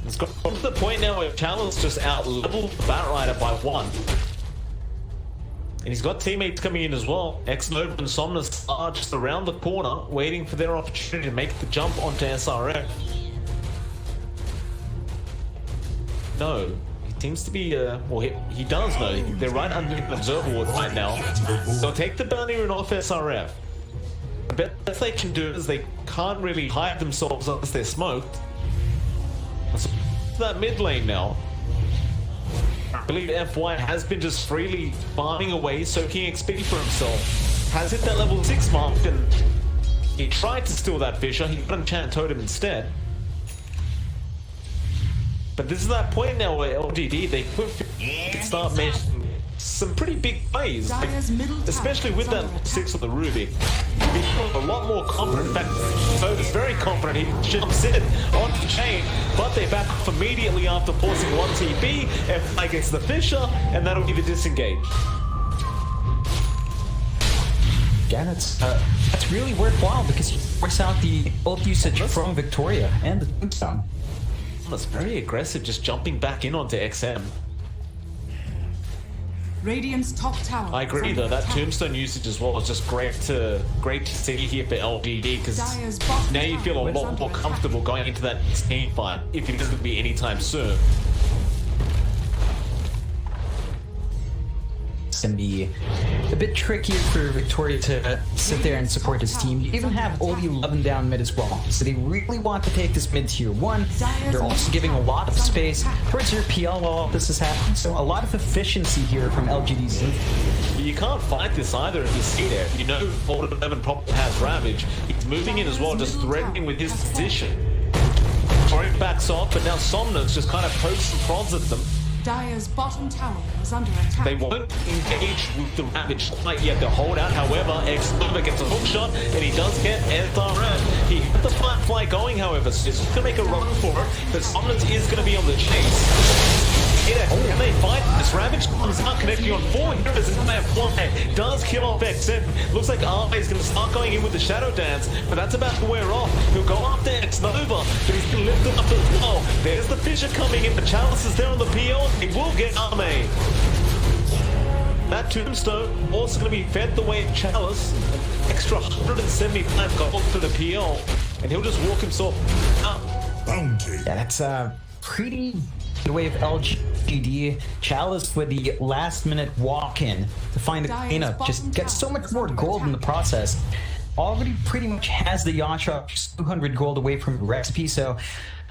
It's got to the point now where Chalice just out-leveled Batrider by 1. And he's got teammates coming in as well. X-Nova and Somnus are just around the corner, waiting for their opportunity to make the jump onto SRF. No, he seems to be, well, he does know. They're right under the observer ward right now. They'll take the bounty rune off SRF. The best they can do is they can't really hide themselves unless they're smoked. So that mid lane now. I believe FY has been just freely farming away, soaking XP for himself. Has hit that level 6 mark, and he tried to steal that Fissure. He got enchant totem instead. But this is that point now where LGD, they could start making some pretty big plays, like, especially with that 6 of the Ruby. He's a lot more confident. In fact, Soda's very confident. He jumps in onto the chain, but they back off immediately after forcing 1 TP. FI gets the Fissure, and that'll be the disengage. Yeah, that's really worthwhile because you force out the ult usage from Victoria and the Tombstone. That's very aggressive, just jumping back in onto XM. Radiant's top tower. I agree though, that Tombstone usage as well is just great to see here for LGD, because now you feel a lot more comfortable going into that team fight if it doesn't be anytime soon. It's gonna be a bit trickier for Victoria to sit there and support his team. You even have Oli 11 down mid as well, so they really want to take this mid tier 1. They're also giving a lot of space towards their PL while all this is happening, so a lot of efficiency here from LGD's. You can't fight this either if you see there. You know Bold 11 probably has Ravage. He's moving in as well, just threatening with his position. Torrent backs off, but now Somnus just kind of pokes and prods at them. Dire's bottom tower is under attack. They won't engage with the Ravage quite yet. They'll hold out. However, X-Nova gets a hook shot, and he does get SRF. He got the fly going, however, so he's going to make a run for it. But Somnus is going to be on the chase. Yeah, and they fight. This Ravage comes out, connecting on 4 heroes, and Fly does kill off XM. Looks like Arme is going to start going in with the Shadow Dance, but that's about to wear off. He'll go after X-Nova, but he's been lifted up as well. There's the Fissure coming in. The Chalice is there on the PL. He will get Arme. That Tombstone also going to be fed the way of Chalice. An extra 175 gold for the PL, and he'll just walk himself up. Bounty. Yeah, that's pretty good way of LGD. Chalice with the last minute walk in to find a cleanup. Just get so much more gold in the process. Already pretty much has the Yasha just 200 gold away from the recipe, so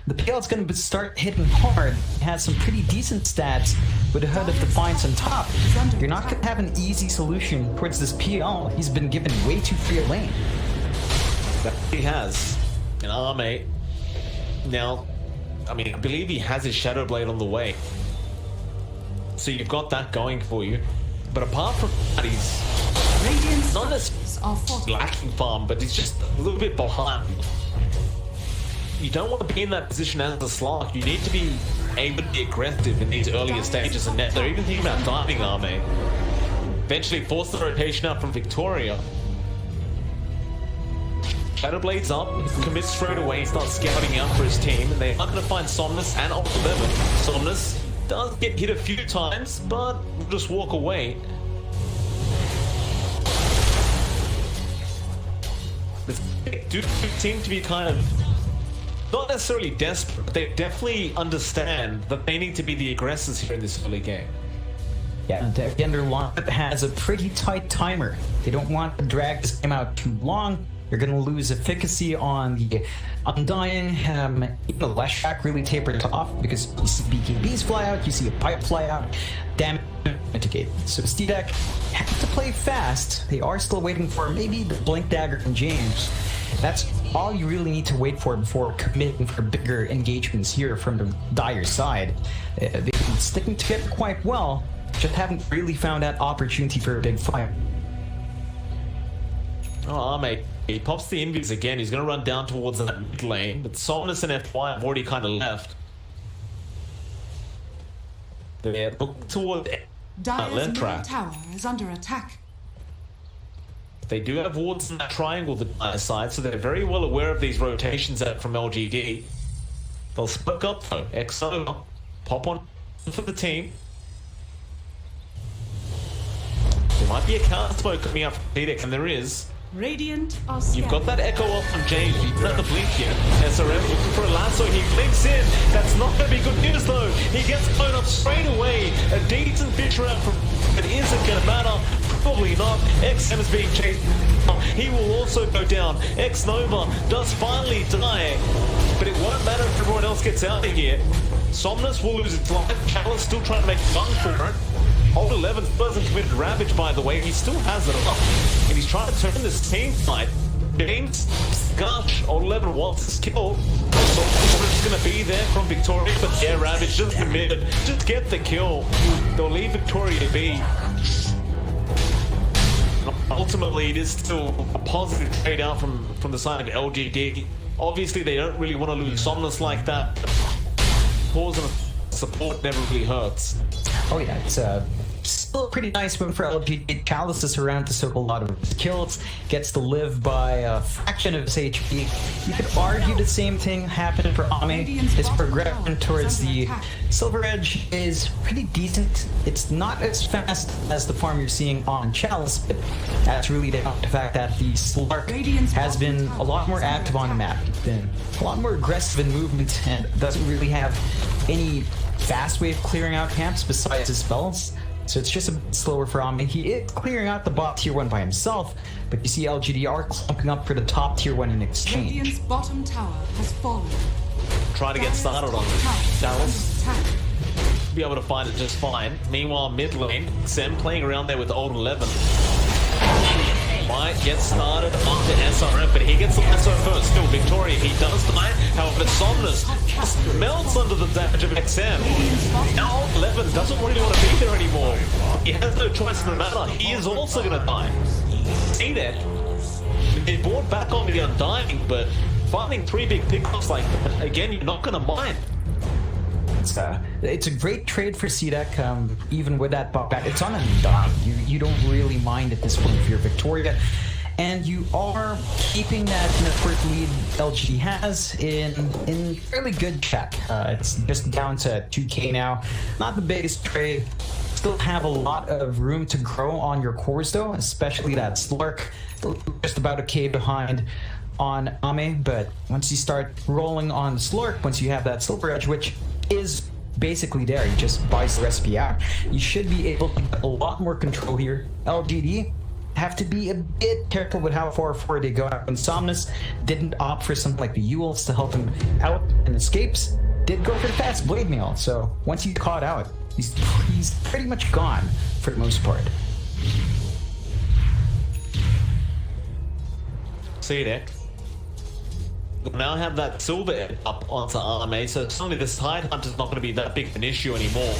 the PL is going to start hitting hard. It has some pretty decent stats with a Hood of Defiance on top. You're not going to have an easy solution towards this PL. He's been given way too free a lane. He has an Arme. Now, I mean, I believe he has his Shadow Blade on the way. So you've got that going for you. But apart from that, he's not necessarily lacking farm, but he's just a little bit behind. You don't want to be in that position as a Slark. You need to be able to be aggressive in these earlier stages, and they're even thinking about diving Arme. Eventually force the rotation out from Victoria. Shadowblade's up, commits straight away, starts scouting out for his team, and they are going to find Somnus and Alt 11. Somnus does get hit a few times, but will just walk away. They do seem to be kind of not necessarily desperate, but they definitely understand that they need to be the aggressors here in this early game. Yeah, the Underline has a pretty tight timer. They don't want to drag this game out too long. You're going to lose efficacy on the Undying. Even the Leshrac really tapered off because you see BKBs fly out, you see a pipe fly out, damage mitigate. So CDEC have to play fast. They are still waiting for maybe the Blink Dagger from James. That's all you really need to wait for before committing for bigger engagements here from the Dire side. They've been sticking together quite well, just haven't really found that opportunity for a big fight. Oh, mate. He pops the invis again. He's going to run down towards that mid lane, but Somnus and FY have already kind of left. They're looking toward Dire's middle tower is under attack. They do have wards in that triangle, the Dire side, so they're very well aware of these rotations out from LGD. They'll split up. XO, pop on for the team. There might be a counter smoke coming out from CDEC, and there is. Radiant are You've got scanning. that echo off from James. He's at the blink here. SRM looking for a lasso. He blinks in. That's not going to be good news though. He gets blown up straight away. A decent fish round from. It isn't going to matter. Probably not. XM is being chased. He will also go down. X Nova does finally die, but it won't matter if everyone else gets out of here. Somnus will lose its life. Chalice still trying to make fun for it. Old 11 hasn't committed Ravage, by the way. He still has it up. And he's trying to turn this team fight. James, gosh, Old 11 wants his kill. So it's going to be there from Victoria, but yeah, Ravage just committed. Just get the kill. They'll leave Victoria to be. Ultimately, it is still a positive trade out from the side of LGD. Obviously, they don't really want to lose Somnus like that. Pause and support never really hurts. Oh yeah, it's still a pretty nice win for LGD. Chalice is around to soak a lot of his kills, gets to live by a fraction of his HP. You could argue the same thing happened for Ame. His progression towards the Silver Edge is pretty decent. It's not as fast as the farm you're seeing on Chalice, but that's really down to the fact that the Slark has been a lot more active on the map. It's been a lot more aggressive in movement and doesn't really have any fast way of clearing out camps besides his spells. So it's just a bit slower for Ame. He is clearing out the bot tier 1 by himself, but you see LGD are clumping up for the top tier 1 in exchange. Radiant's bottom tower has fallen. Try to get started on Chalice. Be able to find it just fine. Meanwhile, mid lane, Sem playing around there with Old 11. Might get started onto SRM, but he gets the lasso first. Still Victoria, he does die. However, Somnus just melts under the damage of XM. Now Old 11 doesn't really want to be there anymore. He has no choice in the matter. He is also going to die. CDEC, they brought back on the Undying, but finding 3 big pickups like that, again, you're not going to mind. It's a great trade for CDEC, even with that bot back. It's on Undying. You don't really mind at this point if you're Victoria. And you are keeping that network lead LGD has in fairly good check. It's just down to 2k now. Not the biggest trade. Still have a lot of room to grow on your cores though, especially that Slark. Just about a k behind on Ame, but once you start rolling on Slark, once you have that Silver Edge, which is basically there, you just buys the recipe out, you should be able to get a lot more control here. LGD have to be a bit careful with how far forward they go. When Somnus didn't opt for something like the Ewells to help him out and escapes, did go for the fast blade mail, so once he's caught out, he's pretty much gone for the most part. CDEC will now have that Silver Edge up onto Ame, so suddenly the side hunt is not going to be that big of an issue anymore.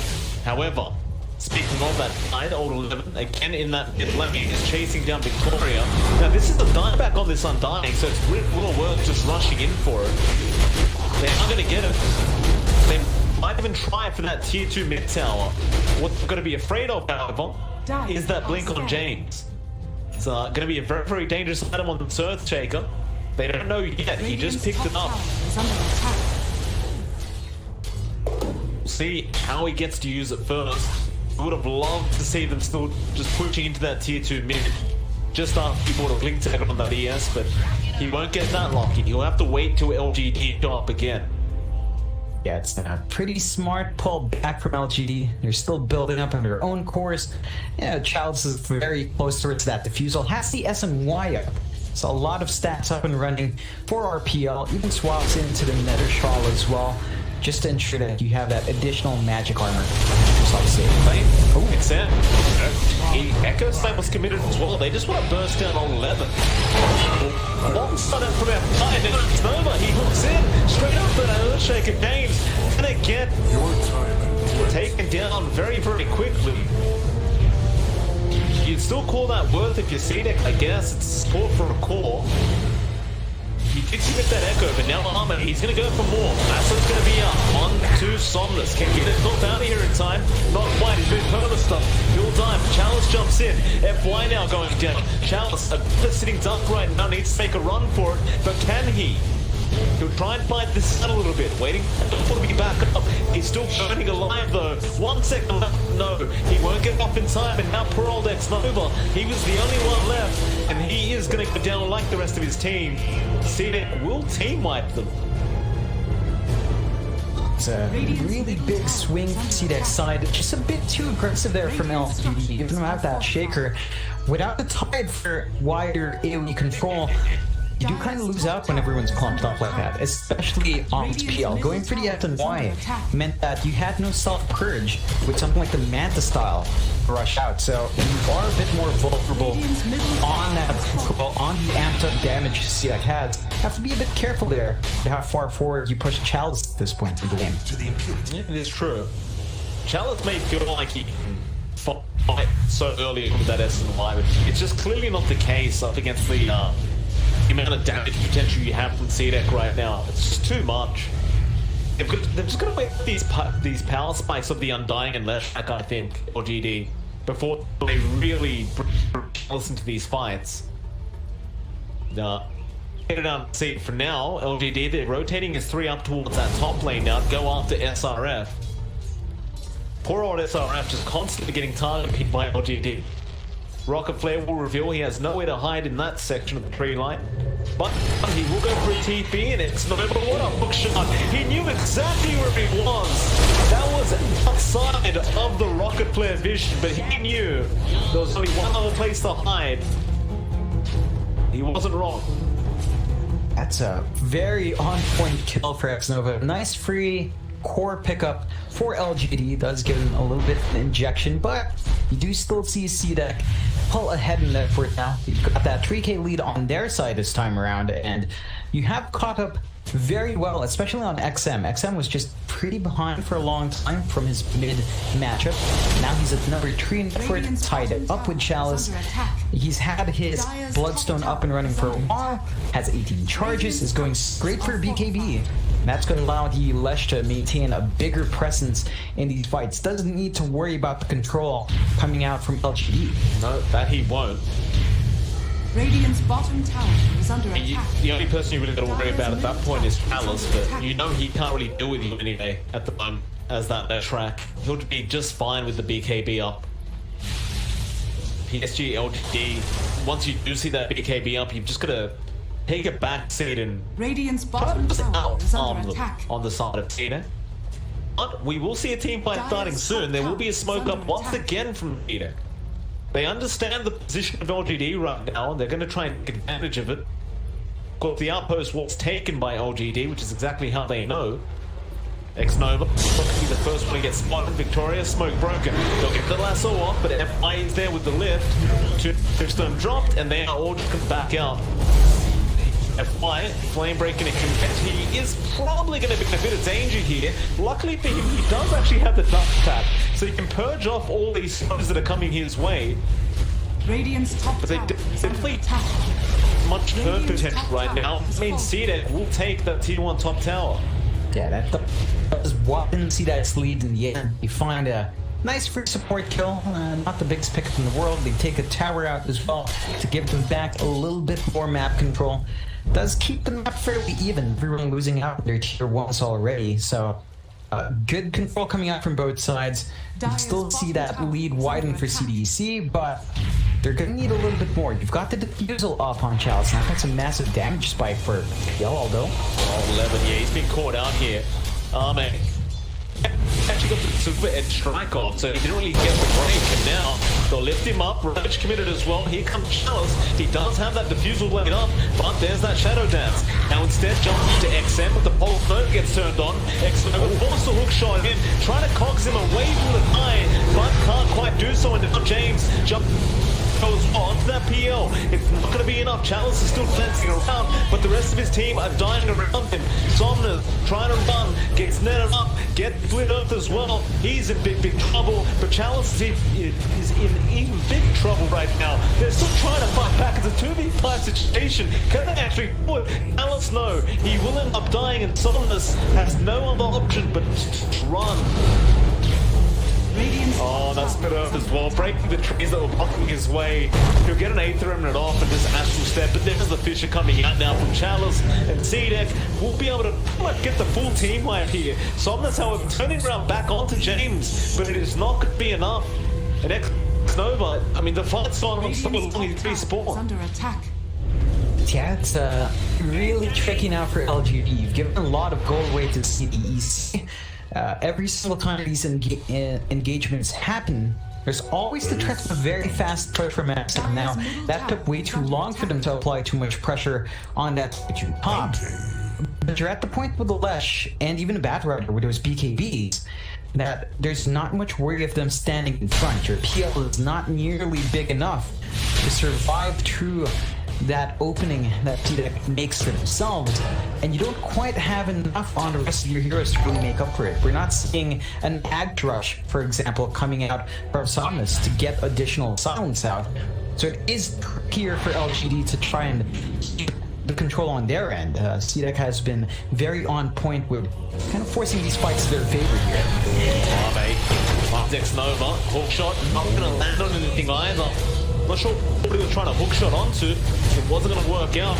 However, speaking of that side, Old 11, again in that mid lane, is chasing down Victoria. Now this is the dieback on this Undying, so it's little worth just rushing in for it. They are going to get it. They might even try for that tier 2 mid tower. What they're going to be afraid of, however, is that blink on James. It's going to be a very, very dangerous item on the Earthshaker. They don't know yet, he just picked it up. We'll see how he gets to use it first. I would have loved to see them still just pushing into that tier 2 mid just after he bought a blink tag on that ES, but he won't get that lucky. He'll have to wait till LGD go up again. Yeah, it's a pretty smart pull back from LGD. They're still building up on their own course. Yeah, Chalice is very close towards that defusal. Has the SMY up. So a lot of stats up and running for RPL. Even swaps into the Nether Shawl as well, just to ensure that you have that additional magic armor. Oh, it's in. Echo Slam was committed as well. They just want to burst down on 11. Long start out from outside, and it's Nova. He hooks in straight up for that Earthshaker. James gonna get taken down very, very quickly. You'd still call that worth if you're CDEC, I guess. It's score for a core. He did commit that echo, but now Armor, he's going to go for more. Lasso's going to be up on to Somnus. Can get it knocked out of here in time. Not quite, he's doing perma stuff. He'll dive. Chalice jumps in. FY now going down. Chalice, a sitting duck right now, needs to make a run for it, but can he? He'll try and fight this out a little bit, waiting for to be back up. He's still burning alive though. 1 second left. No, he won't get up in time, and now poor old X-Nova, he was the only one left, and he is going to go down like the rest of his team. CDEC will team wipe them. It's a really big swing from CDEC's side. Just a bit too aggressive there from LGD. Even without that shaker, without the tide for wider AoE control, you do kind of lose out when everyone's clumped up like that, especially on PL. Going for the F and Y meant that you had no self-purge with something like the Manta style rush out, so you are a bit more vulnerable on that, on the amped up damage CDEC has. Have to be a bit careful there how far forward you push Chalice at this point in the game. Yeah, it is true. Chalice may feel like he can fight so early with that S and Y, but it's just clearly not the case up against the amount of damage potential you have from CDEC right now. It's just too much. They've just got to wait for these power spikes of the Undying and Leshak, I think, or GD, before they really listen to these fights. Get it down. See, for now, LGD, they're rotating his 3 up towards that top lane now to go after SRF. Poor old SRF just constantly getting targeted by LGD. Rocket Flare will reveal he has nowhere to hide in that section of the tree line, but he will go for a TP, and it's not over. What a hook shot! He knew exactly where he was. That was outside of the Rocket Flare vision, but he knew there was only one other place to hide. He wasn't wrong. That's a very on-point kill for X-Nova. Nice free core pickup for LGD. Does give him a little bit of an injection, but you do still see CDEC pull ahead in that for now. You've got that 3K lead on their side this time around, and you have caught up very well, especially on XM. XM was just pretty behind for a long time from his mid matchup. Now he's at number 3 in for it, tied up with Chalice. He's had his Bloodstone up and running for a while, has 18 charges, is going straight for BKB. That's going to allow the Lesh to maintain a bigger presence in these fights. Doesn't need to worry about the control coming out from LGD. No, that he won't. Radiant's bottom tower is under attack. The only person you really got to worry about at that point is Chalice, but you know he can't really deal with you anyway at the moment as that track. He'll be just fine with the BKB up. PSG.LGD, once you do see that BKB up, you've just got to take a back seat and Radiant's bottom tower is under attack. On the side of Tina. But we will see a team fight starting soon. There will be a smoke up once again from Tina. They understand the position of LGD right now, and they're going to try and take advantage of it. Of course, the outpost was taken by LGD, which is exactly how they know. X-Nova will be the first one to get spotted. Victoria, smoke broken. They'll get the lasso off, but FI is there with the lift. Tombstone dropped, and they are all just come back out. FY, flame breaking and connect. He is probably going to be in a bit of danger here. Luckily for him, he does actually have the dust tap, so he can purge off all these stones that are coming his way. Radiant's top But they tower simply much hurt potential right now. I mean, CDEC will take that tier 1 top tower. Yeah, that was what didn't see that lead in the end. You find a nice free support kill, not the biggest pickup in the world. They take a tower out as well to give them back a little bit more map control. Does keep the map fairly even. Everyone losing out their tier 1s already, so good control coming out from both sides. You still see that lead widen for CDEC, but they're gonna need a little bit more. You've got the defusal up on Chalice. Now that's a massive damage spike for Aldo. Oh, 11, yeah, he's been caught out here. Man. Actually got the super edge strike off, so he didn't really get the break, and now they'll lift him up. Rage committed as well. Here comes Chalice. He does have that defusal laid up, but there's that shadow dance. Now instead jumps to XM, but the pulse note gets turned on. XM will force the hook shot in, trying to cogs him away from the eye, but can't quite do so. And now James jumps goes onto that PL. It's not going to be enough. Chalice is still fencing around, but the rest of his team are dying around him. Somner trying to run, gets netted up, gets split up as well. He's in big trouble, but Chalice is in even big trouble right now. They're still trying to fight back. It's a 2v5 situation. Can they actually do it? Chalice, no. He will end up dying, and Somner has no other option but to run. Radiant's Oh, that's good earth as well. Breaking the trees that were blocking his way. He'll get an Aether Remnant off and just Astral Step, but there's the Fisher coming out now from Chalice and CDEC. Will be able to get the full team wipe here. Somnus, however, turning around back onto James, but it is not going to be enough. And Nova, I mean, the fight's gone on so long, he's respawned. under attack. Yeah, it's really tricky now for LGD. You've given a lot of gold away to CDEC. Every single time these engagements happen, there's always the threat of a very fast push from Max. And now, that took way too long for them to apply too much pressure on that top. But you're at the point with the Lesh, and even a Batrider with those BKBs, that there's not much worry of them standing in front. Your PL is not nearly big enough to survive through that opening that CDEC makes for themselves, and you don't quite have enough on the rest of your heroes to really make up for it. We're not seeing an Ag Rush, for example, coming out from Somnus to get additional silence out. So it is trickier for LGD to try and keep the control on their end. CDEC has been very on point with kind of forcing these fights to their favor here. Dex Nova, hook shot, not going to land on anything either. Not sure what he was trying to hook shot onto. It wasn't going to work out.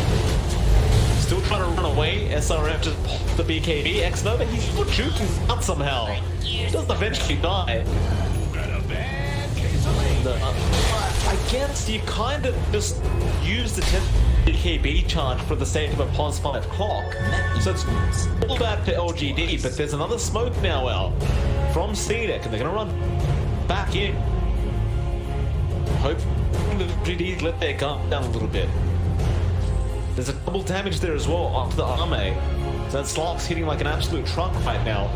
Still trying to run away. SRF just popped the BKB. X Nova, he's still juking out somehow. He does eventually die. I guess you kind of just use the 10 BKB charge for the sake of a +5 clock. So it's all bad for LGD, but there's another smoke now out from CDEC, and they're going to run back in. Hope the LGD let their guard down a little bit. There's a double damage there as well onto the Arme. So that Slark's hitting like an absolute truck right now.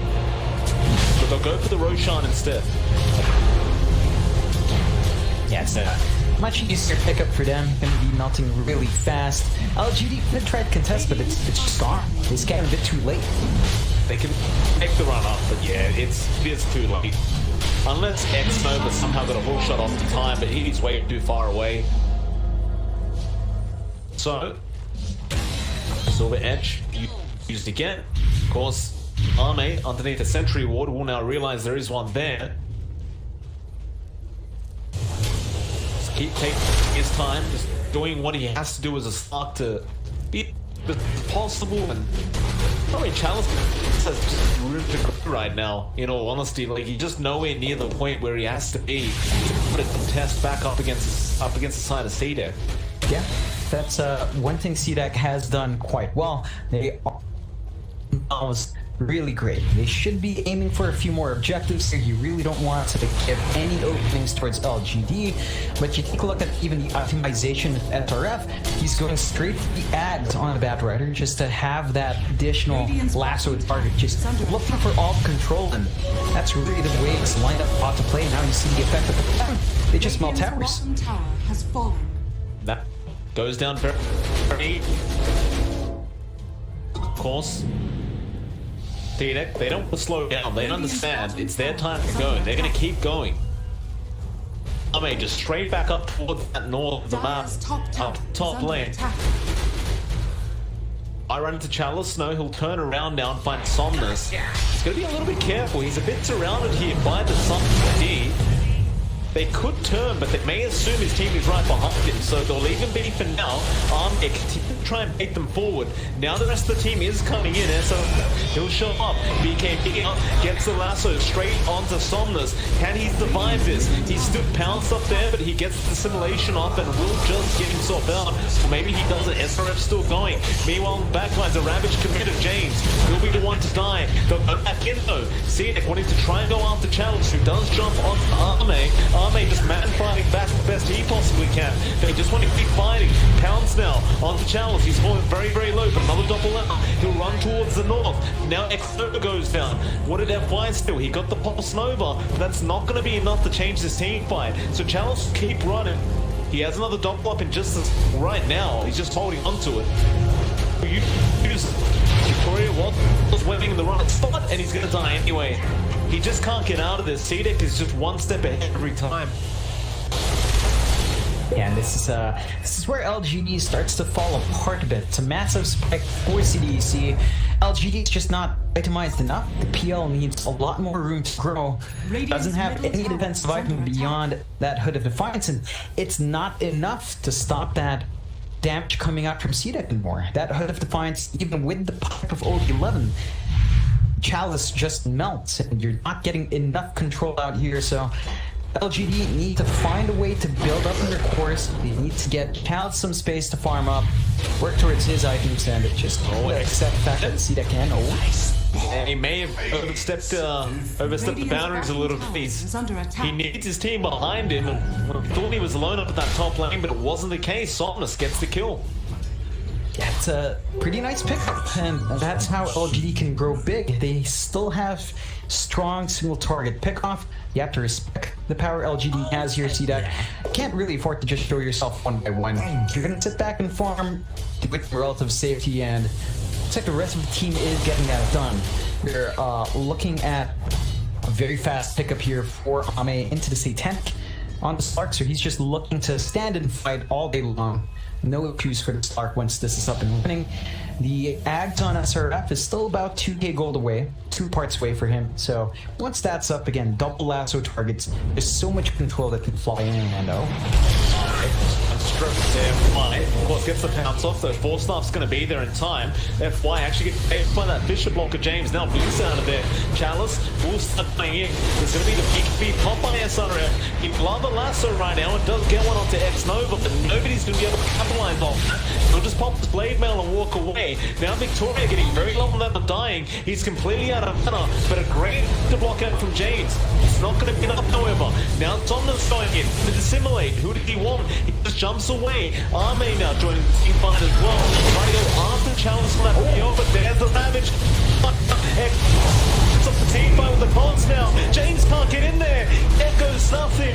But they'll go for the Roshan instead. Yeah, it's much easier pickup for them. Going to be melting really fast. LGD could try to contest, but it's just gone. They scattered a bit too late. They can make the run up, but yeah, it's too late. Unless X Nova somehow got a hook shot off the time, but he's way too far away. So, Silver Edge used again. Of course, Arme underneath the Sentry Ward will now realize there is one there. Just keep taking his time, just doing what he has to do as a Slark to be as possible, and probably Chalice has just room to grow right now, in all honesty. Like, he's just nowhere near the point where he has to be to put a contest back up against the side of CDEC. Yeah, that's one thing CDEC has done quite well. They almost really great. They should be aiming for a few more objectives here. You really don't want to give any openings towards LGD, but you take a look at even the optimization of SRF. He's going straight for the ads on the Batrider just to have that additional lasso target, just looking for all control, and that's really the way it's lined up ought to play. Now you see the effect of the plan. They just melt towers. Bottom tower has fallen. That goes down very of course. CDEC, they don't slow down. They understand it's their time to go. They're going to keep going. I mean, just straight back up towards that north of the map, up top lane. I run into Chalice Snow. He'll turn around now and find Somnus. He's going to be a little bit careful. He's a bit surrounded here by the Somnus D. They could turn, but they may assume his team is right behind him, so they'll leave him be for now. They continue to try and bait them forward. Now the rest of the team is coming in, and so he'll show up. BKB gets the lasso straight onto Somnus. Can he survive this? He's still pounced up there, but he gets the simulation off and will just get himself out. Or maybe he doesn't. SRF's still going. Meanwhile, backlines a Ravage committed James. He'll be the one to die. They'll go back in though. CDEC wanting to try and go after Challenge, who does jump on Arme. Arme just man-fighting back the best he possibly can. They just want to keep fighting. Pounds now onto Chalice. He's falling very, very low, but another double out. He'll run towards the north. Now X-Nova goes down. What did FY still? He got the Pulse Nova. But that's not going to be enough to change this team fight. So Chalice will keep running. He has another double up in just right now. He's just holding onto it. Victoria was waiting in the right spot, and he's going to die anyway. He just can't get out of this. CDEC is just one step ahead every time. Yeah, and this is where LGD starts to fall apart a bit. It's a massive spike for CDEC. LGD is just not itemized enough. The PL needs a lot more room to grow. Doesn't have any defensive item beyond that Hood of Defiance, and it's not enough to stop that damage coming out from CDEC anymore. That Hood of Defiance, even with the pipe of OD11, Chalice just melts, and you're not getting enough control out here, so LGD need to find a way to build up in their course. They need to get Chalice some space to farm up, work towards his items, and just accept the fact that CDEC can. And he may have overstepped the boundaries a little bit. He needs his team behind him, and thought he was alone up at that top lane, but it wasn't the case. Somnus gets the kill. Yeah, it's a pretty nice pickup, and that's how LGD can grow big. They still have strong single target pickoff. You have to respect the power LGD has here, CDEC. Can't really afford to just show yourself one by one. You're gonna sit back and farm with relative safety, and looks like the rest of the team is getting that done. They're looking at a very fast pickup here for Ame into the Satanic on the Slark, so he's just looking to stand and fight all day long. No issues for the Slark once this is up and running. The Ags on SRF is still about 2k gold away, 2 parts away for him. So once that's up again, double lasso targets. There's so much control that can fly in and out. FY, of course, gets the pounce off, so Force Staff's going to be there in time. FY actually gets paid by that Fisher blocker. James now boots out of there. Chalice will start playing in. There's going to be the big beat pop by SRF. He'd love a lasso right now and does get one onto X Nova, but nobody's going to be able to capitalize off that. He'll just pop his blade mail and walk away. Now Victoria getting very low on that and dying. He's completely out of mana, but a great block out from James. It's not going to get up, however. Now Somnus going in to dissimulate. Who did he want? He just jumps away. Ame now joining the team fight as well. Trying to go after Chalice for that PO, but there's the Ravage. It's up the team fight with the cons now. James can't get in there. Echoes nothing.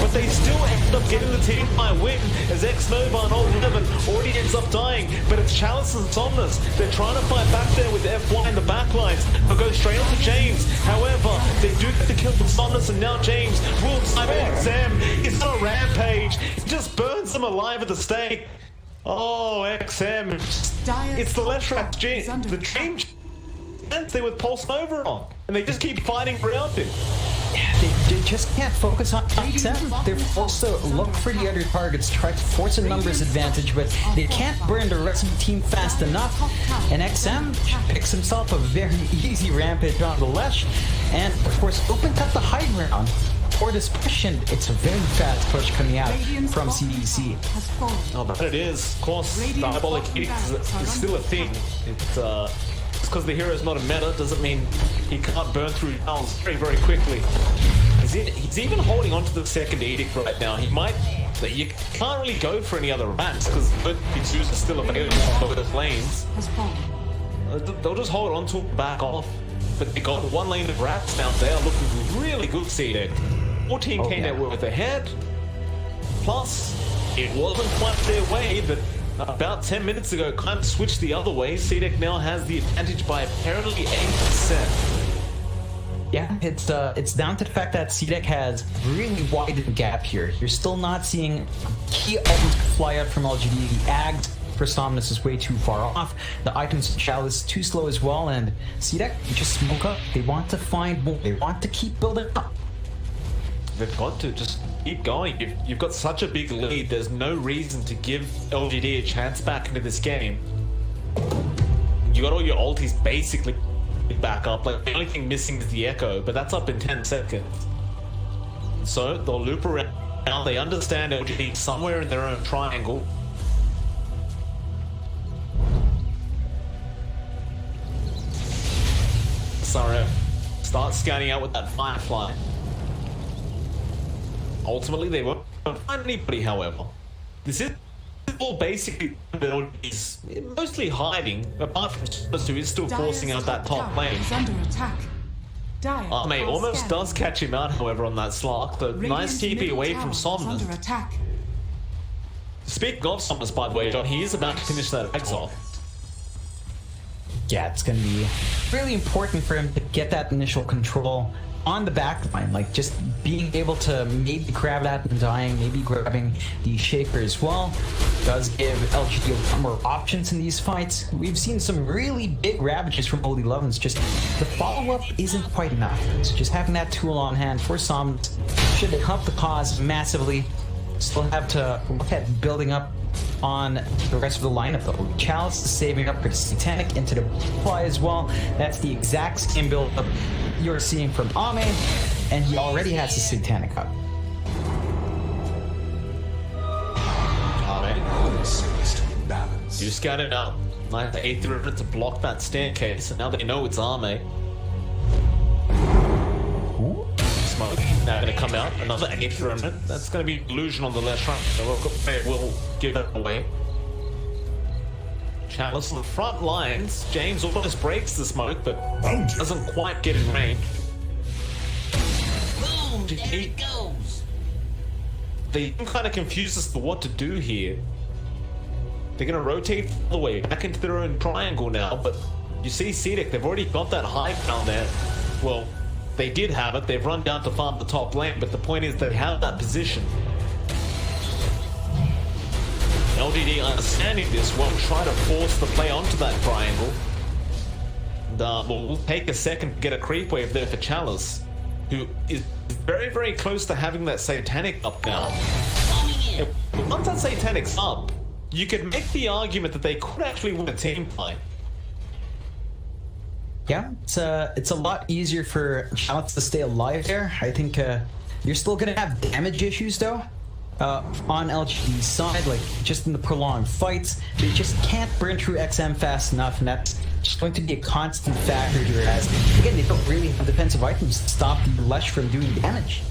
But they still end up getting the team fight win as X Nova and Old 11 already ends up dying. But it's Chalice and Somnus. They're trying to fight back there with FY in the backlines. They'll go straight onto James. However, they do get the kill from Somnus, and now James will time XM. He's on a rampage. He just burns them alive at the stake. Oh, XM. It's the left track. The team they with Pulse Nova on, and they just keep fighting around him. Yeah, they just can't focus on XM. They're forced to look for the other targets, try to force a numbers advantage, but they can't burn the rest of the team fast enough. And XM picks himself a very easy rampage on the Lesh, and of course opens up the high ground for this push, and it's a very fast push coming out from CDEC. Oh, but it is. Of course, Diabolic Edict is still a thing. It's because the hero's not a meta doesn't mean he can't burn through health very, very quickly. He's even holding on to the second edict right now. He might... You can't really go for any other rats because Bo3 is still available for both lanes. They'll just hold on to it, back off. But they got one lane of rats now. They are looking really good, CDEC. 14k net worth ahead. Plus, it wasn't quite their way, but about 10 minutes ago, kind of switched the other way. CDEC now has the advantage by apparently 8%. Yeah, it's down to the fact that CDEC has really widened gap here. You're still not seeing key items fly out from LGD. The Agged for Somnus is way too far off. The items of Chalice too slow as well, and CDEC just smoke up. They want to find more. They want to keep building up. They've got to just keep going. You've got such a big lead. There's no reason to give LGD a chance back into this game. You got all your ultis basically back up. Like the only thing missing is the Echo, but that's up in 10 seconds. So they'll loop around. Now they understand LGD somewhere in their own triangle. SRF start scanning out with that Firefly. Ultimately, they won't find anybody, however. This is all basically is mostly hiding, apart from Somnus, who is still forcing out that top lane. Ame almost does catch him out, however, on that Slark. The nice TP away from Somnus. Speaking of Somnus, by the way, John, he is about to finish that Ags off. Yeah, it's going to be really important for him to get that initial control. on the back line, like just being able to maybe grab that Undying, maybe grabbing the Shaker as well, does give LGD a lot more options in these fights. We've seen some really big ravages from Old 11s, just the follow-up isn't quite enough. So just having that tool on hand for some should help the cause massively. Still have to look at building up on the rest of the lineup though. Chalice is saving up for Satanic into the fly as well. That's the exact same build up you're seeing from Ame, and he already has the Satanic up. You scouted out. Nice 800 to block that staircase, and now they know it's Ame. Smoke now going to come out. Another 800. That's going to be illusion on the left front. The will give that away. Chalice on the front lines. James almost breaks the smoke, but doesn't quite get in range. Boom! There it goes. They kind of confused as to what to do here. They're going to rotate all the way back into their own triangle now, but you see CDEC, they've already got that high down there. Well, they did have it. They've run down to farm the top lane, but the point is they have that position. LGD understanding this will try to force the play onto that triangle. And, we'll take a second to get a creep wave there for Chalice, who is very, very close to having that Satanic up now. Once that Satanic's up, you could make the argument that they could actually win a team fight. Yeah, it's a lot easier for Chalice to stay alive there. I think you're still gonna have damage issues though. On LGD's side, like just in the prolonged fights, they just can't burn through XM fast enough, and that's just going to be a constant factor here, as again they don't really have defensive items to stop the Lush from doing damage.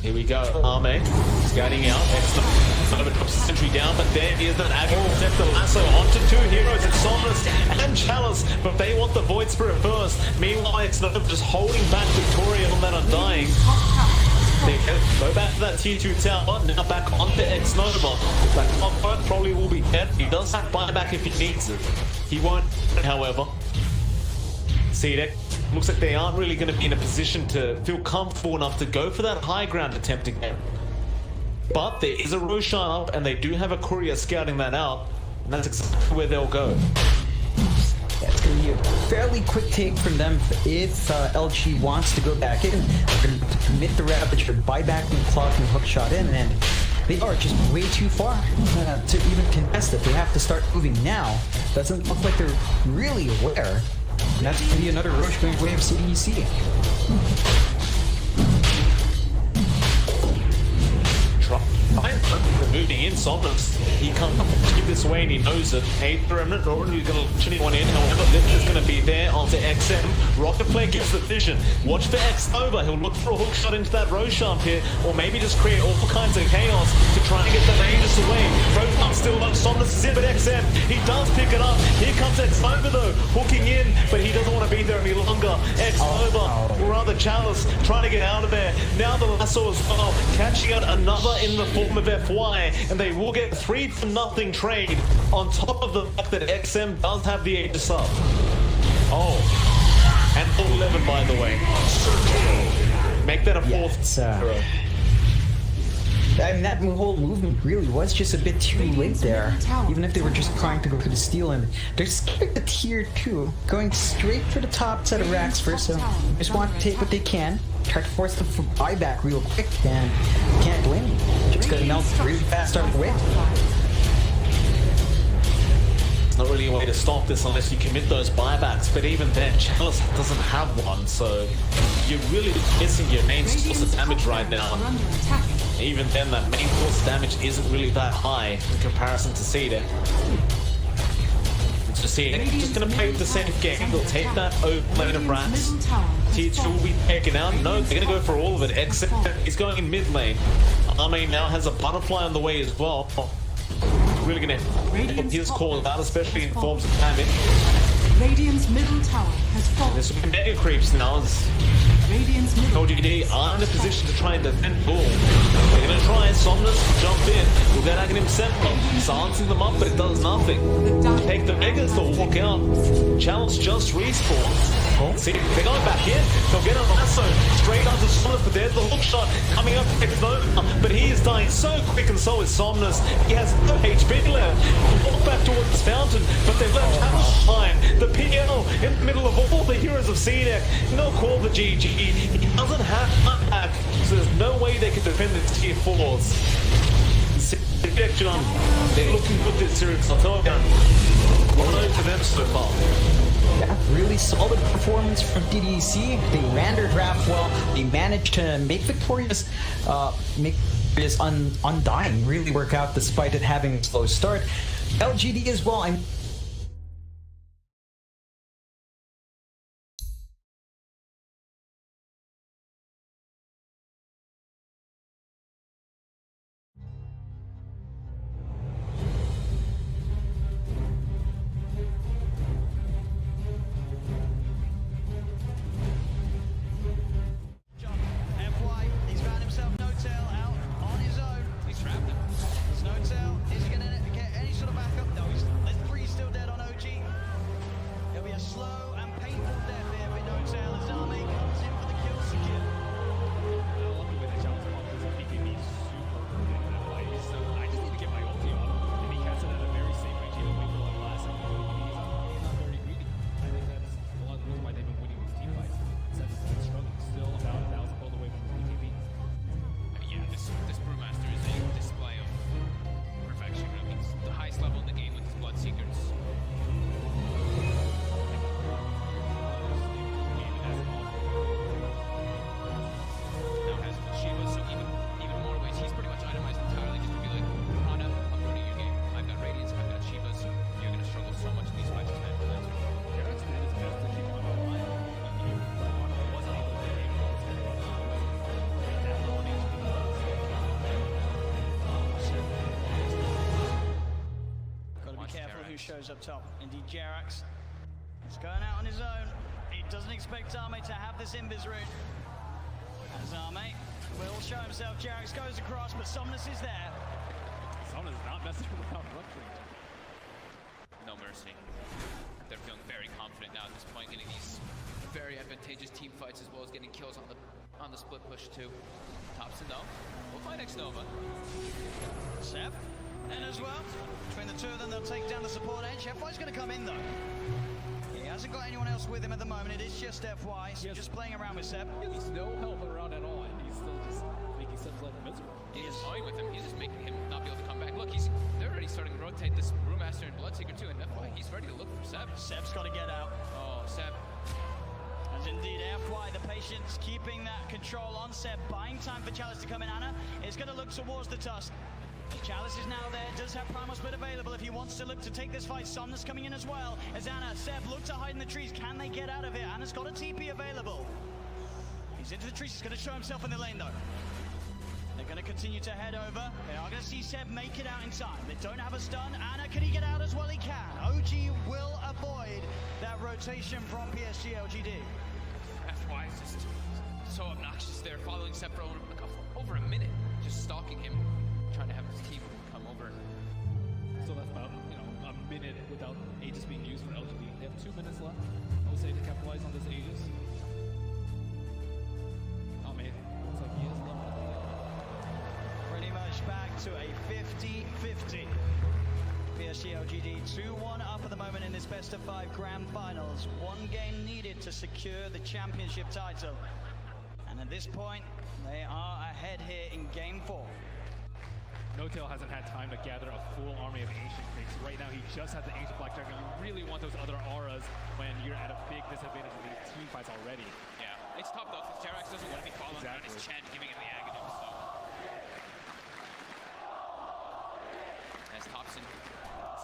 Here we go, Ame scouting out. XM drops the sentry down, but there is that aggro set the lasso onto two heroes. It's Somnus and Chalice, but they want the Void Spirit first. Meanwhile, XM just holding back Victoria on that Undying. They go back to that tier 2 tower, now back onto X-Nova. That comfort probably will be dead. He does have buyback if he needs it. He won't, however. CDEC looks like they aren't really going to be in a position to feel comfortable enough to go for that high ground attempt again. But there is a Roshan up, and they do have a courier scouting that out, and that's exactly where they'll go. Yeah, it's going to be a fairly quick take from them if LG wants to go back in. They're going to commit the Ravage or buy back the clock and hook shot in, and they are just way too far to even contest it. They have to start moving now. Doesn't look like they're really aware. And that's going to be another Roche going wave CDEC. Moving in, Somnus. He can't give this away and he knows it. 8th Remnant already going to chin one in, however, Lift is going to be there onto XM. Rocket Flare gives the vision. Watch for X-Nova. He'll look for a hook shot into that Roshan pit, or maybe just create all kinds of chaos to try and get the Rangers away. Roshan still low. Somnus is in, but XM, he does pick it up. Here comes X-Nova though, hooking in, but he doesn't want to be there any longer. X-Nova, or rather Chalice, trying to get out of there. Now the lasso as well, catching out another in the form of FY, and they will get 3-0 trade on top of the fact that XM does have the Aegis up. Oh, and 11 by the way. Make that a fourth. I mean, that whole movement really was just a bit too late there. Even if they were just trying to go for the steal, and they're skipping the tier 2, going straight for the top set of racks first, so they just want to take what they can, try to force them for buyback real quick, and can't blame them. Just gonna melt really fast out of the way. It's not really a way to stop this unless you commit those buybacks, but even then, Chalice doesn't have one, so you're really missing your main source of damage right now. Even then, that main source of damage isn't really that high in comparison to CDEC. So CDEC just going to play with the safe game. They'll take that lane of rats. Tier 2 will be taken out. No, they're going to go for all of it, except he's going in mid lane. Ame now has a butterfly on the way as well. Really going to help his call out, especially in forms of damage. Radiant's middle tower has fallen. There's some mega creeps now. Radiant's middle LGD are in a position to try and defend Bull. They're going to try and Somnus to jump in without having himself silencing them up, but it does nothing. Take the megas to walk out. Chalice just respawns. See, they're going back in. They'll get a lasso straight onto Somnus, but there's the hook shot coming up next though. But he is dying so quick, and so is Somnus. He has no HP left. He'll walk back towards this fountain, but they've left half time. The PL in the middle of all the heroes of CDEC. No call the GG. He doesn't have back, so there's no way they can defend its tier 4s. CDEC, John, they're looking good this series. I'll tell you. Well known to them so far. Yeah, really solid performance from DDC. They ran their draft well. They managed to make victorious Undying really work out despite it having a slow start. LGD as well. Shows up top. Indeed, Jerax is going out on his own. He doesn't expect Arme to have this invis route. As Arme will show himself, Jerax goes across, but Somnus is there. Somnus is not messing around rupturing. No mercy. They're feeling very confident now at this point, getting these very advantageous team fights as well as getting kills on the split push too. Thompson though, we'll find X-Nova. Seb, and as well, between the two of them, they'll take down the support edge. FY's going to come in though. He hasn't got anyone else with him at the moment. It is just FY, so just playing around with Seb. He's no help around at all, and he's still just making Seb's life miserable. He's toying with him. He's just making him not be able to come back. Look, they're already starting to rotate this Brewmaster and Bloodseeker too, and FY, he's ready to look for Seb. Seb's got to get out. Oh, Seb. As indeed, FY, the patience, keeping that control on Seb, buying time for Chalice to come in. Anna is going to look towards the Tusk. Chalice is now there, does have Primal Split available if he wants to look to take this fight. Somnus coming in as well. As Anna, Seb look to hide in the trees. Can they get out of here? Anna's got a TP available. He's into the trees, he's going to show himself in the lane though. They're going to continue to head over. They are going to see Seb make it out in time. They don't have a stun. Anna, can he get out as well? He can. OG will avoid that rotation from PSG.LGD. FY is just so obnoxious there, following Seb for over a minute, just stalking him, trying to have his team come over. So that's about, a minute without Aegis being used for LGD. They have 2 minutes left. I'll say to capitalize on this Aegis. Oh man, looks like he is level. Pretty much back to a 50-50. PSG.LGD 2-1 up at the moment in this best of 5 grand finals. 1 game needed to secure the championship title. And at this point, they are ahead here in game 4. No-Tail hasn't had time to gather a full army of Ancient Freaks. Right now, he just has the Ancient Black Dragon. You really want those other auras when you're at a big disadvantage in these team fights already. Yeah, it's tough though, because Jerax doesn't want to be following around his Chen, giving him the Aghanim, so. As Thompson,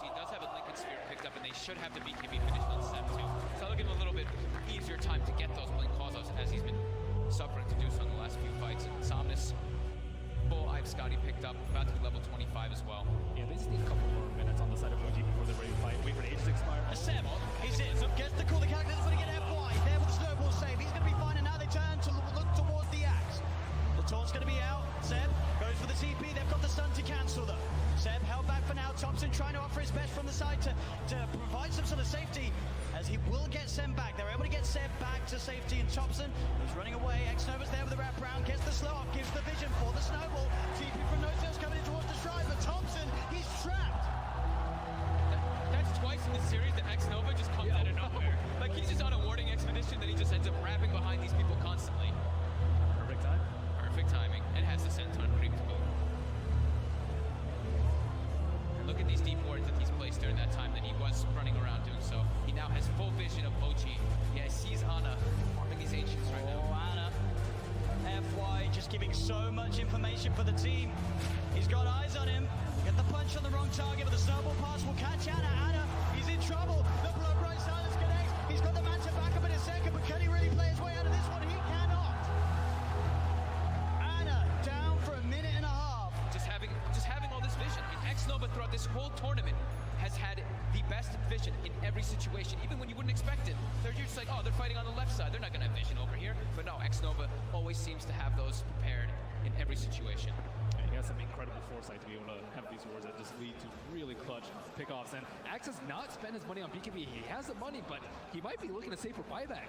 he does have a Lincoln Sphere picked up, and they should have the BKB finished on Seb too. So that'll give him a little bit easier time to get those Blink Claws as he's been suffering to do so in the last few fights. And Somnus, full I've Scotty picked up, about to be level 25 as well. Yeah, they just need a couple more minutes on the side of OG before they're ready to fight. Wait for the Aegis to expire. Seb, he's in, gets the call, the character doesn't want to get FY. There with the snowball save, he's going to be fine, and now they turn to look towards the axe. The taunt's going to be out. Seb goes for the TP, they've got the stun to cancel them. Seb held back for now. Thompson trying to offer his best from the side to provide some sort of safety, as he will get Seb back. They're able to get Seb back to safety, and Thompson, he's running away. X-Nova's there with the wraparound, gets the slow off, gives the vision for the snowball. TP from No-Tail's coming in towards the stride, but Thompson, he's trapped. That's twice in the series that X-Nova just comes out of nowhere. Like, he's just on a warding expedition, then he just ends up wrapping behind these people constantly. Perfect time. Perfect timing, and has the senton creep to boot. And look at these deep wards that he's placed during that time that he was running around doing so. He now has full vision of OG. Yeah, he sees Ana farming these ancients right now. Ana, FY just giving so much information for the team. He's got eyes on him. Get the punch on the wrong target, but the snowball pass will catch Ana. Ana, he's in trouble. The blood right silence connects. He's got the man to back up in a second, but can he really play his way out of this one? He cannot. Ana down for a minute and a half. Just having all this vision. I mean, X-Nova throughout this whole tournament has had the best vision in every situation, even when you wouldn't expect it. They're just like, oh, they're fighting on the left side. They're not going to have vision over here. But no, X-Nova always seems to have those prepared in every situation. And he has some incredible foresight to be able to have these wards that just lead to really clutch pickoffs. And Axe has not spent his money on BKB. He has the money, but he might be looking to save for buyback.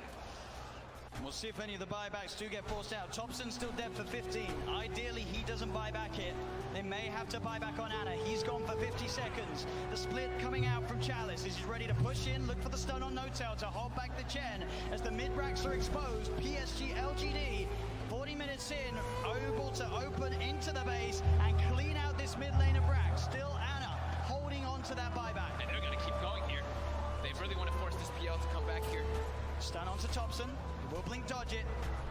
We'll see if any of the buybacks do get forced out. Thompson's still dead for 15. Ideally, he doesn't buy back it. They may have to buy back on Ana. He's gone for 50 seconds. The split coming out from Chalice. Is he ready to push in? Look for the stun on No-Tail to hold back the Chen. As the mid-racks are exposed, PSG.LGD, 40 minutes in, able to open into the base and clean out this mid lane of racks. Still Ana holding on to that buyback. And they're going to keep going here. They really want to force this PL to come back here. Stun onto Thompson. Will blink dodge it.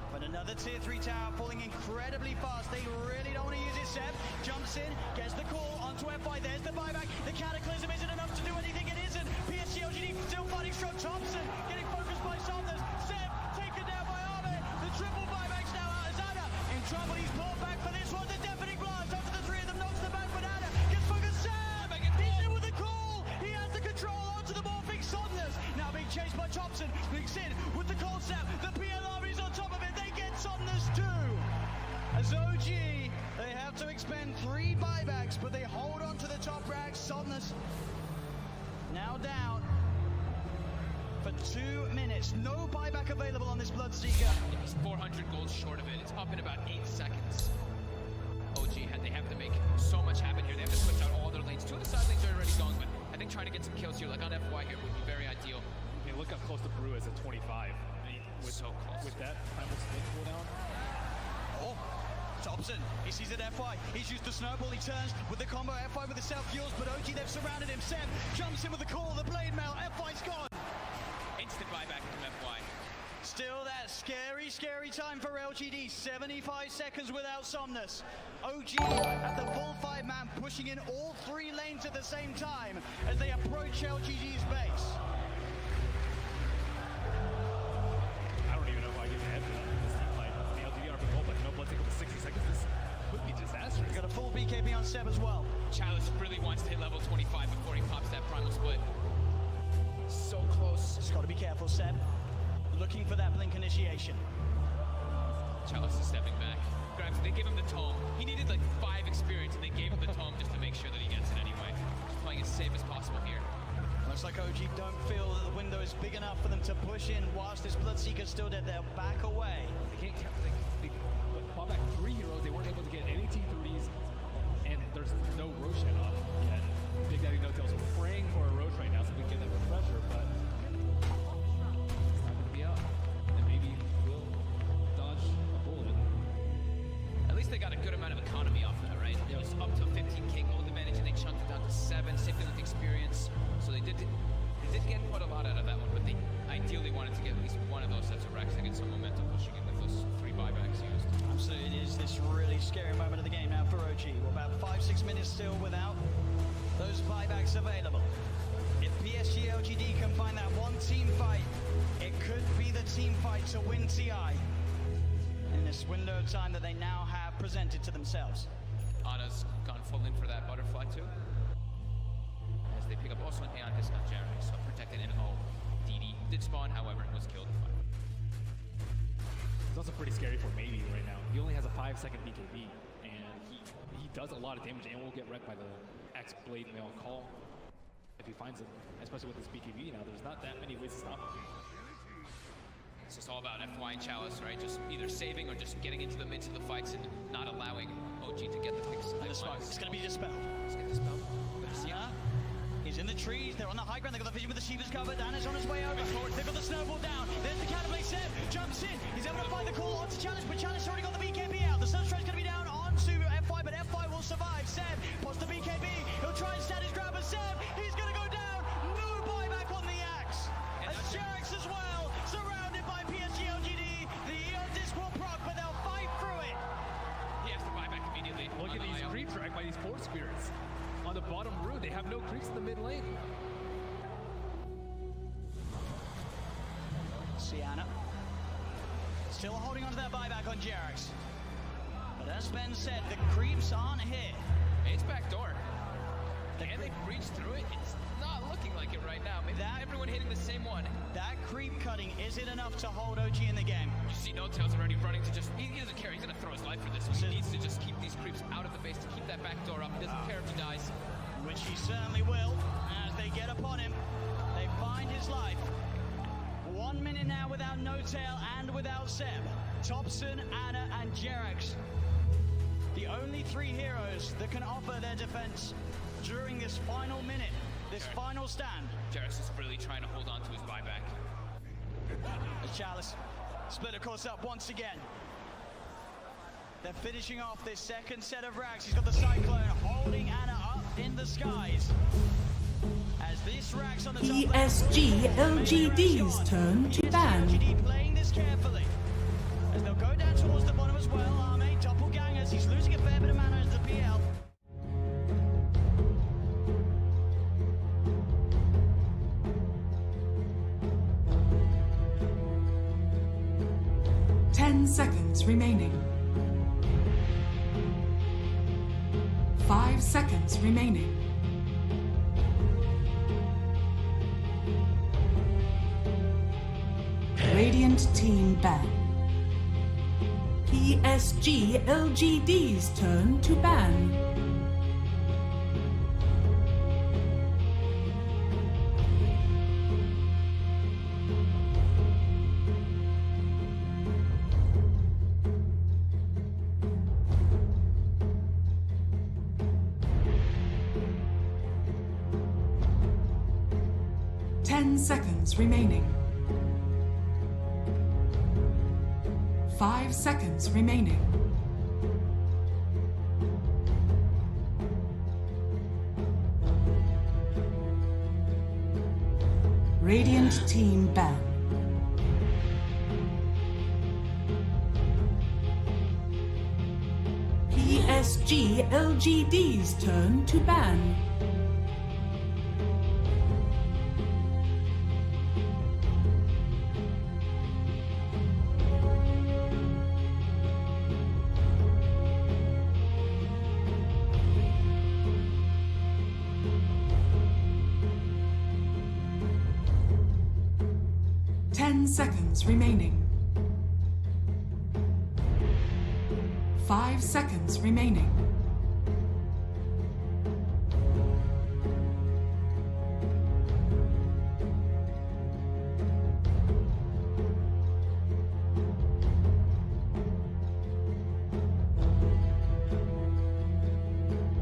But another tier 3 tower falling incredibly fast. They really don't want to use it. Seb jumps in, gets the call onto FI. There's the buyback. The cataclysm isn't enough to do anything. It isn't. PSG.LGD still fighting strong. Thompson getting focused by Somnus. Seb taken down by Armin. The triple buyback's now out as Ana in trouble. He's pulled back for this one. The deafening blast over the three of them knocks the back, but Ana gets focused. Seb! He's in with the call. He has the control onto the morphing Somnus. Now being chased by Thompson. Blinks in with the cold snap. The PLR is on top of it. They get Somnus too. As OG, they have to expend 3 buybacks, but they hold on to the top racks. Somnus now down for 2 minutes. No buyback available on this Bloodseeker. He's 400 gold short of it. It's up in about 8 seconds. OG, they have to make so much happen here. They have to switch out all their lanes. 2 of the side lanes are already going, but I think trying to get some kills here, like on FY here, would be very ideal. I mean, look how close the Brew is at 25. I mean, So close. With that primal split cooldown. Oh, Thompson, he sees it FY. He's used the snowball, he turns with the combo FY with the self-fuels, but OG, they've surrounded him. Seb jumps in with the call, the blade mail, FY's gone. Instant buyback from FY. Still that scary, scary time for LGD. 75 seconds without Somnus. OG at the full 5-man, pushing in all 3 lanes at the same time as they approach LGD's base. I don't even know if I give a head for that. This team fight. The LGD are for gold, but no blood take up to 60 seconds. This could be disastrous. Got a full BKB on Seb as well. Chalice really wants to hit level 25 before he pops that primal split. So close. Just got to be careful, Seb. Looking for that blink initiation. Chalice is stepping back. They gave him the tome. He needed like 5 experience, and they gave him the tome just to make sure that he gets it anyway. Just playing as safe as possible here. Looks like OG don't feel that the window is big enough for them to push in whilst this Bloodseeker's still dead. They'll back away. They can't they bought back 3 heroes. They weren't able to get any T3s, and there's no Roche off yet. Big Daddy No-Tail's praying for a Roche right now so we can get that refresher, but it's not going to be out. And maybe we'll dodge a bullet. At least they got a good amount of economy off that, right? It was up to 15k gold advantage, and they chunked it down to 7. Same thing with experience. So they did get quite a lot out of that one, but they ideally wanted to get at least one of those sets of racks to get some momentum pushing it with those 3 buybacks used. Absolutely, it is this really scary moment of the game now for OG. We're about 5-6 minutes still without those buybacks available. If PSG.LGD can find that one team fight, it could be the team fight to win TI in this window of time that they now have presented to themselves. Ana's gone full in for that butterfly too. As they pick up also an Aeon Discount Jeremy, so protected in O. DD did spawn, however, was killed. It's also pretty scary for Maybe right now. He only has a 5-second BKB, and he does a lot of damage and will get wrecked by the X Blade Mail call if he finds him, especially with this BKB now. There's not that many ways to stop him. it's all about FY and Chalice, right? Just either saving or just getting into the midst of the fights and not allowing OG to get the picks. It's going to be dispelled. Let's get dispelled. Anna, he's in the trees. They're on the high ground. They've got the vision with the Shivas covered. Anna's on his way over. They've got the snowball down. There's the counterplay. Seb jumps in. He's able to find the call onto Chalice, but Chalice already got the BKB out. The Sunstride's going to be down onto FY, but FY will survive. Seb puts the BKB. He'll try and stand his ground, but Seb, he's going to go down. No buyback on the axe. And Jarex as well, surrounded by PSG.LGD. The Eon disc will proc, but they'll fight through it. He has to buy back immediately. Look at these creeps dragged by these Force Spirits. On the bottom route, they have no creeps in the mid lane. Sienna still holding on to that buyback on Jarex. But as Ben said, the creeps aren't here. It's backdoor. Can they breach through it? It's not looking like it right now. Maybe everyone hitting the same one. That creep cutting, is it enough to hold OG in the game? You see No Tails already running to just, he doesn't care. He's going to throw his life for this. He needs to just keep these creeps out of the base to keep that back door up. He doesn't care if he dies. Which he certainly will. As they get upon him, they find his life. 1 minute now without No Tail and without Seb. Thompson, Anna, and Jarex. The only 3 heroes that can offer their defense during this final minute, this final stand. Jarex is really trying to hold on to his buyback. As Chalice split a course up once again. They're finishing off this second set of rags. He's got the Cyclone holding Anna up in the skies. As this rag's on the top. PSG.LGD's turn to ban. PSG playing this carefully. As they'll go down towards the bottom as well. Arme, doppelgangers. He's losing a fair bit of mana as the PL. Seconds remaining. 5 seconds remaining. Radiant team ban. PSG.LGD's turn to ban. Seconds remaining. 5 seconds remaining. Radiant team ban. PSG.LGD's turn to ban. Seconds remaining. 5 seconds remaining.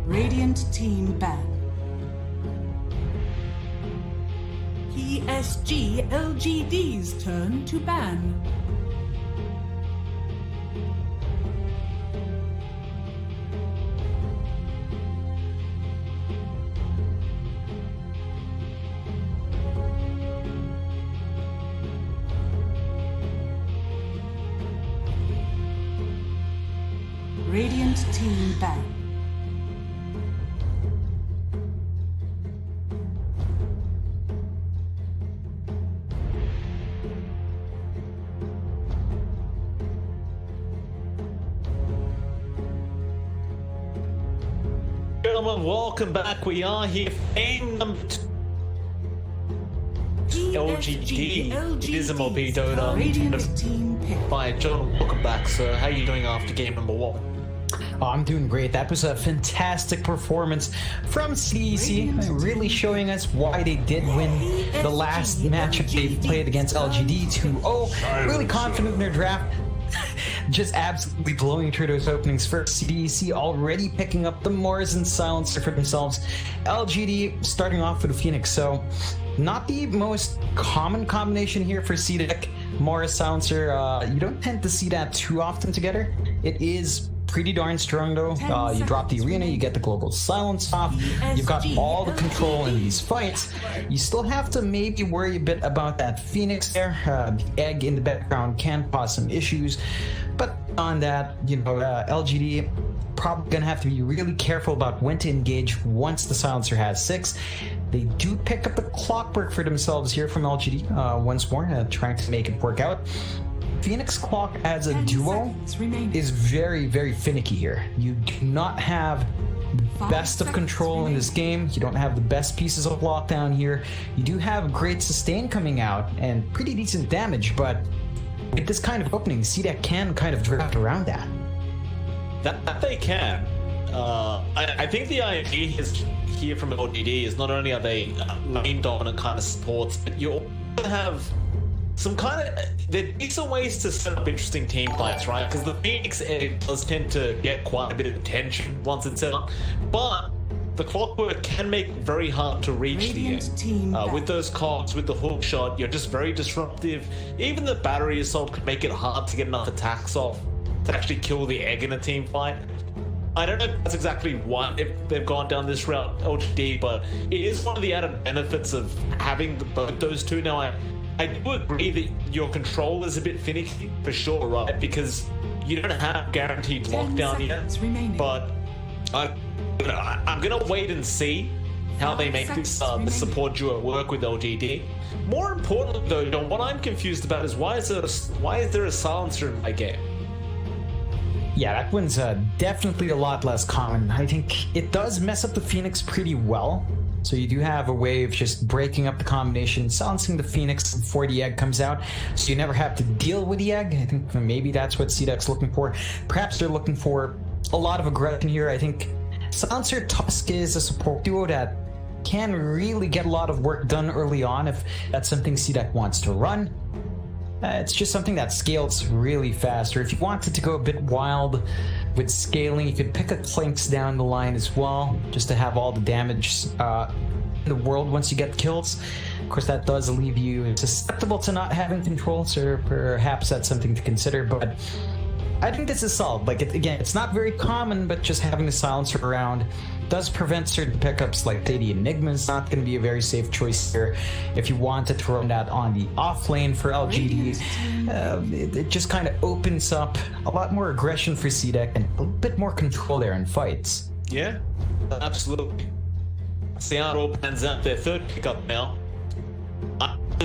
Radiant team ban. PSG.LGD's turn to ban. Radiant team ban. Gentlemen, welcome back. We are here for game number 2. LGD. It is a MLB Dota Radiant team pick. by John. Welcome back, sir. How are you doing after game number 1? Oh, I'm doing great. That was a fantastic performance from CDEC, really showing us why they did win the last matchup they played against LGD 2-0. Really confident in their draft. Just absolutely blowing through those openings for CDEC, already picking up the Mars and Silencer for themselves. LGD starting off with the Phoenix, so not the most common combination here for CDEC. Mars, Silencer, you don't tend to see that too often together. It is pretty darn strong though. You drop the arena, you get the global silence off, you've got all the control in these fights. You still have to maybe worry a bit about that Phoenix there. The egg in the background can cause some issues, but on that, you know, LGD probably gonna have to be really careful about when to engage once the silencer has 6. They do pick up a clockwork for themselves here from LGD once more, trying to make it work out. Phoenix Clock as a duo is very, very finicky here. You do not have the best of control in this game. You don't have the best pieces of lockdown here. You do have great sustain coming out and pretty decent damage, but with this kind of opening, CDEC can kind of draft around that. That they can. I think the idea is here from LGD is not only are they lane dominant kind of supports, but you also have some kind of, there are decent ways to set up interesting team fights, right? Because the Phoenix egg does tend to get quite a bit of attention once it's set up, but the clockwork can make it very hard to reach the egg. With those cogs, with the hook shot, you're just very disruptive. Even the battery assault can make it hard to get enough attacks off to actually kill the egg in a team fight. I don't know if that's exactly what, if they've gone down this route, LGD, but it is one of the added benefits of having both those two. Now, I do agree that your control is a bit finicky, for sure, right? Because you don't have guaranteed lockdown yet. But I'm gonna wait and see how they make this the support duo work with LGD. More importantly, though, John, what I'm confused about is why is there a silencer in my game? Yeah, that one's definitely a lot less common. I think it does mess up the Phoenix pretty well. So you do have a way of just breaking up the combination, silencing the Phoenix before the egg comes out, so you never have to deal with the egg. I think maybe that's what CDEC's looking for. Perhaps they're looking for a lot of aggression here. I think Silencer Tusk is a support duo that can really get a lot of work done early on if that's something CDEC wants to run. It's just something that scales really fast, or if you wanted to go a bit wild with scaling, you could pick a Clinks down the line as well, just to have all the damage in the world once you get kills. Of course, that does leave you susceptible to not having control, so perhaps that's something to consider, but I think this is solid. Like, again, it's not very common, but just having the silencer around does prevent certain pickups, like say the Enigma is not going to be a very safe choice here. If you wanted to run that on the off lane for LGD, it just kind of opens up a lot more aggression for CDEC and a bit more control there in fights. Yeah, absolutely. See how it all pans out. Their third pickup now.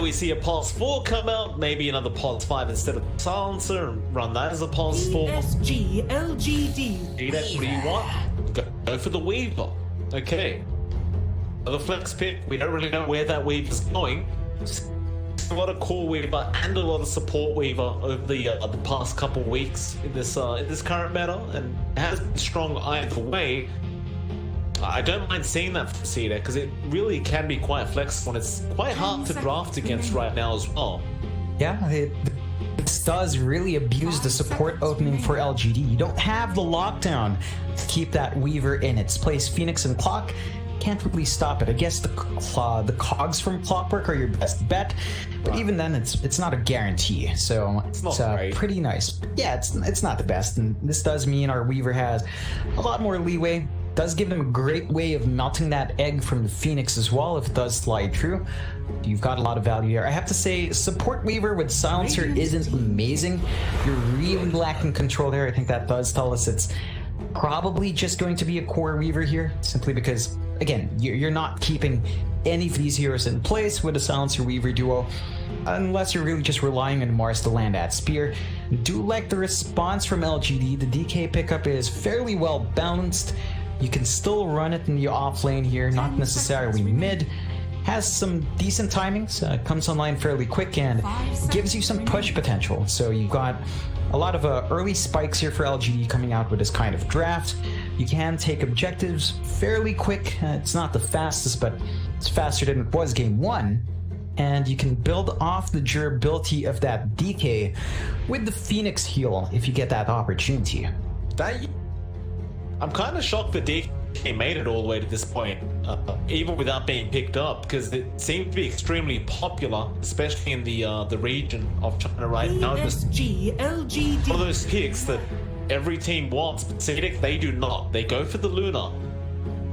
We see a Pulse 4 come out, maybe another Pulse 5 instead of Silencer, and run that as a Pulse 4. PSG.LGD. CDEC, what do you want? Go for the Weaver. Okay. The flex pick, we don't really know where that Weaver's going. A lot of core Weaver and a lot of support Weaver over the past couple weeks in this current meta, and it has been strong either way. I don't mind seeing that from CDEC because it really can be quite flexible and it's quite hard to draft against right now as well. Yeah, this does really abuse the support opening for LGD. You don't have the lockdown to keep that Weaver in its place. Phoenix and Clock can't really stop it. I guess the cogs from Clockwork are your best bet, but even then it's not a guarantee, so it's pretty nice. Yeah, it's not the best, and this does mean our Weaver has a lot more leeway. Does give him a great way of melting that egg from the Phoenix as well if it does slide through. You've got a lot of value here. I have to say, support Weaver with Silencer isn't amazing. You're really lacking control there. I think that does tell us it's probably just going to be a core Weaver here, simply because, again, you're not keeping any of these heroes in place with a Silencer Weaver duo, unless you're really just relying on Mars to land that spear. Do like the response from LGD. The DK pickup is fairly well balanced. You can still run it in the off lane here, not necessarily mid. has some decent timings, comes online fairly quick, and gives you some push potential. So you've got a lot of early spikes here for LGD coming out with this kind of draft. You can take objectives fairly quick. It's not the fastest, but it's faster than it was game 1. And you can build off the durability of that DK with the Phoenix heal if you get that opportunity. I'm kind of shocked that DK made it all the way to this point, even without being picked up, because it seemed to be extremely popular, especially in the region of China right now. PSG.LGD. One of those picks that every team wants, but CDEC, they do not. They go for the Luna.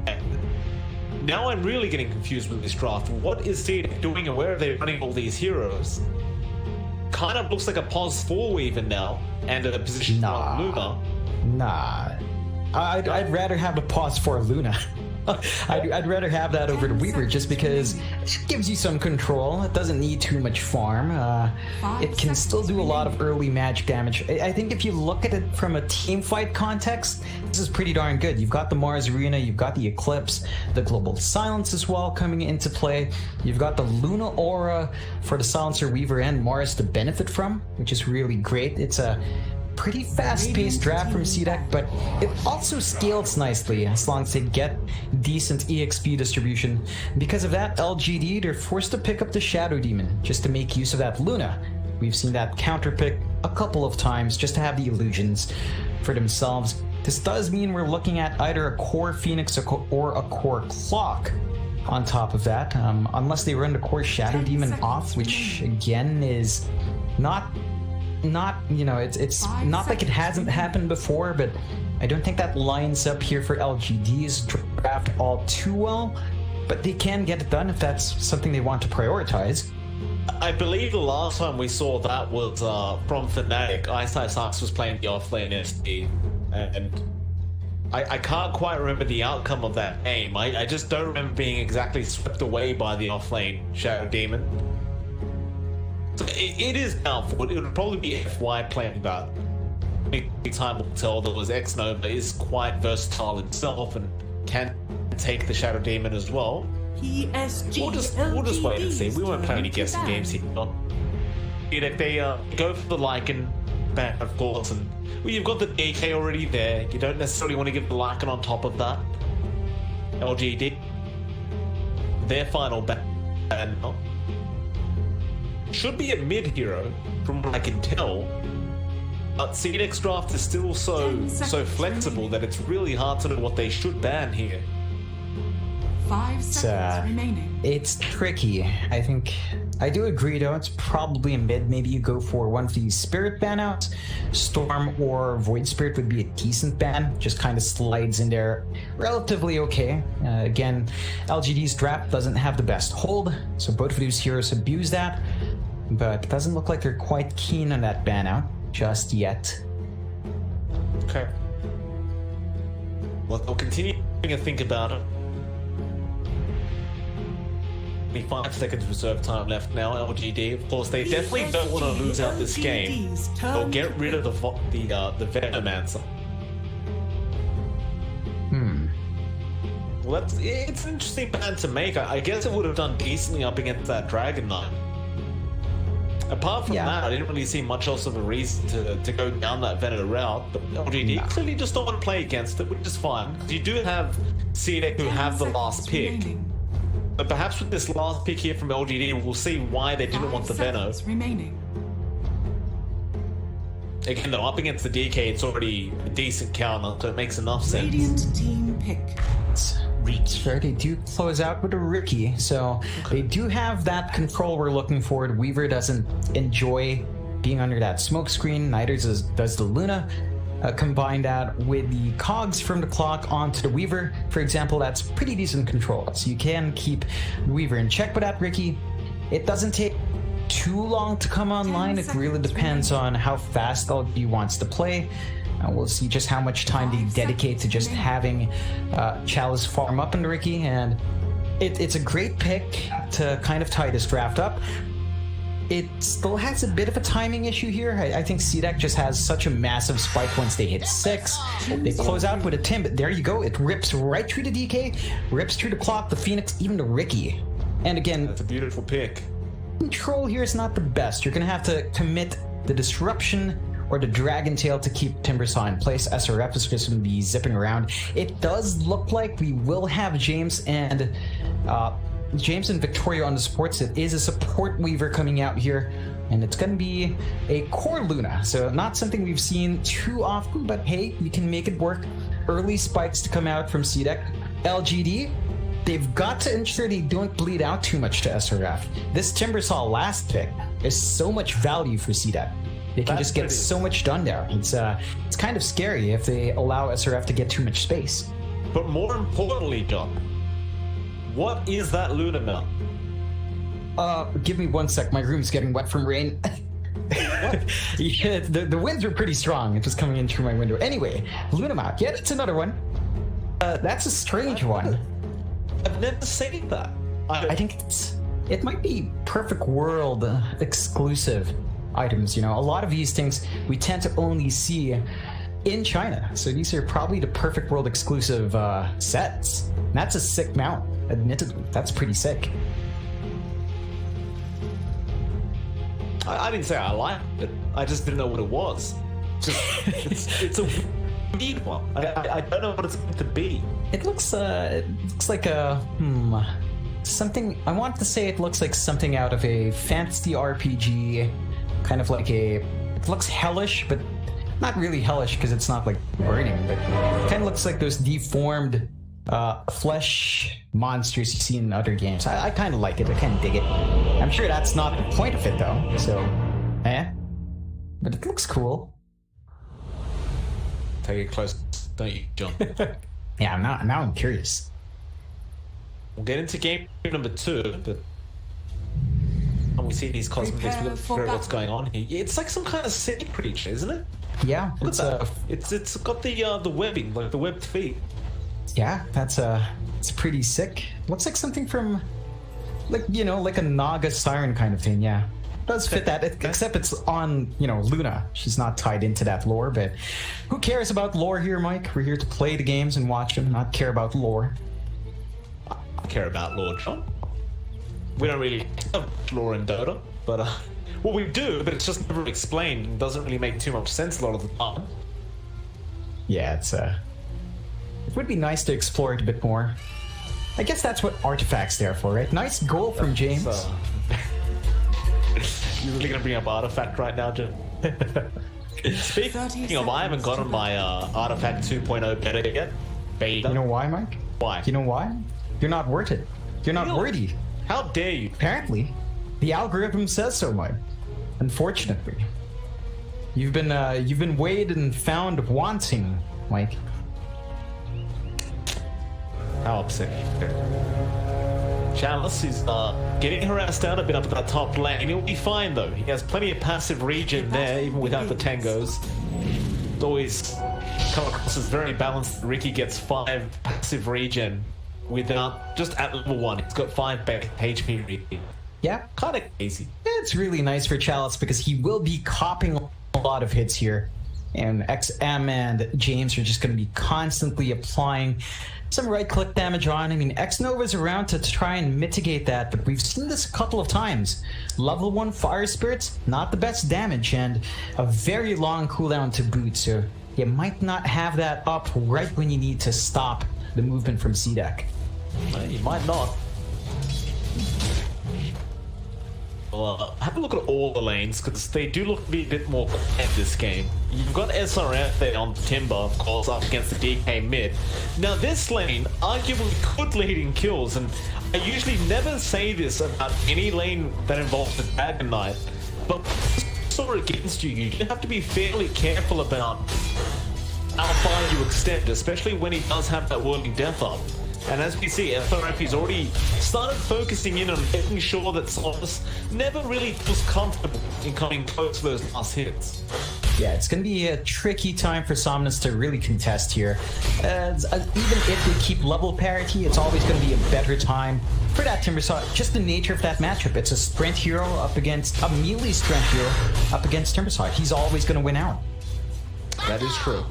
And now I'm really getting confused with this draft. What is CDEC doing and where are they running all these heroes? Kind of looks like a pos 4 Weaver now, and a position on Luna. Nah. I'd rather have the pause for Luna. I'd rather have that over the Weaver just because it gives you some control. It doesn't need too much farm. It can still do a lot of early magic damage. I think if you look at it from a team fight context, this is pretty darn good. You've got the Mars Arena, you've got the Eclipse, the Global Silence as well coming into play. You've got the Luna Aura for the Silencer Weaver and Mars to benefit from, which is really great. It's a pretty fast-paced draft from CDEC, but it also scales nicely as long as they get decent EXP distribution. Because of that, LGD, they're forced to pick up the Shadow Demon just to make use of that Luna. We've seen that counter pick a couple of times just to have the illusions for themselves. This does mean we're looking at either a core Phoenix or a core Clock on top of that, unless they run the core Shadow Demon off, which again is not, you know, it's not like it hasn't happened before, but I don't think that lines up here for LGD's draft all too well, but they can get it done if that's something they want to prioritize. I believe the last time we saw that was from Fnatic. Ice was playing the offlane SD, and I can't quite remember the outcome of that game. I just don't remember being exactly swept away by the offlane Shadow Demon. It is doubtful. It would probably be FY playing that. Big time will tell that was X-Nova is quite versatile himself and can take the Shadow Demon as well. We'll just wait and see. We won't play any guessing games here. If they go for the Lycan ban, of course, and well, you've got the DK already there. You don't necessarily want to give the Lycan on top of that. LGD, their final ban should be a mid hero, from what I can tell. But CDEC's draft is still so flexible that it's really hard to know what they should ban here. 5 seconds remaining. It's tricky. I think I do agree though. It's probably a mid. Maybe you go for one of these Spirit ban outs. Storm or Void Spirit would be a decent ban. Just kind of slides in there relatively okay. Again, LGD's draft doesn't have the best hold, so both of these heroes abuse that. But it doesn't look like they're quite keen on that ban out just yet. Okay. Well, they'll continue to think about it. 5 seconds reserve time left now, LGD. Of course, they definitely don't want to lose out this game. They'll get rid of the Venomancer. Well, it's an interesting ban to make. I guess it would have done decently up against that Dragon Knight. Apart from that, I didn't really see much else of a reason to go down that Venom route, but LGD clearly just don't want to play against it, which is fine. You do have CDEC who have the last pick, but perhaps with this last pick here from LGD, we'll see why they didn't want the Venom. Again, though, up against the DK, it's already a decent counter, so it makes enough sense. Radiant team pick. Sure, they do close out with a Ricky, so they do have that control we're looking for. Weaver doesn't enjoy being under that smoke screen, neither does the Luna. Combine that with the cogs from the Clock onto the Weaver, for example, that's pretty decent control. So you can keep the Weaver in check with that Ricky. It doesn't take too long to come online. It really depends on how fast LG wants to play. We'll see just how much time they dedicate to just having Chalice farm up in the Ricky, and it's a great pick to kind of tie this draft up. It still has a bit of a timing issue here. I think CDEC just has such a massive spike once they hit 6. They close out with a Tim, but there you go. It rips right through the DK, rips through the Clock, the Phoenix, even the Ricky. And again, That's a beautiful pick. control here is not the best. You're going to have to commit the disruption or the Dragon Tail to keep Timbersaw in place. SRF is just going to be zipping around. It does look like we will have James and Victoria on the supports. It is a support Weaver coming out here, and it's going to be a core Luna. So not something we've seen too often, but hey, we can make it work. Early spikes to come out from CDEC. LGD, they've got to ensure they don't bleed out too much to SRF. This Timbersaw last pick is so much value for CDEC. They can just get so much done there. It's kind of scary if they allow SRF to get too much space. But more importantly, John, what is that Luna now? Give me 1 sec. My room's getting wet from rain. Yeah, the winds are pretty strong. It's just coming in through my window. Anyway, Luna map. Yeah, that's another one. That's a strange one. I've never seen that. I think it might be Perfect World exclusive items. You know, a lot of these things we tend to only see in China. So these are probably the Perfect World exclusive sets. And that's a sick mount, admittedly. That's pretty sick. I didn't say I liked it. I just didn't know what it was. It's a weird one. I don't know what it's meant to be. It looks like a something. I want to say it looks like something out of a fantasy RPG, kind of like a. It looks hellish, but not really hellish because it's not like burning. But it kind of looks like those deformed flesh monsters you see in other games. I kind of like it. I kind of dig it. I'm sure that's not the point of it though. So, but it looks cool. Take it close, don't you, John? Yeah, now I'm curious. We'll get into game number 2, but when we see these cosmetics, we've got to figure out what's going on here. It's like some kind of sea creature, isn't it? Yeah, Look at that. It's got the webbing, like the webbed feet. Yeah, it's pretty sick. Looks like something from, like, you know, like a Naga siren kind of thing. Yeah, does fit that. Except it's on, you know, Luna. She's not tied into that lore. But who cares about lore here, Mike? We're here to play the games and watch them, not care about lore. I care about lore, John. We don't really have lore in Dota, but well, we do, but it's just never explained and doesn't really make too much sense a lot of the time. Yeah, it would be nice to explore it a bit more. I guess that's what Artifact's there for, right? Nice goal from James. You're really gonna bring up Artifact right now, Jim? Speaking of, I haven't gotten my Artifact 2.0 beta yet. Beta. You know why, Mike? Why? You know why? You're not worth it. You're not worthy. How dare you? Apparently, the algorithm says so, Mike. Unfortunately, you've been weighed and found wanting, Mike. How upsetting. Chalice is getting harassed out a bit up at that top lane. He'll be fine though. He has plenty of passive regen there, even without the tangos. It's always come across as very balanced. Ricky gets 5 passive regen without, just at level 1. He's got 5 HP regen. Yeah, Kind of easy. it's really nice for Chalice because he will be copping a lot of hits here. And XM and James are just going to be constantly applying some right-click damage on. I mean, X-Nova's around to try and mitigate that, but we've seen this a couple of times. Level 1 Fire Spirits, not the best damage, and a very long cooldown to boot, so you might not have that up right when you need to stop the movement from CDEC. You might not. Well, have a look at all the lanes, because they do look to be a bit more quiet this game. You've got SRF there on Timber, of course, up against the DK mid. Now this lane arguably could lead in kills, and I usually never say this about any lane that involves the Dragon Knight, but sort of against you, you have to be fairly careful about how far you extend, especially when he does have that Whirling Death up. And as we see, SRF has already started focusing in on making sure that Solus never really feels comfortable in coming close to those last hits. Yeah, it's going to be a tricky time for Somnus to really contest here. Even if they keep level parity, it's always going to be a better time for that Timbersaw. Just the nature of that matchup. It's a sprint hero up against a melee sprint hero up against Timbersaw. He's always going to win out. That is true.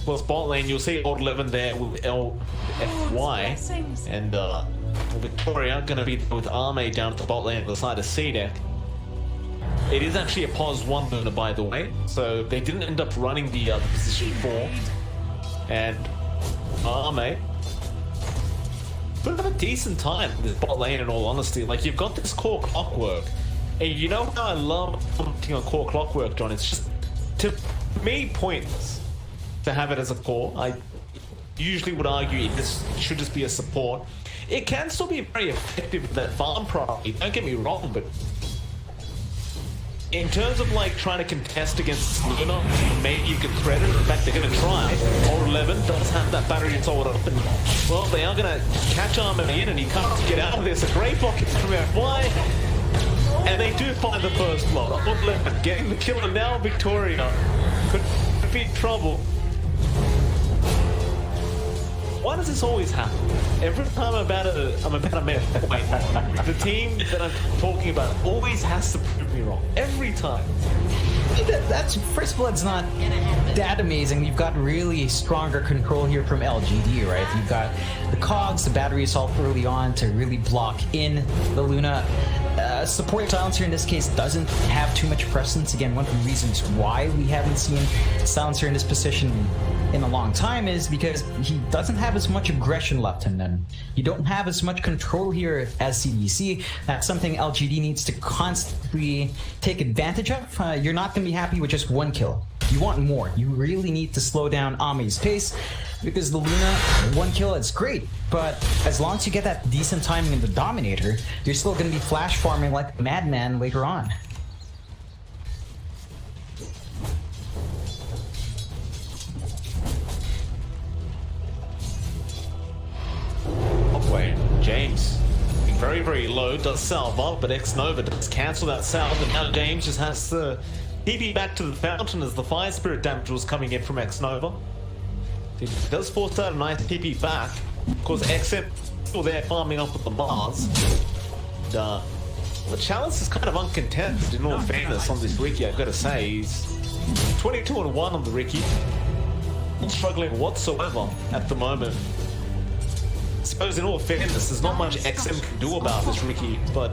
Well, spot lane, you'll see Old 11 there with LFY, and Victoria going to be with Arme down at the bot lane on the side of CDEC. It is actually a pause 1 Luna, by the way, so they didn't end up running the position 4. And Arme but have a decent time with this bot lane, in all honesty. Like, you've got this core clockwork, and you know how I love commenting on core clockwork, John? It's just, to me, pointless to have it as a core. I usually would argue it should just be a support. It can still be very effective with that farm priority, don't get me wrong, but in terms of like trying to contest against Luna, maybe you could thread it. In fact, they're going to try. Old 11 does have that battery sold up, and well, they are going to catch Armin in, and he can't get out of this. A great block from FY, and they do find the first block. Old 11 getting the kill, and now Victoria could be in trouble. Why does this always happen? Every time I'm about a minute away, the team that I'm talking about always has to prove me wrong. Every time. That's, First Blood's not that amazing. You've got really stronger control here from LGD, right? You've got the cogs, the battery assault early on to really block in the Luna. Support Silencer in this case doesn't have too much presence. Again, one of the reasons why we haven't seen Silencer in this position in a long time is because he doesn't have as much aggression left in him. You don't have as much control here as CDEC. That's something LGD needs to constantly take advantage of. You're not going to be happy with just 1 kill. You want more. You really need to slow down Ami's pace, because the Luna, 1 kill, it's great, but as long as you get that decent timing in the Dominator, you're still going to be flash farming like a madman later on. Wait, James, very, very low, does salve up, but X-Nova does cancel that salve, and now James just has to TP back to the fountain as the Fire Spirit damage was coming in from X-Nova. It does force out a nice TP back. Of course, XM still there farming up with the Mars. And, the Chalice is kind of uncontested in all fairness on this Ricky, I've got to say. He's 22-1 on the Ricky. Not struggling whatsoever at the moment. I suppose in all fairness, there's not much XM can do about this Ricky, but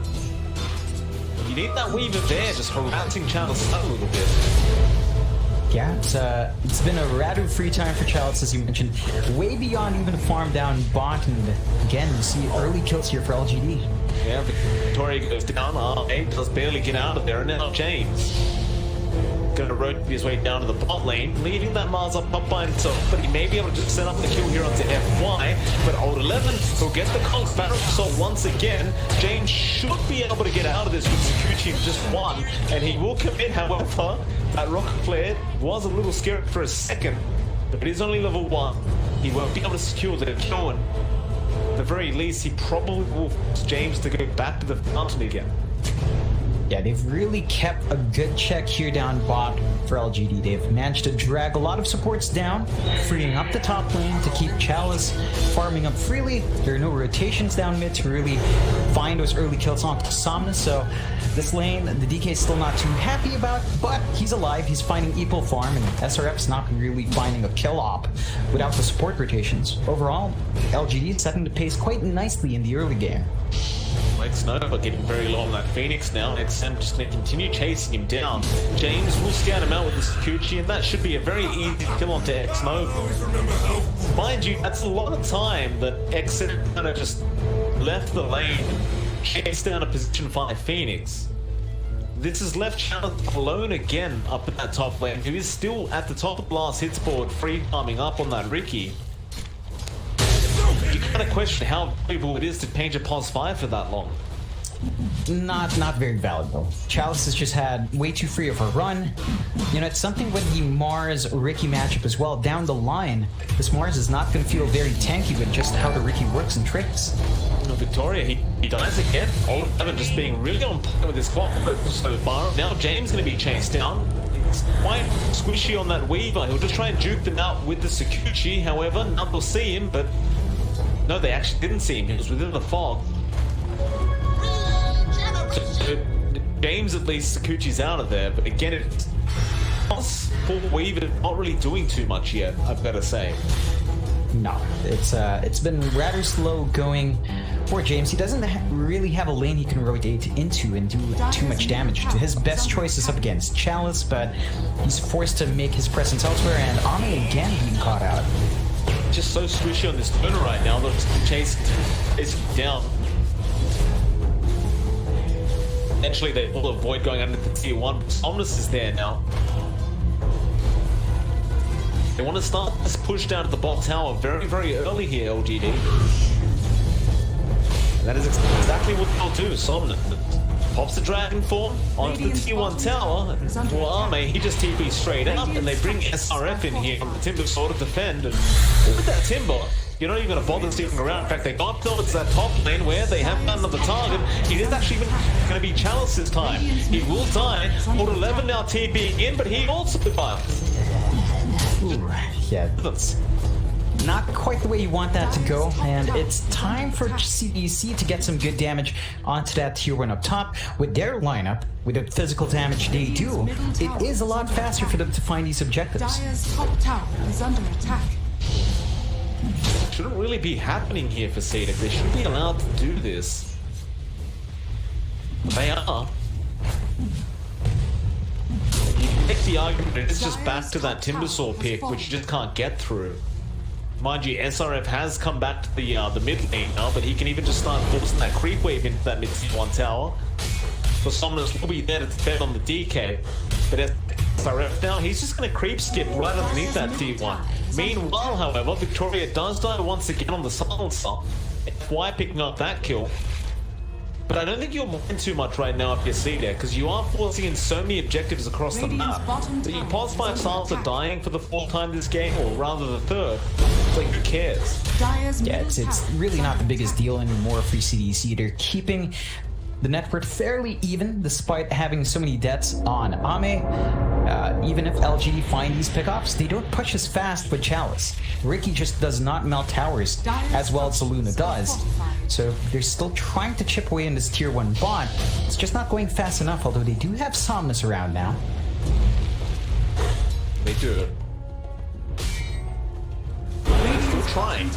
you need that Weaver there just harassing Chalice a little bit. Yeah, it's been a rather free time for Chalice, as you mentioned, way beyond even farm down bot, and again, you see early kills here for LGD. Yeah, Victoria goes down, R8 does barely get out of there, and now James gonna rotate his way down to the bot lane, leaving that Mars up by himself, but he may be able to just set up the kill here onto FY, but Old 11 will get the Cogs battle assault once again. James should be able to get out of this with Sakuchi in just 1, and he will commit, however. That rocket flare was a little scary for a second, but it is only level 1. He won't be able to secure the kill, and at the very least, he probably will force James to go back to the fountain again. Yeah, they've really kept a good check here down bot for LGD. They've managed to drag a lot of supports down, freeing up the top lane to keep Chalice farming up freely. There are no rotations down mid to really find those early kills onto Somnus, so this lane, the DK is still not too happy about, but he's alive, he's finding equal farm, and SRF's not really finding a kill op without the support rotations. Overall, LGD is setting the pace quite nicely in the early game. X-Nova getting very low on that Phoenix now. XM just going to continue chasing him down. James will scout him out with the Sakuchi, and that should be a very easy kill onto X-Nova. Mind you, that's a lot of time that XM kind of just left the lane and chased down a position 5 Phoenix. This has left Chalice alone again up at that top lane, who is still at the top of the last hits board, free farming up on that Ricky. You kind of question how valuable it is to change a pause 5 for that long. Not very valuable. Chalice has just had way too free of a run. You know, it's something with the Mars-Ricky matchup as well. Down the line, this Mars is not going to feel very tanky with just how the Ricky works and tricks. Victoria, he dies again. Old 11 just being really on point with his clock so far. Now James going to be chased down. It's quite squishy on that Weaver. He'll just try and juke them out with the Sakuchi. However, none will see him, but no, they actually didn't see him. He was within the fog. So, James, at least, Sakuchi's out of there, but again, it's for Weaver not really doing too much yet, I've got to say. No, it's been rather slow going before, James, he doesn't really have a lane he can rotate into and do too much damage. His best choice is up against Chalice, but he's forced to make his presence elsewhere, and Ame again being caught out. Just so squishy on this turner right now that it's chasing down. Eventually they will avoid going under the tier 1. Somnus is there now. They want to start this push down to the bot tower very, very early here, LGD. That is exactly what they'll do. Somnus pops the dragon form onto the tier 1 tower. For Ame, he just TP straight up, and they bring SRF in here on the Timber Sword to defend. And with that Timber, you're not even going to bother sticking around. In fact, they got towards that top lane where they have found another target. It is actually even going to be Chalice this time. He will die. Hold 11 now TPing in, but he also survives. Ooh, yeah, that's not quite the way you want that to go, and it's time for CDEC to get some good damage onto that tier 1 up top. With their lineup, with the physical damage they do, it is a lot faster for them to find these objectives. Dire's top tower is under attack. Shouldn't really be happening here for CDEC. They should be allowed to do this. They are. Take the argument, it's just back to that Timbersaw pick, which you just can't get through. Mind you, SRF has come back to the mid lane now, but he can even just start forcing that creep wave into that mid tier 1 tower. For Somnus will be there to defend on the DK, but SRF now, he's just going to creep skip right underneath that tier 1. Meanwhile, however, Victoria does die once again on the silencer. FY picking up that kill. But I don't think you'll mind too much right now if you see there, because you are forcing in so many objectives across the map that you pause 5 stars are dying for the 4th time this game, or rather the 3rd. It's like, who cares? Yeah, it's really not the biggest deal anymore for CDEC. They're keeping the net worth fairly even, despite having so many deaths on Ame. Even if LGD find these pickoffs, they don't push as fast with Chalice. Ricky just does not melt towers as well as Luna does. So they're still trying to chip away in this tier 1 bot. It's just not going fast enough, although they do have Somnus around now. They do. They're still trying.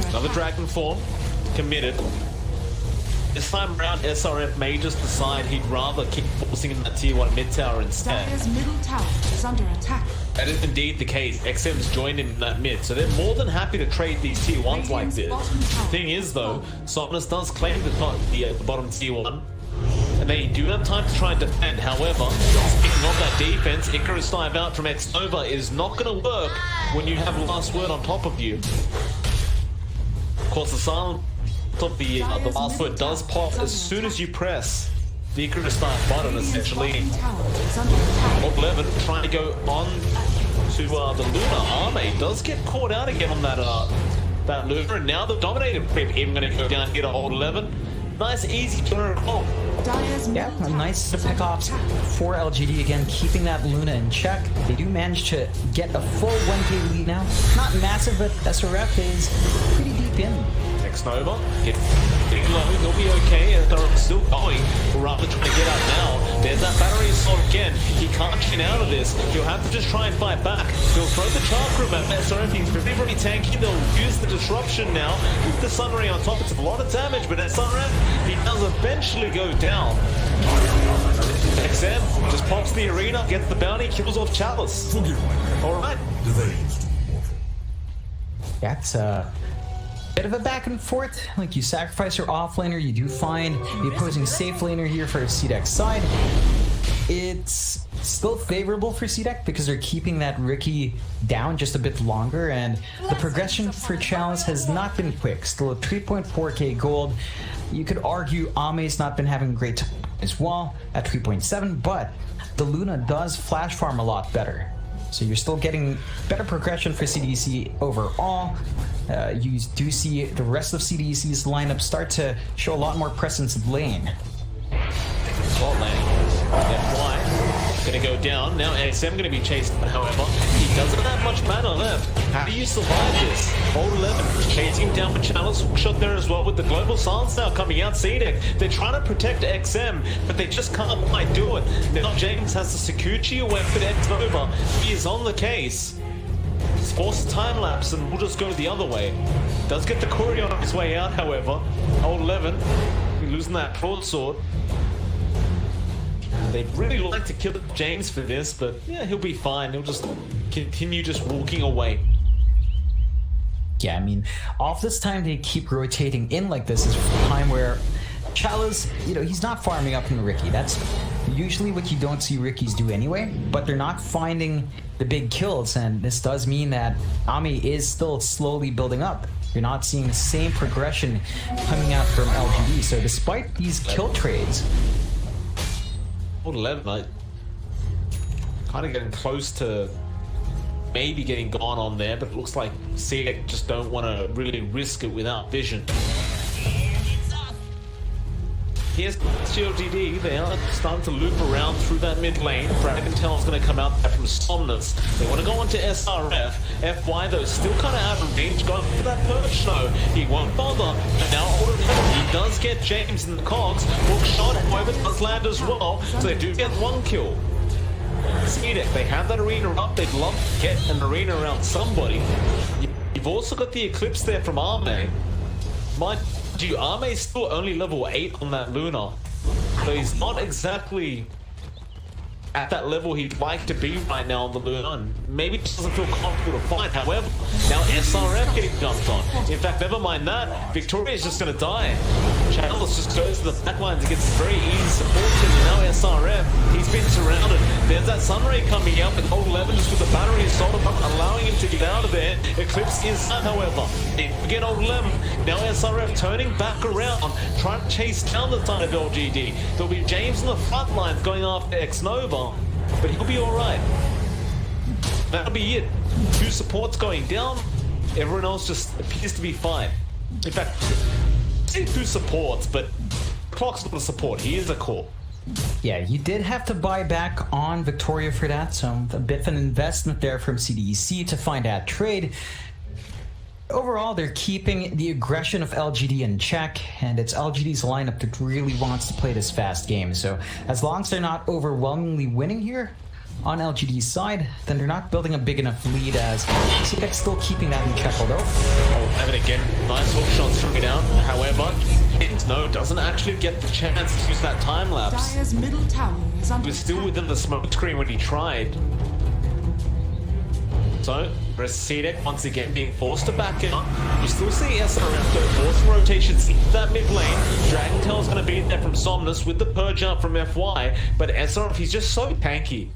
Another dragon form, committed. This time around, SRF may just decide he'd rather keep forcing in that tier 1 mid tower instead. Dire's middle tower is under attack. That is indeed the case. XM's joined in that mid, so they're more than happy to trade these tier 1s like this. The thing is though, Somnus does claim the bottom tier 1, and they do have time to try and defend. However, speaking of that defense, Icarus dive out from X-Nova is not going to work when you have last word on top of you. Of course, the silent the last word does pop as soon as you press the Icarus dive button, essentially. Top 11 trying to go on to the Luna. Ame does get caught out again on that Luna, and now the dominated creep even going to go down here to hold 11. Nice easy turn. Oh. Yeah, nice to pick off for LGD again, keeping that Luna in check. They do manage to get a full 1k lead now. Not massive, but SRF is pretty deep in. X-Nova, getting low, he'll be okay, and they're still going. Rather trying to get out now. There's that battery assault again. He can't get out of this. He'll have to just try and fight back. He'll throw the Chakra at SRF. He's very, very tanky. They'll use the disruption now. With the Sunray on top, it's a lot of damage, but SRF, he does eventually go down. XM just pops the arena, gets the bounty, kills off Chalice. Alright. That's bit of a back and forth. Like, you sacrifice your offlaner, you do find the opposing safe laner here for CDEC's side. It's still favorable for CDEC because they're keeping that Ricky down just a bit longer, and the progression for Chalice has not been quick. Still at 3.4k gold. You could argue Ame's not been having a great time as well at 3.7, but the Luna does flash farm a lot better. So you're still getting better progression for CDEC overall. You do see the rest of CDEC's lineup start to show a lot more presence of lane. Bot lane. FY gonna go down. Now XM gonna be chased, but however, he doesn't have much mana left. How do you survive this? Hold 11, chasing him down with Chalice, shot there as well with the global silence now coming out. CDEC, they're trying to protect XM, but they just can't quite do it. Now James has the Sakuchi away for X-Nova. He is on the case. He's forced a time lapse and we'll just go the other way. Does get the Courier on his way out, however. Old 11, losing that broadsword. They'd really like to kill James for this, but yeah, he'll be fine. He'll just continue just walking away. Yeah, I mean, all this time they keep rotating in like this is time where Chalice, you know, he's not farming up from Ricky. That's usually what you don't see Rickies do anyway, but they're not finding the big kills, and this does mean that Ami is still slowly building up. You're not seeing the same progression coming out from LGD, so despite these kill trades... Old 11, like, kind of getting close to maybe getting gone on there, but it looks like CDEC just don't want to really risk it without vision. Here's PSG.LGD, they are starting to loop around through that mid lane. Dragontail's going to come out there from Somnus. They want to go onto SRF. FY though, still kind of out of range, going for that perch though. He won't bother. And now he does get James in the cogs. Hook shot, however, does land as well. So they do get one kill. CDEC, they have that arena up. They'd love to get an arena around somebody. You've also got the Eclipse there from Arme. Arme's still only level 8 on that Luna, so he's not exactly at that level he'd like to be right now on the Luna, and maybe just doesn't feel comfortable to fight. However, now SRF getting dumped on. In fact, never mind that, Victoria's just gonna die. Chalice just goes to the backlines and gets very easy support to him, and now SRF, he's been surrounded. There's that Sunray coming out with Old 11 just with the battery assault up, allowing him to get out of there. Eclipse is that, however. Again, Old 11, now SRF turning back around, trying to chase down the side of LGD. There'll be James in the front lines going after X-Nova, but he'll be alright. That'll be it. 2 supports going down, everyone else just appears to be fine. In fact, I say 2 supports, but Clock's not a support, he is a core. Yeah, you did have to buy back on Victoria for that, so a bit of an investment there from CDEC to find that trade. Overall, they're keeping the aggression of LGD in check, and it's LGD's lineup that really wants to play this fast game. So as long as they're not overwhelmingly winning here on LGD's side, then they're not building a big enough lead, as CDEC's still keeping that in check, although. Oh, and again, nice hook shot stringing out. However, no, doesn't actually get the chance to use that time lapse. Dire's middle tower is under He was still within the smoke screen when he tried. So, CDEC once again being forced to back out. You still see SRF though, forcing rotations into that mid lane. Dragontail's going to be there from Somnus with the purge out from FY, but SRF, he's just so tanky.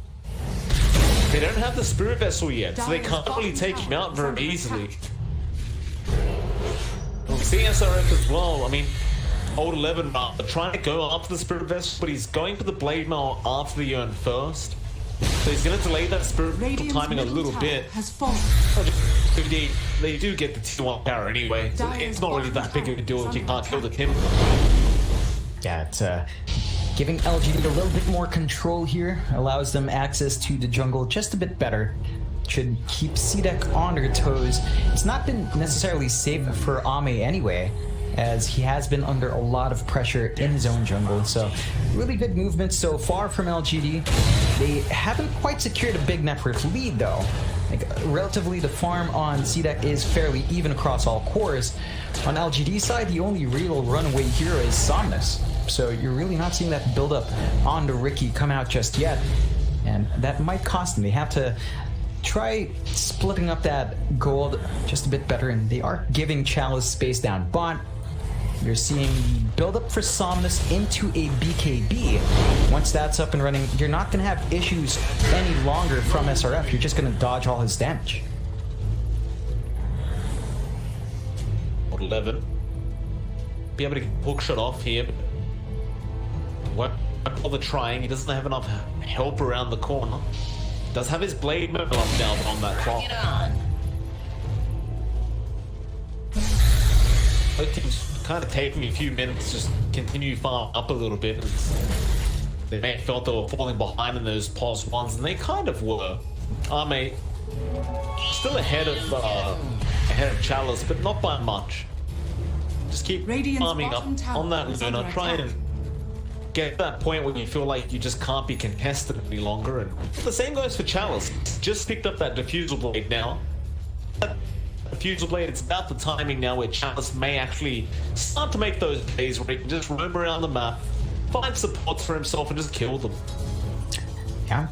They don't have the Spirit Vessel yet, so they can't really take him out very easily. We see SRF as well. I mean, Old 11 trying to go after the Spirit Vessel, but he's going for the Blade Mail after the urn first. So he's going to delay that Spirit Vessel timing a little bit. They do get the tier 1 power anyway, so it's not really that big of a deal if you can't kill the Tim. Yeah, it's giving LGD a little bit more control here, allows them access to the jungle just a bit better. Should keep CDEC on their toes. It's not been necessarily safe for Ame anyway, as he has been under a lot of pressure in his own jungle. So really good movement so far from LGD. They haven't quite secured a big network lead though. Like, relatively, the farm on CDEC is fairly even across all cores. On LGD side, the only real runaway hero is Somnus. So you're really not seeing that build up on the Ricky come out just yet. And that might cost them. They have to try splitting up that gold just a bit better, and they are giving Chalice space down bot. You're seeing the build-up for Somnus into a BKB. Once that's up and running, you're not going to have issues any longer from SRF. You're just going to dodge all his damage. 11. Be able to get hook shot off here. Won't bother trying. He doesn't have enough help around the corner. Does have his blade mobile up now on that clock. Both teams kind of taking a few minutes, just continue farm up a little bit. They may have felt they were falling behind in those pos ones, and they kind of were. Ame still ahead of Chalice, but not by much. Just keep farming up on that Luna, try and get to that point where you feel like you just can't be contested any longer. And the same goes for Chalice. Just picked up that diffusal blade now. Fusel Blade, it's about the timing now where Chalice may actually start to make those days where he can just roam around the map, find supports for himself, and just kill them. Yeah,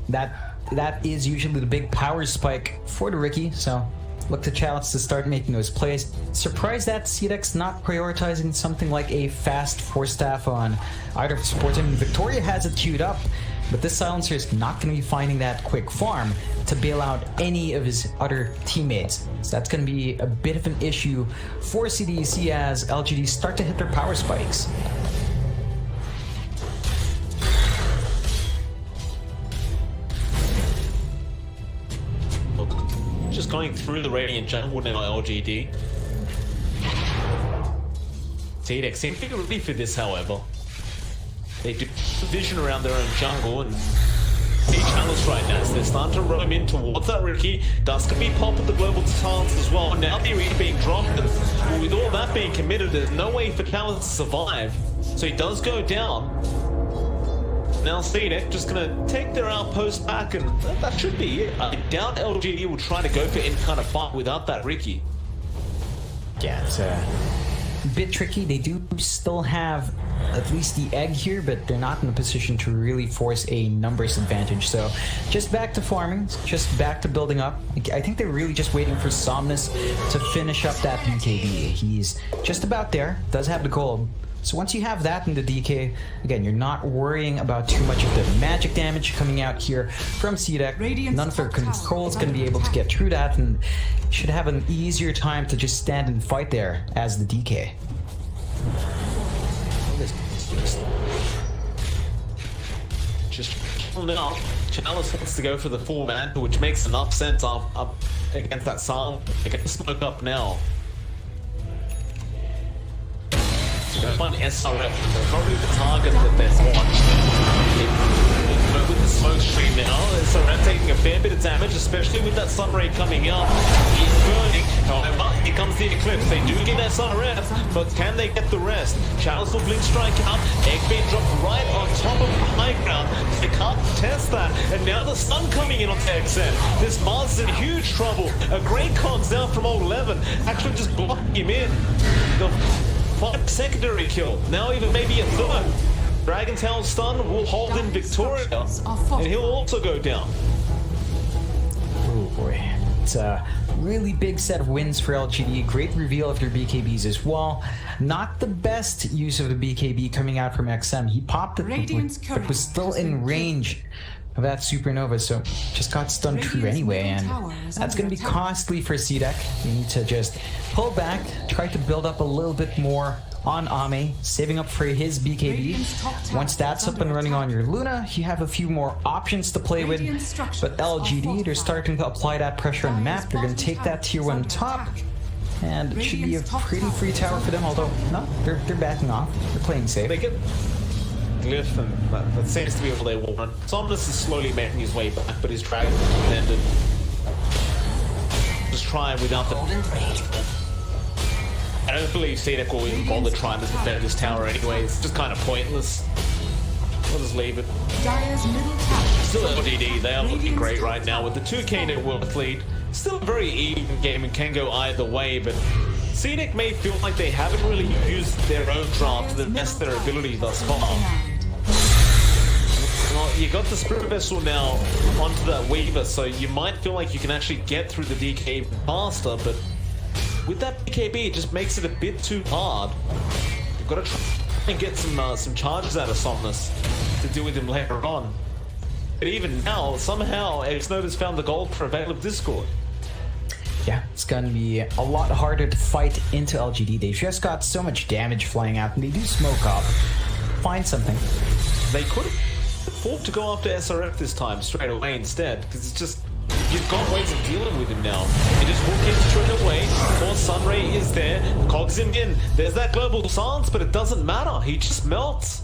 that is usually the big power spike for the Riki, so look to Chalice to start making those plays. Surprised that CDEC's not prioritizing something like a fast Force Staff on either of the supports. I mean, Victoria has it queued up, but this Silencer is not going to be finding that quick farm to bail out any of his other teammates. So that's going to be a bit of an issue for CDEC as LGD start to hit their power spikes. Just going through the Radiant jungle now, LGD. CDEC seem to be ready for this, however. They do vision around their own jungle and see Chalice right now, so they're starting to roam in towards that Riki. Dust can be popped with the global silence as well. Now the Riki being dropped, and with all that being committed, there's no way for Chalice to survive. So he does go down. Now CDEC just gonna take their outpost back, and that should be it. I doubt LGD will try to go for any kind of fight without that Riki. Yeah, it's a bit tricky. They do still have at least the egg here, but they're not in a position to really force a numbers advantage. So just back to farming, just back to building up. I think they're really just waiting for Somnus to finish up that BKB. He's just about there, does have the gold. So once you have that in the DK, again, you're not worrying about too much of the magic damage coming out here from CDEC. None of their control is going to be able to get through that, and should have an easier time to just stand and fight there as the DK. Just now, Chalice wants to go for the full mantle, which makes enough sense up against that Silent. They get the smoke up now. Gonna find SRF, probably the target that they're watching. With the smoke stream now, SRF taking a fair bit of damage, especially with that sun ray coming out. He's burning. However, here comes the Eclipse. They do get SRF, but can they get the rest? Chalice will blink strike out. Egg being dropped right on top of the high ground. They can't test that. And now the sun coming in on XM. This Mars is in huge trouble. A great cogs down from old 11, actually just blocking him in. Find secondary kill. Now even maybe a third. Dragon Tail stun will hold in Victoria, and he'll also go down. Oh boy. It's a really big set of wins for LGD. Great reveal of their BKBs as well. Not the best use of the BKB coming out from XM. He popped it, but was still in range of that supernova, so just got stunned through anyway, and that's going to be costly for CDEC. You need to just pull back, try to build up a little bit more on Ame, saving up for his BKB. Once that's up and running on your Luna, you have a few more options to play with, but LGD, they're starting to apply that pressure on the map. They're going to take that tier 1 top, and it should be a pretty free tower for them, although, no, they're backing off. They're playing safe. They get Glyph, and that seems to be all they want. Somnus is slowly making his way back, but his dragon ended. Just trying without the... I don't believe CDEC will even bother trying to defend this tower anyway. It's just kind of pointless. We'll just leave it. Still LGD, they are looking great right now with the 2k net worth lead. Still a very even game and can go either way, but CDEC may feel like they haven't really used their own draft to the best of their ability thus far. Well, you got the Spirit Vessel now onto that Weaver, so you might feel like you can actually get through the DK faster, but with that BKB, it just makes it a bit too hard. You've got to try and get some charges out of Somnus to deal with him later on. But even now, somehow, Xnova's found the gold for Veil of Discord. Yeah, it's gonna be a lot harder to fight into LGD. They've just got so much damage flying out, and they do smoke up. Find something. They could have afforded to go after SRF this time straight away instead, because it's just, you've got ways of dealing with him now. You just walk in straight away, or Sunray is there, cogs him in. There's that global silence, but it doesn't matter. He just melts.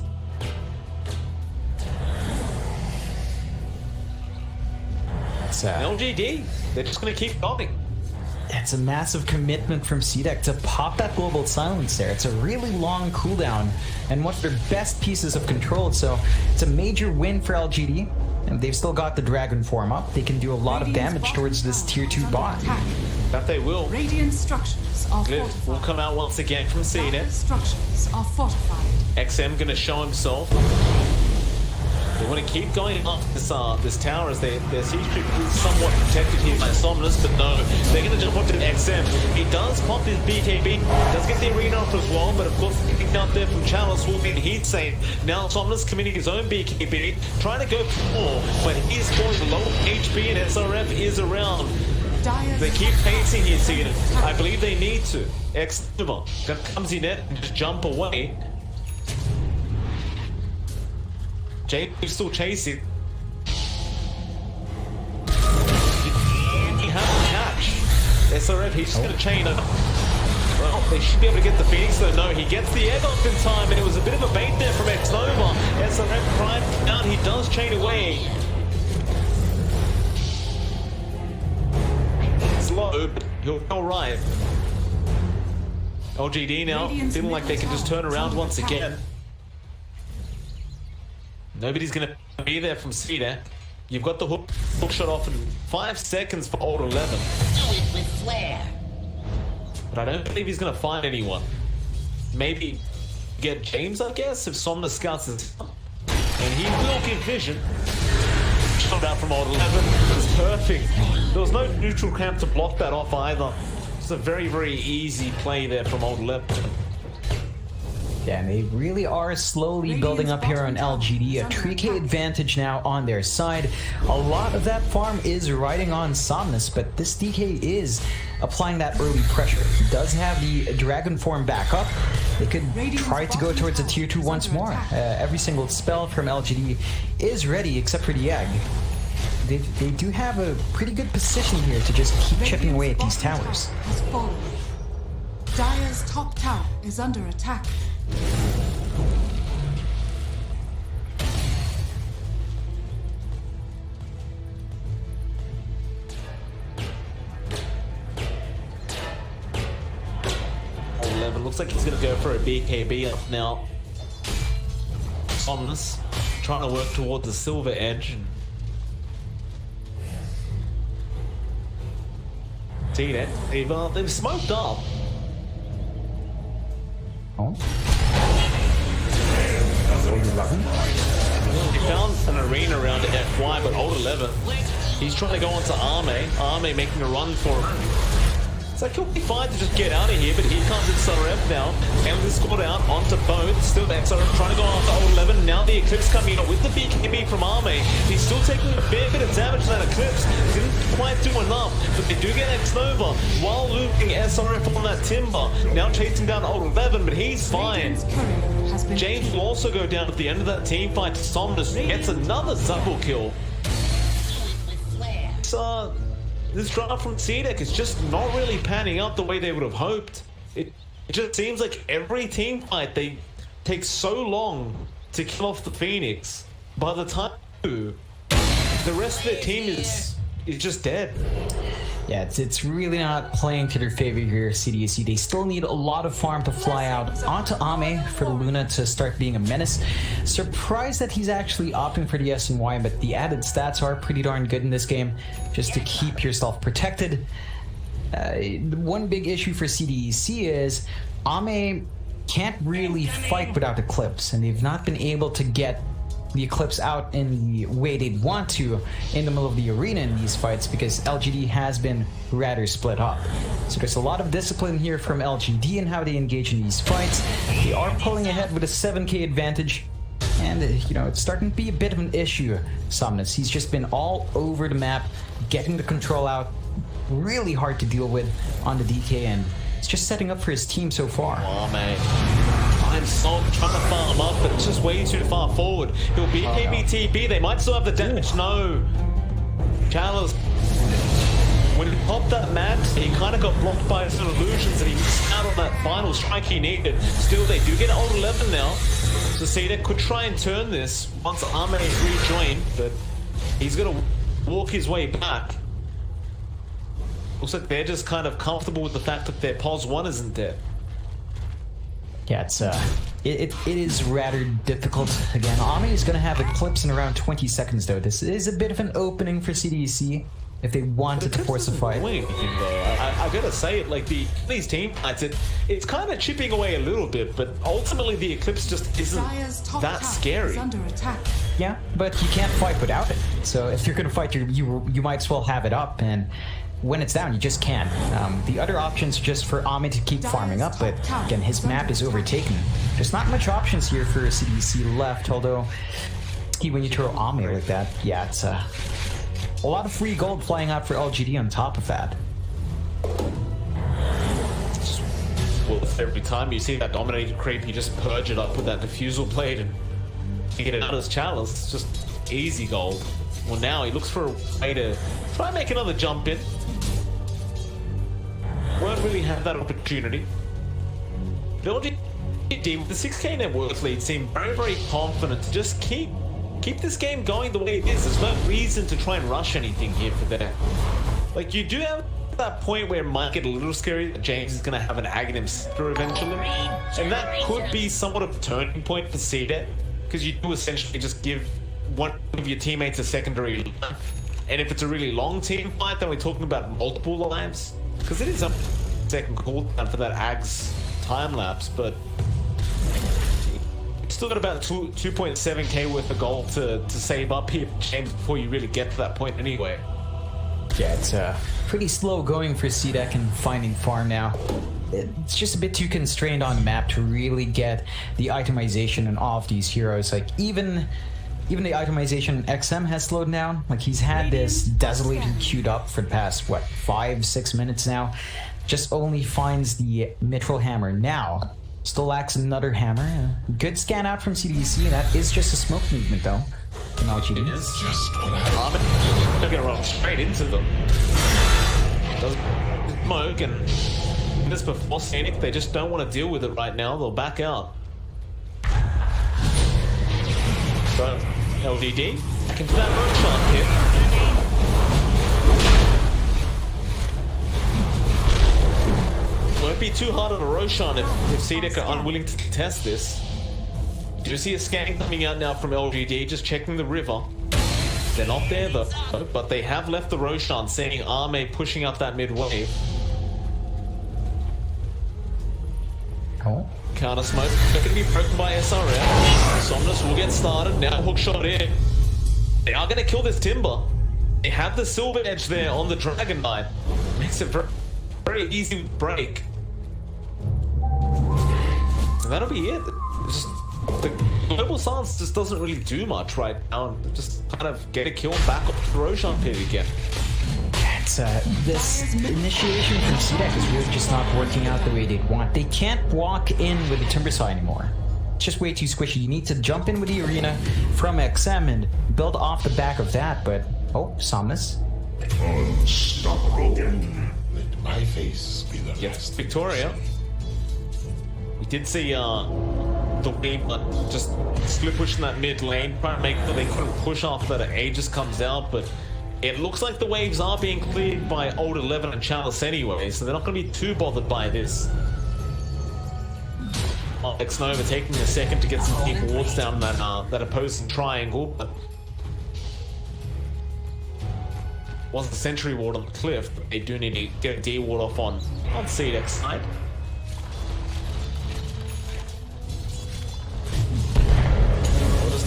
It's LGD, they're just going to keep going. It's a massive commitment from CDEC to pop that global silence there. It's a really long cooldown and one of their best pieces of control, so it's a major win for LGD. And they've still got the dragon form up. They can do a lot of damage towards this tier 2 bot. That they will. Radiant structures are Glyph will fortified. come out once again from CDEC. Dire structures are fortified. XM gonna show himself. They want to keep going up this tower as their siege creep is somewhat protected here by Somnus, but no, they're going to jump onto XM. He does pop his BKB, does get the arena off as well, but of course the kick out there from Chalice will be in heat safe. Now Somnus committing his own BKB, trying to go for more, but he's falling low HP and SRF is around. Dire's They keep pacing here, CDEC. I believe they need to. X-Nova comes in net and just jump away. James still chasing. He has to catch. SRF, he's just going to chain it. Well, they should be able to get the Phoenix, though. No, he gets the egg off in time, and it was a bit of a bait there from X-Nova. SRF prime down, he does chain away. It's low, but he'll be alright. LGD now, feeling like they can just turn around once again. Nobody's going to be there from CDEC. You've got the hook shot off in 5 seconds for Old 11. Do it with flair. But I don't believe he's going to find anyone. Maybe get James, I guess, if Somnus scouts his... And he will give vision. Shot out from Old 11. It was perfect. There was no neutral camp to block that off either. It's a very, very easy play there from Old 11. Yeah, and they really are slowly building up here on LGD. A 3k advantage now on their side. A lot of that farm is riding on Somnus, but this DK is applying that early pressure. He does have the Dragon form back up. They could try to go towards a tier 2 once more. Every single spell from LGD is ready except for the egg. They do have a pretty good position here to just keep chipping away at these towers. Dire's top tower is under attack. Looks like he's going to go for a BKB up now. Somnus trying to work towards the silver edge. See that? They've smoked up. Oh. He found an arena around FY, but Old 11, he's trying to go onto Arme. Arme making a run for him. It's like he'll be fine to just get out of here, but here comes XRF now. Hamilton scored out onto Both. Still XRF trying to go after Old 11. Now the Eclipse coming in with the BKB from Arme. He's still taking a fair bit of damage to that Eclipse. Didn't quite do enough, but they do get X-Nova while looping SRF on that Timber. Now chasing down Old 11, but he's fine. James will also go down at the end of that team fight to Somnus. Gets another double kill. This draft from CDEC is just not really panning out the way they would have hoped. It just seems like every team fight, they take so long to kill off the Phoenix. By the time the rest of their team is just dead. Yeah, it's really not playing to their favor here, CDEC. They still need a lot of farm to fly out onto Ame for the Luna to start being a menace. Surprised that he's actually opting for the SNY, but the added stats are pretty darn good in this game, just to keep yourself protected. One big issue for CDEC is Ame can't really fight without Eclipse, and they've not been able to get the Eclipse out in the way they'd want to in the middle of the arena in these fights, because LGD has been rather split up. So there's a lot of discipline here from LGD in how they engage in these fights. They are pulling ahead with a 7k advantage, and you know, it's starting to be a bit of an issue. Somnus, he's just been all over the map, getting the control out, really hard to deal with on the DK, and it's just setting up for his team so far. Oh man, I'm so trying to farm up, but it's just way too far forward. He'll be KBTB. They might still have the damage. No, Chalice. When he popped that max, he kind of got blocked by his illusions, and he missed out on that final strike he needed. Still, they do get Old 11 now. So CDEC could try and turn this once Arme rejoined, but he's gonna walk his way back. Looks like they're just kind of comfortable with the fact that their POS 1 isn't there. Yeah, it is rather difficult. Again, Ame is going to have Eclipse in around 20 seconds though. This is a bit of an opening for CDEC. if they wanted to force a fight. I gotta say it, like these team fights, it's kind of chipping away a little bit, but ultimately the Eclipse just isn't Dire's top that tower scary. is under attack. Yeah, but you can't fight without it. So if you're gonna fight, you might as well have it up, and when it's down, you just can't. The other options just for Ame to keep farming up, but again, his map is overtaken. There's not much options here for CDEC left, although when you throw Ame like that, yeah, it's a lot of free gold flying out for LGD on top of that. Well, every time you see that dominated creep, you just purge it up with that diffusal blade and get it out as chalice. It's just easy gold. Well, now he looks for a way to try and make another jump in. Won't really have that opportunity. LGD with the 6k net worth lead seem very, very confident to just keep this game going the way it is. There's no reason to try and rush anything here for them. Like, you do have that point where it might get a little scary that James is going to have an Aghanim Scepter eventually. And that could be somewhat of a turning point for CDEC, because you do essentially just give one of your teammates a secondary life. And if it's a really long team fight, then we're talking about multiple lives. Because it is a second cooldown for that Ag's time lapse, but still got about 2.7k worth of gold to save up here, James, before you really get to that point anyway. Yeah, it's pretty slow going for CDEC and finding farm now. It's just a bit too constrained on the map to really get the itemization in all of these heroes. Like, even the itemization in XM has slowed down. Like, he's had this Desolator queued up for the past, what, 5-6 minutes now. Just only finds the Mithril Hammer now. Still lacks another hammer. Good scan out from CDEC. That is just a smoke movement, though. From LGD. It is just what happened. They're gonna run straight into them. Doesn't smoke, and just before CDEC, they just don't want to deal with it right now. They'll back out. So LGD back into that road shot here. Won't be too hard on a Roshan if CDEC are unwilling to test this. You do see a scan coming out now from LGD, just checking the river. They're not there though, but they have left the Roshan, seeing Ame pushing up that mid wave. Oh. Counter smoke, they're going to be broken by SRF. Somnus will get started, now hookshot in. They are going to kill this Timber. They have the silver edge there on the Dragon Knight. Makes it very, very easy to break. And that'll be it. Just, the global silence just doesn't really do much right now. Just kind of get a kill and back up to the Roshan pit again. It's, this initiation from CDEC is really just not working out the way they'd want. They can't walk in with the Timbersaw anymore. It's just way too squishy. You need to jump in with the arena from XM and build off the back of that, but... Oh, Somnus. Unstoppable. Let my face be the Yes, Victoria. We did see the wave just split pushing that mid lane, trying to make sure they couldn't push after that Aegis comes out, but it looks like the waves are being cleared by Old 11 and Chalice anyway, so they're not going to be too bothered by this. X-Nova taking a second to get some deep wards down that opposing triangle, but wasn't a sentry ward on the cliff, but they do need to get a D ward off on CDEC's side.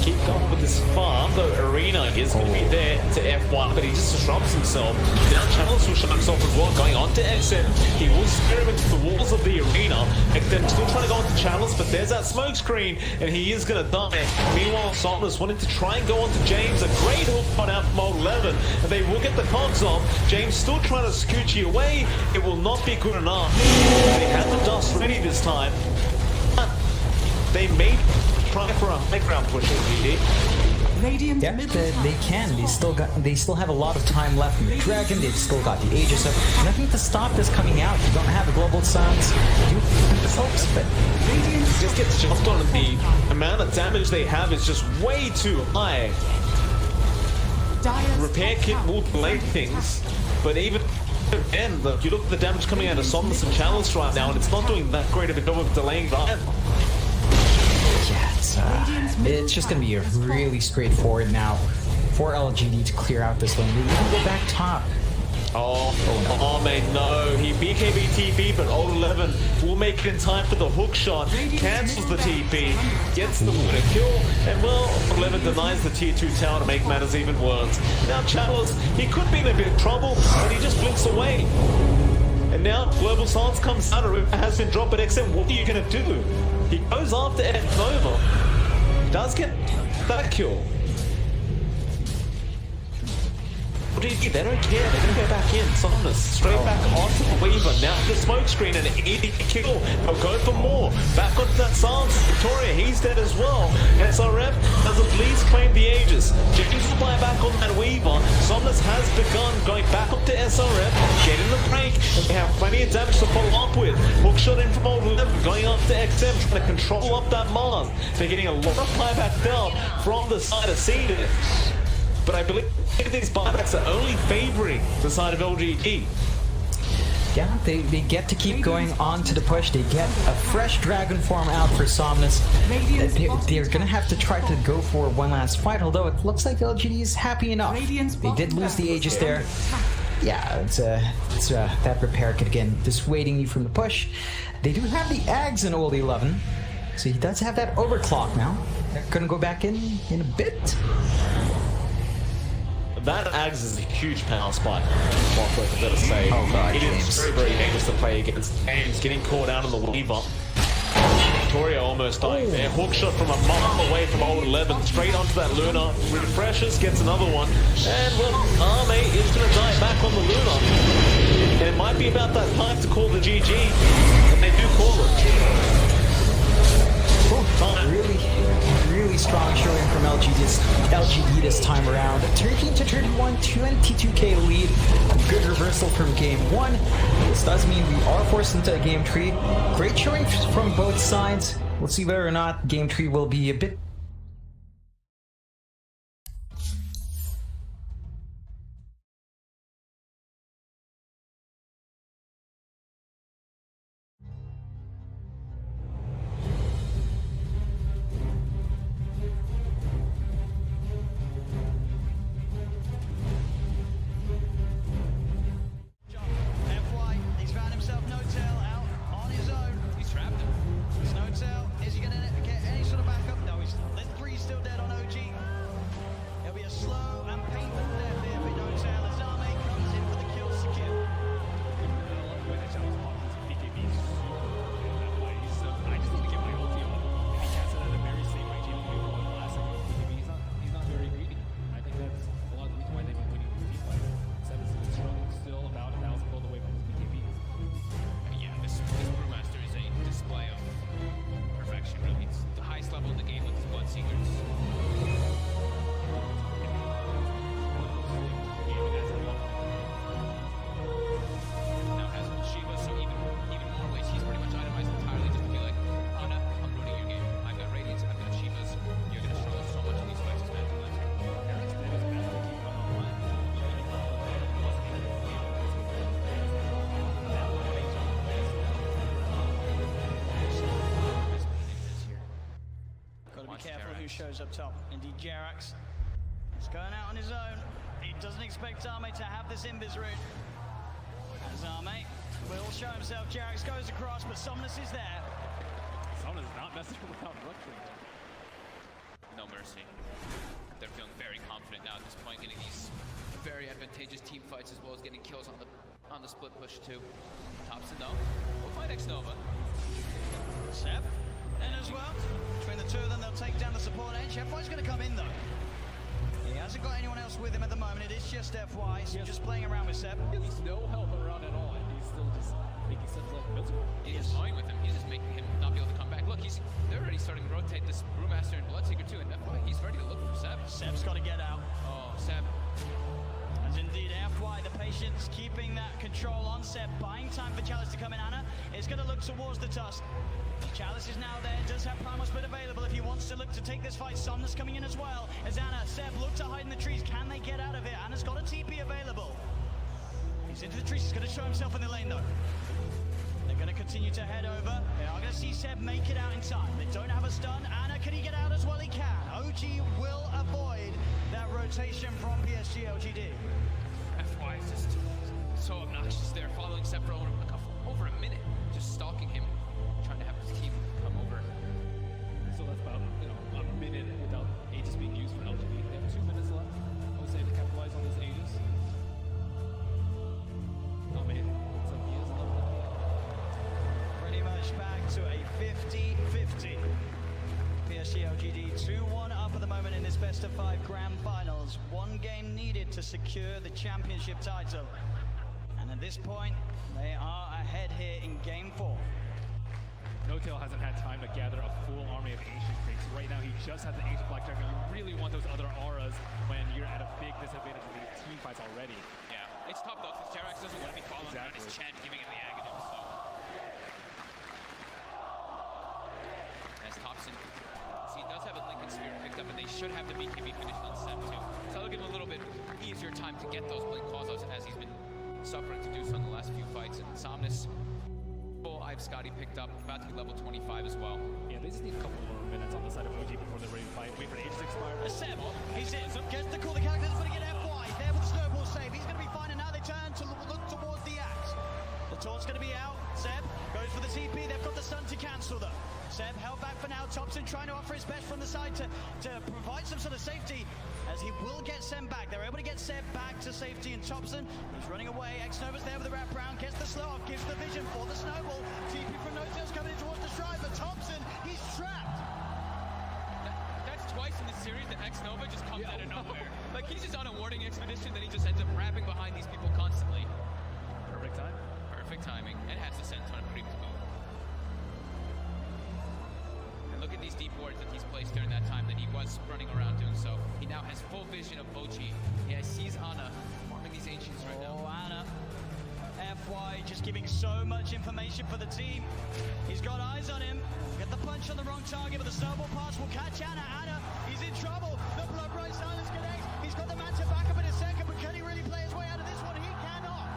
Keep going with this farm. The arena is going to be there to F1, but he just disrupts himself. Now Chalice will show himself as well, going on to XM. He will spear him into the walls of the arena. XM still trying to go into Chalice, but there's that smoke screen, and he is going to die. Meanwhile, Somnus wanted to try and go on to James. A great hook put out from Old 11, and they will get the cogs off. James still trying to scooch you away. It will not be good enough. They had the dust ready this time. They may try for a high ground push, Radiant Yeah, they can. They still have a lot of time left in the Dragon. They've still got the Aegis. So nothing to stop this coming out. You don't have a global silence. You the folks, but just gets jumped on. The amount of damage they have is just way too high. Repair kit will delay things, but even then, look, you look at the damage coming out of Somnus and Chalice right now, and it's not doing that great of a job of delaying that. Yeah, it's just going to be a really straightforward now for LGD to clear out this lane. They even go back top Oh man, no. He BKB TP, but old 11 will make it in time for the hook shot. Cancels the TP, gets the winner kill, and well, 11 denies the tier 2 tower to make matters even worse. Now Chalice, he could be in a bit of trouble, but he just blinks away. And now Global Silence comes out, or has been dropped at XM. What are you gonna do? He goes after Nova. Does get that kill. They don't care, they're gonna go back in. Somnus straight back onto the Weaver. Now the smoke screen and an easy kill. They'll go for more. Back onto that Silence. Victoria, he's dead as well. SRF does at least claim the Aegis. James will buy back on that Weaver. Somnus has begun going back up to SRF, getting the break, and they have plenty of damage to follow up with. Hookshot in from old 11, going up to XM, trying to control up that Mars. They're getting a lot of buyback down from the side of CDEC. But I believe these buybacks are only favoring the side of LGD. Yeah, they get to keep going on to the push. They get a fresh dragon form out for Somnus. They're gonna have to try to go for one last fight, although it looks like LGD is happy enough. They did lose the Aegis there. Yeah, it's that repair kit again dissuading you from the push. They do have the Ags in old 11, so he does have that overclock now. They're gonna go back in a bit. That Ags is a huge power spike. Clockwork, I've got to say. Oh god, it James. is very, very dangerous to play against. James getting caught out on the Weaver. Victoria almost dying there. Hook shot from a mile away from old 11. Straight onto that Luna. Refreshes, gets another one. And well, Arme is going to die back on the Luna. And it might be about that time to call the GG. And they do call it. Really strong showing from LGD this time around. 13-31, 22k lead. A good reversal from game 1. This does mean we are forced into a game 3. Great showing from both sides. We'll see whether or not game 3 will be a bit shows up top. Indeed, Jerax is going out on his own. He doesn't expect Arme to have this invis route. As Arme will show himself, Jerax goes across, but Somnus is there. Somnus is not messing without Brooklyn. No mercy. They're feeling very confident now at this point, getting these very advantageous team fights as well as getting kills on the split push too. Thompson though, we'll find X-Nova. Seb in as well. Between the two of them, they'll take down the support edge. FY's going to come in though. He hasn't got anyone else with him at the moment. It is just FY, so just playing around with Seb. He has no help around at all, and he's still just making Seb's life miserable. He's toying with him. He's just making him not be able to come back. Look, they're already starting to rotate this Brewmaster and Bloodseeker too, and FY, he's ready to look for Seb. Seb's got to get out. Oh, Seb. As indeed, FY, the patience keeping that control on Seb, buying time for Chalice to come in. Anna is going to look towards the Tusk. Chalice is now there, does have Primal Split available if he wants to look to take this fight. Somnus coming in as well. As Anna, Seb look to hide in the trees. Can they get out of it? Anna's got a TP available. He's into the trees, he's going to show himself in the lane though. They're going to continue to head over. They are going to see Seb make it out in time. They don't have a stun. Anna, can he get out as well? He can. OG will avoid that rotation from PSG.LGD. FY is just so obnoxious there, following Seb for over a minute, just stalking him, trying to have his team come over. So that's about, a minute without Aegis being used for LGD. They have 2 minutes left. I would say to capitalize on this Aegis. Oh man, looks like he is level up. Pretty much back to a 50-50. PSG.LGD 2-1 up at the moment in this best of 5 grand finals. 1 game needed to secure the championship title. And at this point, they are ahead here in game 4. No-Tail hasn't had time to gather a full army of Ancient Creeks. Right now, he just has the Ancient Black Dragon. You really want those other auras when you're at a big disadvantage in the team fights already. Yeah, it's tough though, because Jerax doesn't want to be following around his Chen, giving him the Aghanim, so. As Thompson, he does have a Lincoln Sphere picked up, and they should have the BKB finished on Seb too. So that'll give him a little bit easier time to get those blink calls as he's been suffering to do so in the last few fights. And Somnus, I have Scotty picked up, about to be level 25 as well. Yeah, they just need a couple more minutes on the side of OG before they're ready to fight. Wait for Aegis to expire. Seb, he's in, gets the call, the character's going to get FY, there with the snowball save, he's going to be fine, and now they turn to look towards the axe. The taunt's going to be out, Seb goes for the TP, they've got the stun to cancel though. Seb held back for now, Thompson trying to offer his best from the side to provide some sort of safety, as he will get Seb back. They're able to get Seb back to safety, and Thompson, he's running away. X-Nova's there with the wraparound, gets the slow off, gives the vision for the snowball. TP from No-Tail's coming in towards the stride, but Thompson, he's trapped. That's twice in the series that X-Nova just comes out of nowhere. Like, he's just on a warding expedition, then he just ends up wrapping behind these people constantly. Perfect time. Perfect timing, and has the sense on a pretty move. And look at these deep wards that he's placed during that time that he was running around doing so. He now has full vision of OG. Yeah, he sees Ana farming these Ancients right now. Oh, Ana. FY just giving so much information for the team. He's got eyes on him. Get the punch on the wrong target, but the snowball pass will catch Ana. Ana, he's in trouble. The blood bright silence connects. He's got the man to back up in a second, but can he really play his way out of this one? He cannot.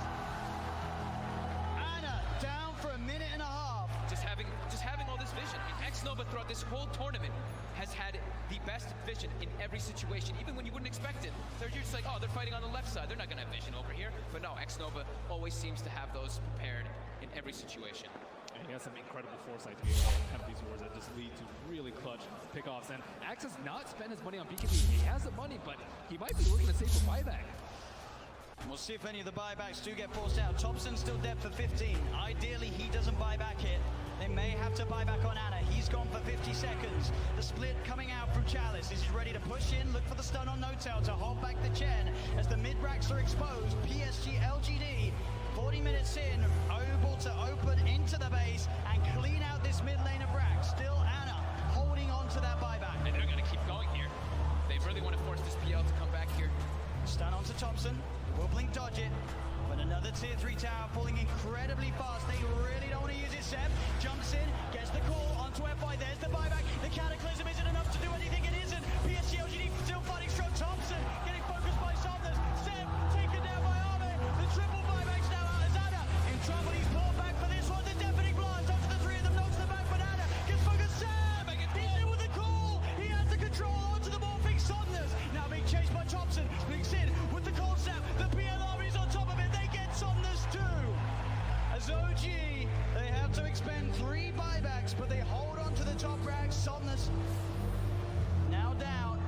Ana down for a minute and a half. Just having all this vision. And X-Nova throughout this whole tournament has had the best vision in every situation, even when you wouldn't expect it. They're just like, oh, they're fighting on the left side. They're not going to have vision over here. But no, X-Nova always seems to have those prepared in every situation. And he has some incredible foresight to be able to have these wars that just lead to really clutch pickoffs. And Axe has not spent his money on BKB. He has the money, but he might be looking to save for buyback. We'll see if any of the buybacks do get forced out. Thompson's still dead for 15. Ideally, he doesn't buy back here. They may have to buy back on Ana. He's gone for 50 seconds. The split coming out from Chalice. He's ready to push in, look for the stun on No-Tail to hold back the Chen. As the mid-racks are exposed, PSG.LGD, 40 minutes in, able to open into the base and clean out this mid lane of racks. Still Ana holding on to that buyback. And they're going to keep going here. They really want to force this PL to come back here. Stun onto Thompson. Will blink dodge it. But another tier 3 tower falling incredibly fast. They really don't want to use it. Seb jumps in, gets the call onto FY. There's the buyback. The cataclysm isn't enough to do anything. It isn't. PSG.LGD still fighting strong. Thompson getting focused by Somnus. Seb taken down by Armin. The triple buybacks now out as Ana in trouble. He's pulled back for this one. The deafening blast onto the 3 of them. Knocks them back, but Ana gets focused. Seb! He's in with the call. He has the control onto the morphing Somnus. Now being chased by Thompson. Blinks in with the call Seb. The PL army's on top of it. They get Somnus too. As OG, they have to expend 3 buybacks, but they hold on to the top racks. Somnus now down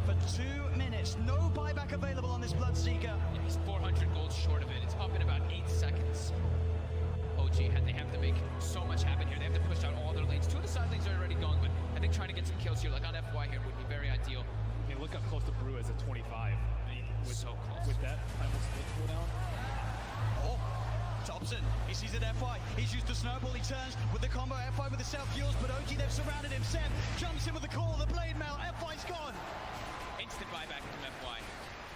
for 2 minutes. No buyback available on this Bloodseeker. Yeah, he's 400 gold short of it. It's up in about 8 seconds. OG, they have to make so much happen here. They have to push out all their lanes. 2 of the side lanes are already going, but I think trying to get some kills here, like on FY here, would be very ideal. I mean, look how close to Brew is at 25. So close. With that final split cooldown. Oh, Thompson, he sees it FY. He's used the snowball, he turns with the combo FY with the self-fuels, but OG, they've surrounded him. Seb jumps in with the call, the blade mail. FY's gone. Instant buyback from FY.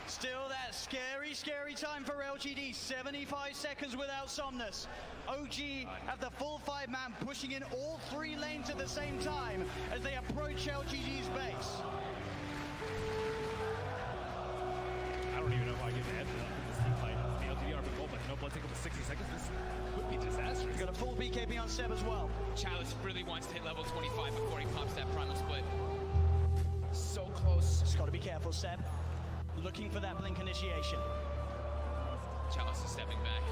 Still that scary, scary time for LGD. 75 seconds without Somnus. OG have the full 5-man pushing in all 3 lanes at the same time as they approach LGD's base. I don't even know if I get the edge of this team fight. The LGD are goal, but no blood take up to 60 seconds. This could be disastrous. He's got a full BKB on Seb as well. Chalice really wants to hit level 25 before he pops that primal split. So close. Just got to be careful, Seb. Looking for that blink initiation. stepping back.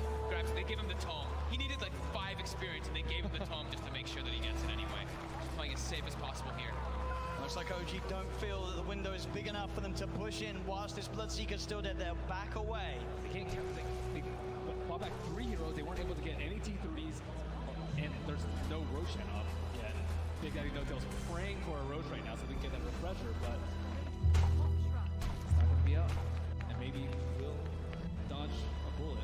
They gave him the tome. He needed like 5 experience, and they gave him the tome just to make sure that he gets it anyway. Just playing as safe as possible here. Looks like OG don't feel that the window is big enough for them to push in whilst this Bloodseeker's still dead. They'll back away. They can't count. They fought back 3 heroes. They weren't able to get any T3s, and there's no Roshan up yet. Big Daddy No Tail's praying for a Roche right now so they can get that refresher, but it's not going to be up. And maybe we'll dodge a bullet.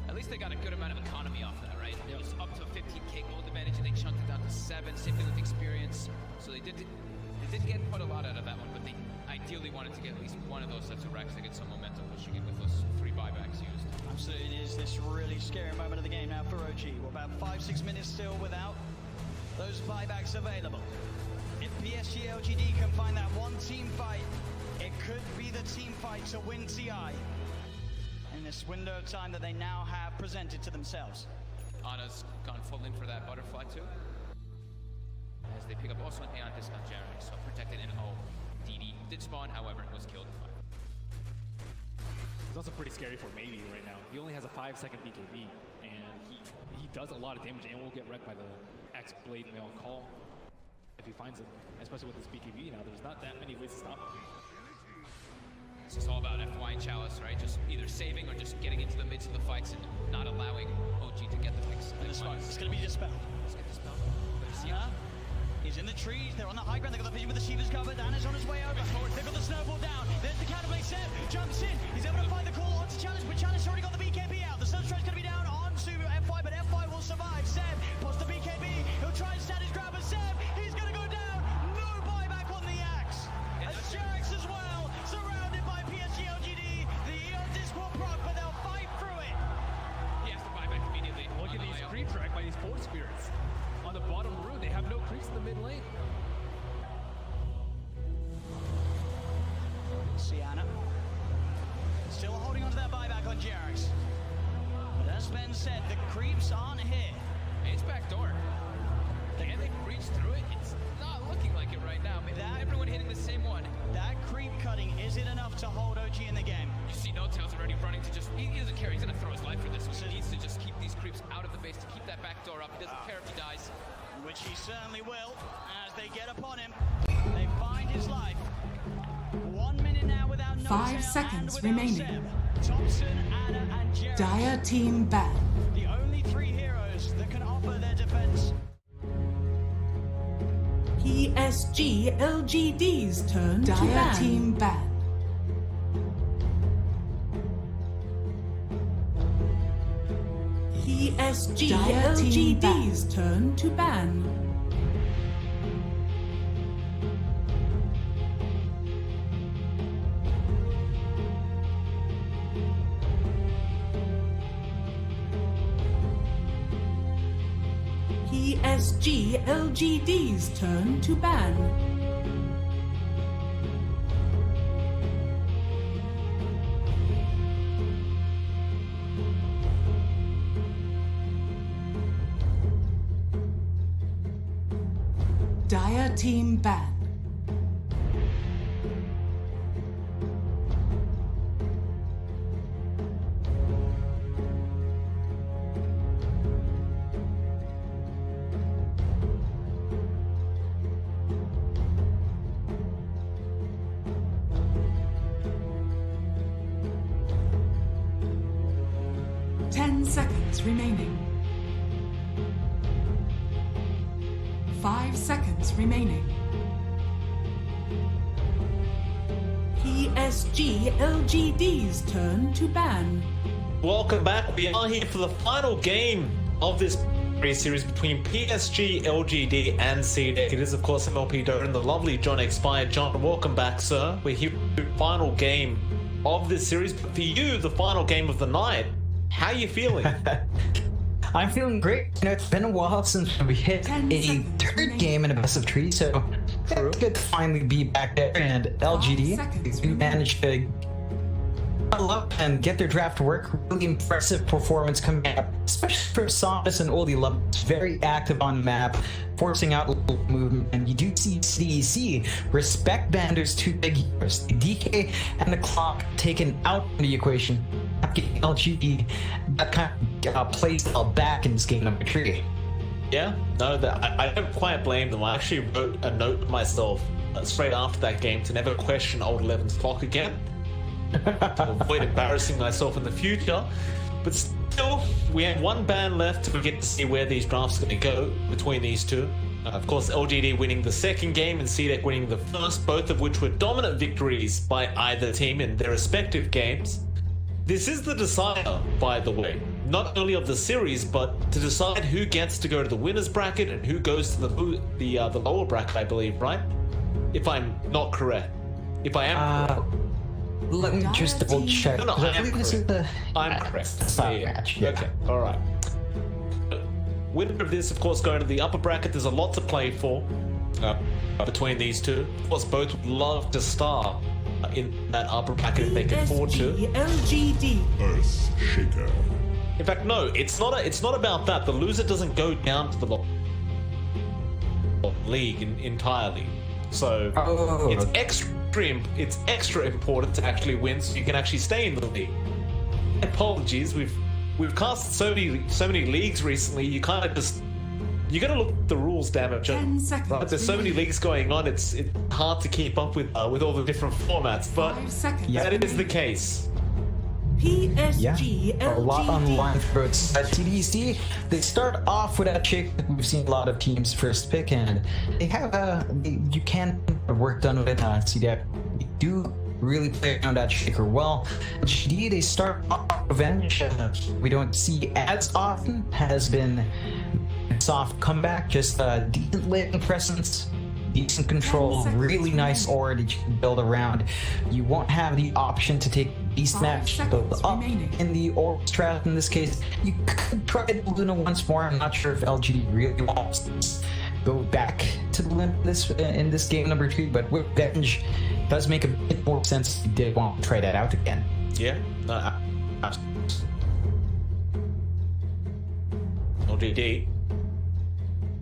At least they got a good amount of economy off that, right? It was up to 15k gold advantage, and they chunked it down to 7. Same thing with experience. So they didn't get quite a lot out of that one, but they ideally wanted to get at least one of those sets of racks to get some momentum pushing it with those 3 buybacks used. Absolutely, it is this really scary moment of the game now for OG. We're about 5-6 minutes still without those buybacks available. If PSG.LGD can find that one team fight, it could be the team fight to win TI in this window of time that they now have presented to themselves. Ana's gone full in for that butterfly too. As they pick up also an Aeon discount Jeremy, so protected in O. DD did spawn, however, was killed. It's also pretty scary for Maybe right now. He only has a 5-second BKB, and he does a lot of damage and will get wrecked by the X-Blade Mail Call if he finds it, especially with his BKB now. There's not that many ways to stop him. It's just all about FY and Chalice, right? Just either saving or just getting into the midst of the fights and not allowing OG to get the picks. And the smoke is going to be dispelled. Let's get dispelled. He's in the trees, they're on the high ground, they've got the vision with the Shivas covered, Anna's on his way over, they've got the snowball down, there's the counterplay, Seb jumps in, he's able to find the call onto Challenge, but Challenge already got the BKB out, the Sunstride's going to be down onto FY, but FY will survive. Seb posts the BKB, he'll try and stand his ground, but Seb, he's going to go down, no buyback on the axe, and Jarex as well, surrounded by PSG.LGD, the Eon Disc will proc, but they'll fight through it. He has to buy back immediately. Look at these creep track by these 4 spirits. On the bottom room, they have no creeps in the mid lane. Sienna still holding on to that buyback on Jarex. But as Ben said, the creeps aren't here. It's backdoor. Can they breach through it? It's not looking like it right now. Maybe everyone hitting the same one. That creep cutting, is it enough to hold OG in the game? You see No Tail's already running to just, he doesn't care, he's gonna throw his life for this one. He needs to just keep these creeps out of the base to keep that back door up. He doesn't care if he dies. Which he certainly will, as they get upon him. They find his life. 1 minute now without No 5 Tail seconds and without remaining. Seb. Thompson, Anna, and Jerry. Dire team ban. The only 3 heroes that can offer their defense. PSG.LGD's turn to ban. Team ban. PSG.LGD's turn to ban. PSG.LGD's turn to ban. Dire team ban. Remaining. 5 seconds remaining. PSG.LGD's turn to ban. Welcome back. We are here for the final game of this series between PSG.LGD and CDEC. It is, of course, MLP Dota and the lovely John Expired. John, welcome back, sir. We're here for the final game of this series, but for you, the final game of the night. How are you feeling? I'm feeling great. You know, it's been a while since we hit a third game in a best of 3, so it's good to finally be back there. And LGD managed to huddle up and get their draft to work. Really impressive performance coming up, especially for Sombus and Oldie Love. Very active on the map, forcing out little movement. And you do see CDEC respect Bander's 2 big heroes, the DK and the Clock, taken out of the equation. getting LGD that kind of play style back in this game number 3. Yeah, no, I don't quite blame them. I actually wrote a note to myself straight after that game to never question Old 11's clock again, to avoid embarrassing myself in the future. But still, we have one ban left to get to see where these drafts are going to go between these two. Of course, LGD winning the second game and CDEC winning the first, both of which were dominant victories by either team in their respective games. This is the decider, by the way, not only of the series, but to decide who gets to go to the winners bracket and who goes to the lower bracket, I believe, right? If I'm not correct. If I am correct. Let me just double check. No, I am correct. I'm correct. Match, yeah. Okay, alright. Winner of this, of course, going to the upper bracket. There's a lot to play for between these two. Of course, both would love to start in that upper bracket if they can afford to. PSG.LGD. Earth Shaker. In fact, no, it's not about that. The loser doesn't go down to the league entirely. So it's extra important to actually win, so you can actually stay in the league. Apologies, we've cast so many leagues recently. You kind of just you gotta look at the rules, damn it, Joe. 10 seconds. Right? There's so many leagues going on. It's hard to keep up with all the different formats, but 5 seconds. that is the case. PSG.LGD. A lot on the line for both CDEC. They start off with that chick that we've seen a lot of teams first pick, and they have you can work done with it. CDEC do really play around that shaker well. GD, they start off revenge. We don't see as often. Has been soft comeback, just decent laning presence, decent control, really nice aura that you can build around. You won't have the option to take beast match, build up in the aura strat in this case. You could try Luna once more. I'm not sure if LGD really wants to go back to the limit in this game number 2, but with Venge, it does make a bit more sense if you did want to try that out again. Yeah, no, LGD,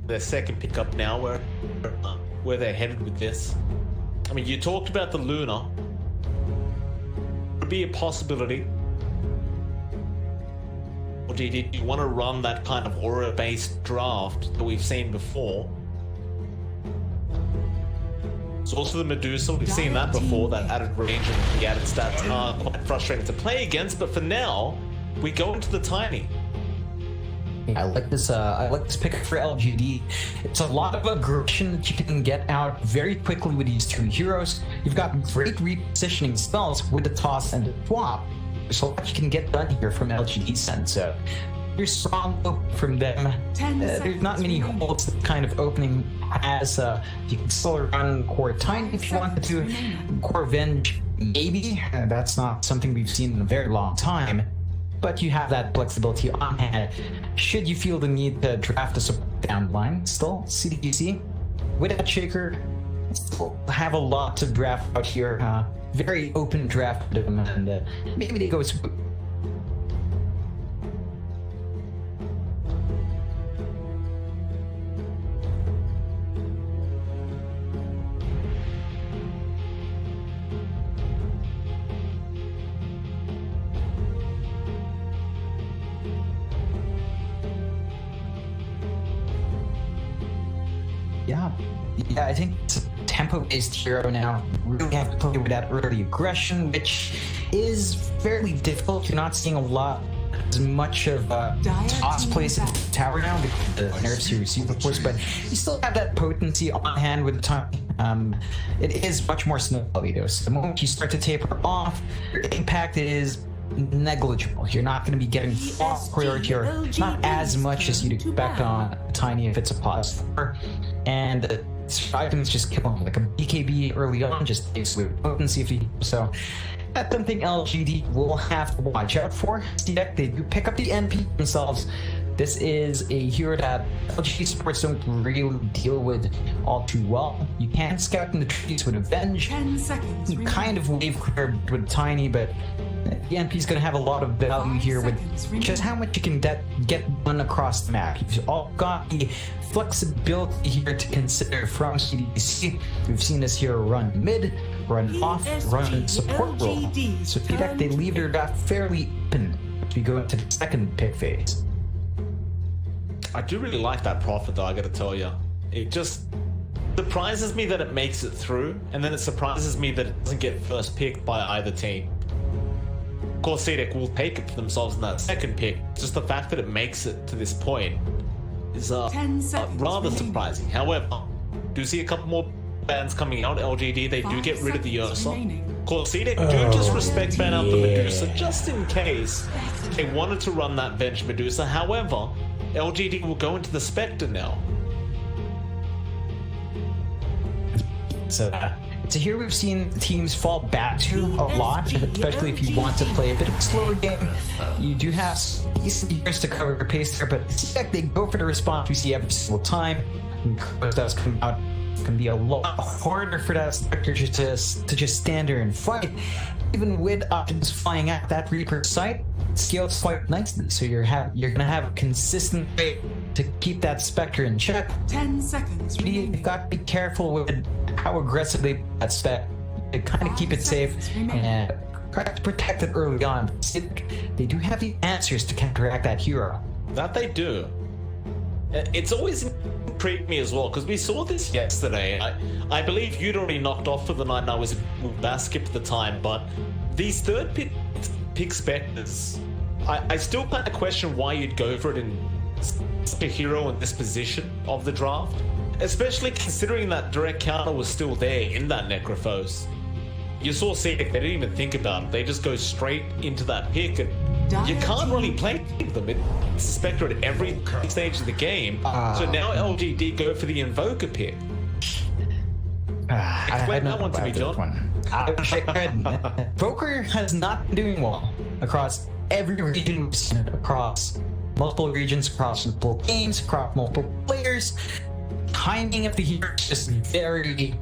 their second pickup now, where they're headed with this. I mean, you talked about the Luna. Would be a possibility. Or do you want to run that kind of aura-based draft that we've seen before? It's also the Medusa. We've seen that before. That added range and the added stats are quite frustrating to play against. But for now, we go into the Tiny. I like this. I like this pick for LGD. It's a lot of aggression that you can get out very quickly with these two heroes. You've got great repositioning spells with the toss and the swap. There's a lot you can get done here from LGD sense. So you're strong from them. There's not many holes that kind of opening has. You can still run Core Tiny if you wanted to. Core Venge, maybe. That's not something we've seen in a very long time. But you have that flexibility on hand should you feel the need to draft a support down the line. Still, CDEC with that shaker still have a lot to draft out here. Very open draft of them, and maybe they go swoop. Yeah, I think it's a tempo-based hero now. Really have to play with that early aggression, which is fairly difficult. You're not seeing a lot as much of toss plays in the tower now because the nerfs you receive, of course, but you still have that potency on hand with the time. It is much more snowbally though. So the moment you start to taper off, your impact is negligible. You're not going to be getting off priority or not as much as you'd expect on Tiny if it's a pause 4. And items just kill him like a BKB early on, just takes away potency if he so. That's something LGD will have to watch out for. CDEC, they do pick up the NP themselves. This is a hero that LGD supports don't really deal with all too well. You can scout in the trees with Avenge. 10 seconds. You kind of wave clear with Tiny, but the NP is going to have a lot of value here with just how much you can get one across the map. You've all got the flexibility here to consider from CDEC. We've seen this hero run mid, run off, run support role. So CDEC, they leave their draft fairly open as we go into the second pick phase. I do really like that profit though, I gotta tell you. It just surprises me that it makes it through, and then it surprises me that it doesn't get first picked by either team. Of course, CDEC will take it for themselves in that second pick. Just the fact that it makes it to this point is rather surprising. However, do see a couple more bans coming out. LGD, they do get rid of the Ursa. Of course, CDEC do just respect ban out the Medusa just in case they wanted to run that bench Medusa. However, LGD will go into the Spectre now. So here we've seen teams fall back to a lot, especially if you want to play a bit of a slower game. You do have decent years to cover your pace there, but CDEC, they go for the response we see every single time. If that's come out, it can be a lot harder for that Spectre to just stand there and fight. Even with options flying at that Reaper site, it scales quite nicely, so you're gonna have a consistent way to keep that Spectre in check. 10 seconds. You've got to be careful with how aggressively that Spec to kind of keep it safe and try to protect it early on. They do have the answers to counteract that hero. That they do. It's always intrigued me as well, because we saw this yesterday. I believe you'd already knocked off for the night and I was with Baskip at the time, but these third pick Spectres, I still kind of question why you'd go for it in such a hero in this position of the draft, especially considering that direct counter was still there in that Necrophos. You saw CDEC, they didn't even think about it, they just go straight into that pick, and you can't really play them. It's Spectre at every stage of the game, so now LGD go for the Invoker pick. Explain that one to me, John. Invoker has not been doing well across every region we've seen it, across multiple regions, across multiple games, across multiple players. Timing of the hero is just very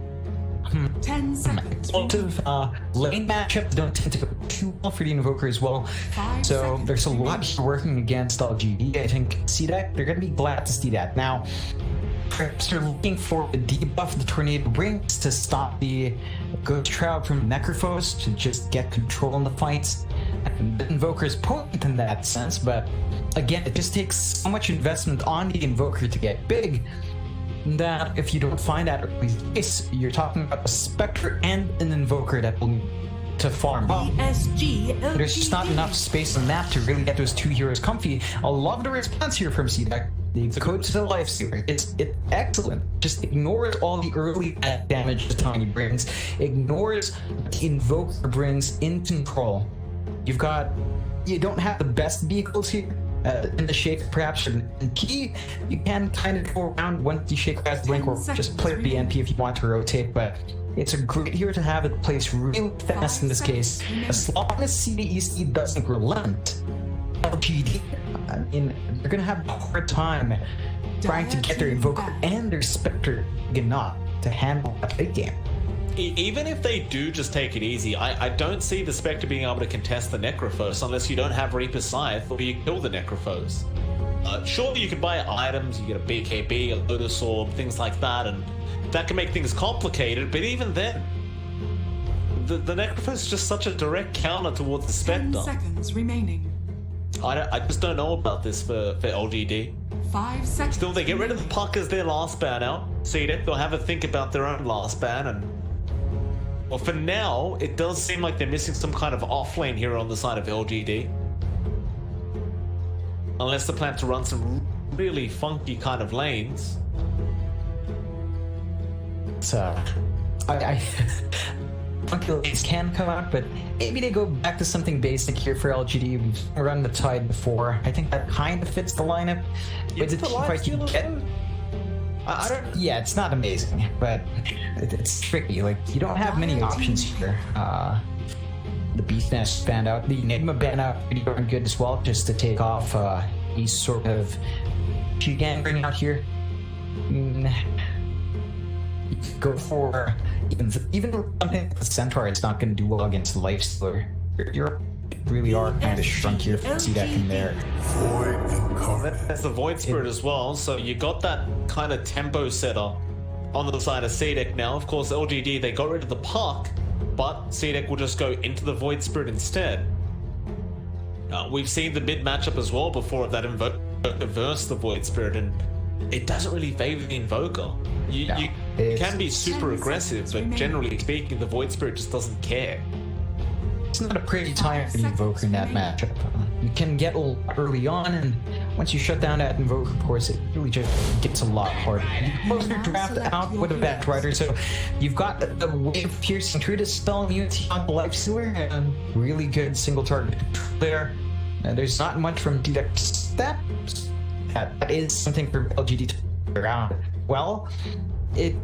10 seconds. Lane matchups don't tend to go too well for the Invoker as well. So there's a lot here working against LGD. I think CDEC, they're going to be glad to see that. Now, perhaps they're looking for the debuff the Tornado brings to stop the Ghost Shroud from Necrophos to just get control in the fights. And the Invoker is potent in that sense, but again, it just takes so much investment on the Invoker to get big that if you don't find that early space, you're talking about a Spectre and an Invoker that will need to farm well. There's just not enough space on the map to really get those two heroes comfy. I love the response here from CDEC. The code to the Lifestealer, it's excellent. Just ignores all the early damage the Tiny brings, ignores what the Invoker brings in control. You don't have the best vehicles here. In the Shaker, perhaps in key, you can kind of go around once the Shaker has blink, or just play the NP if you want to rotate, but it's a great hero to have it placed really fast in this case. As long as CDEC doesn't relent, LGD, they're gonna have a hard time trying to get their Invoker and their Spectre enough to handle that late game. Even if they do just take it easy, I don't see the Spectre being able to contest the Necrophos unless you don't have Reaper Scythe or you kill the Necrophos. Surely you can buy items, you get a BKB, a Lotus Orb, things like that, and that can make things complicated, but even then, the Necrophos is just such a direct counter towards the Spectre. 10 seconds remaining. I just don't know about this for LGD. 5 seconds. Still, they get rid of the Puck as their last ban out. CDEC, they'll have a think about their own last ban, and well, for now, it does seem like they're missing some kind of off-lane hero on the side of LGD. Unless they plan to run some really funky kind of lanes. So, funky lanes can come out, but maybe they go back to something basic here for LGD. We've run the Tide before. I think that kind of fits the lineup. With the team fight you get. Yeah, it's not amazing, but it's tricky. Like, you don't have many options here. The Beast Nest banned out, the Enigma banned out pretty darn good as well, just to take off a sort of G-Gang out here. Go for even something like the Centaur. It's not going to do well against the Lifestealer. You really are kind of shrunk here to see that in there. There's the Void Spirit as well, so you got that kind of tempo setter on the side of CDEC now. Of course, LGD, they got rid of the Puck, but CDEC will just go into the Void Spirit instead. We've seen the mid matchup as well before of that Invoker versus the Void Spirit, and it doesn't really favor the Invoker. You can be super aggressive, but generally speaking, the Void Spirit just doesn't care. It's not a pretty time for the Invoker in that matchup. You can get a lot early on, and once you shut down that Invoker, of course, it really just gets a lot harder. You close your draft out with a Batrider, so you've got the wave piercing through to spell immunity on the Life Sealer, and really good single target there. There's not much from CDEC steps. That is something for LGD to play around. Well, it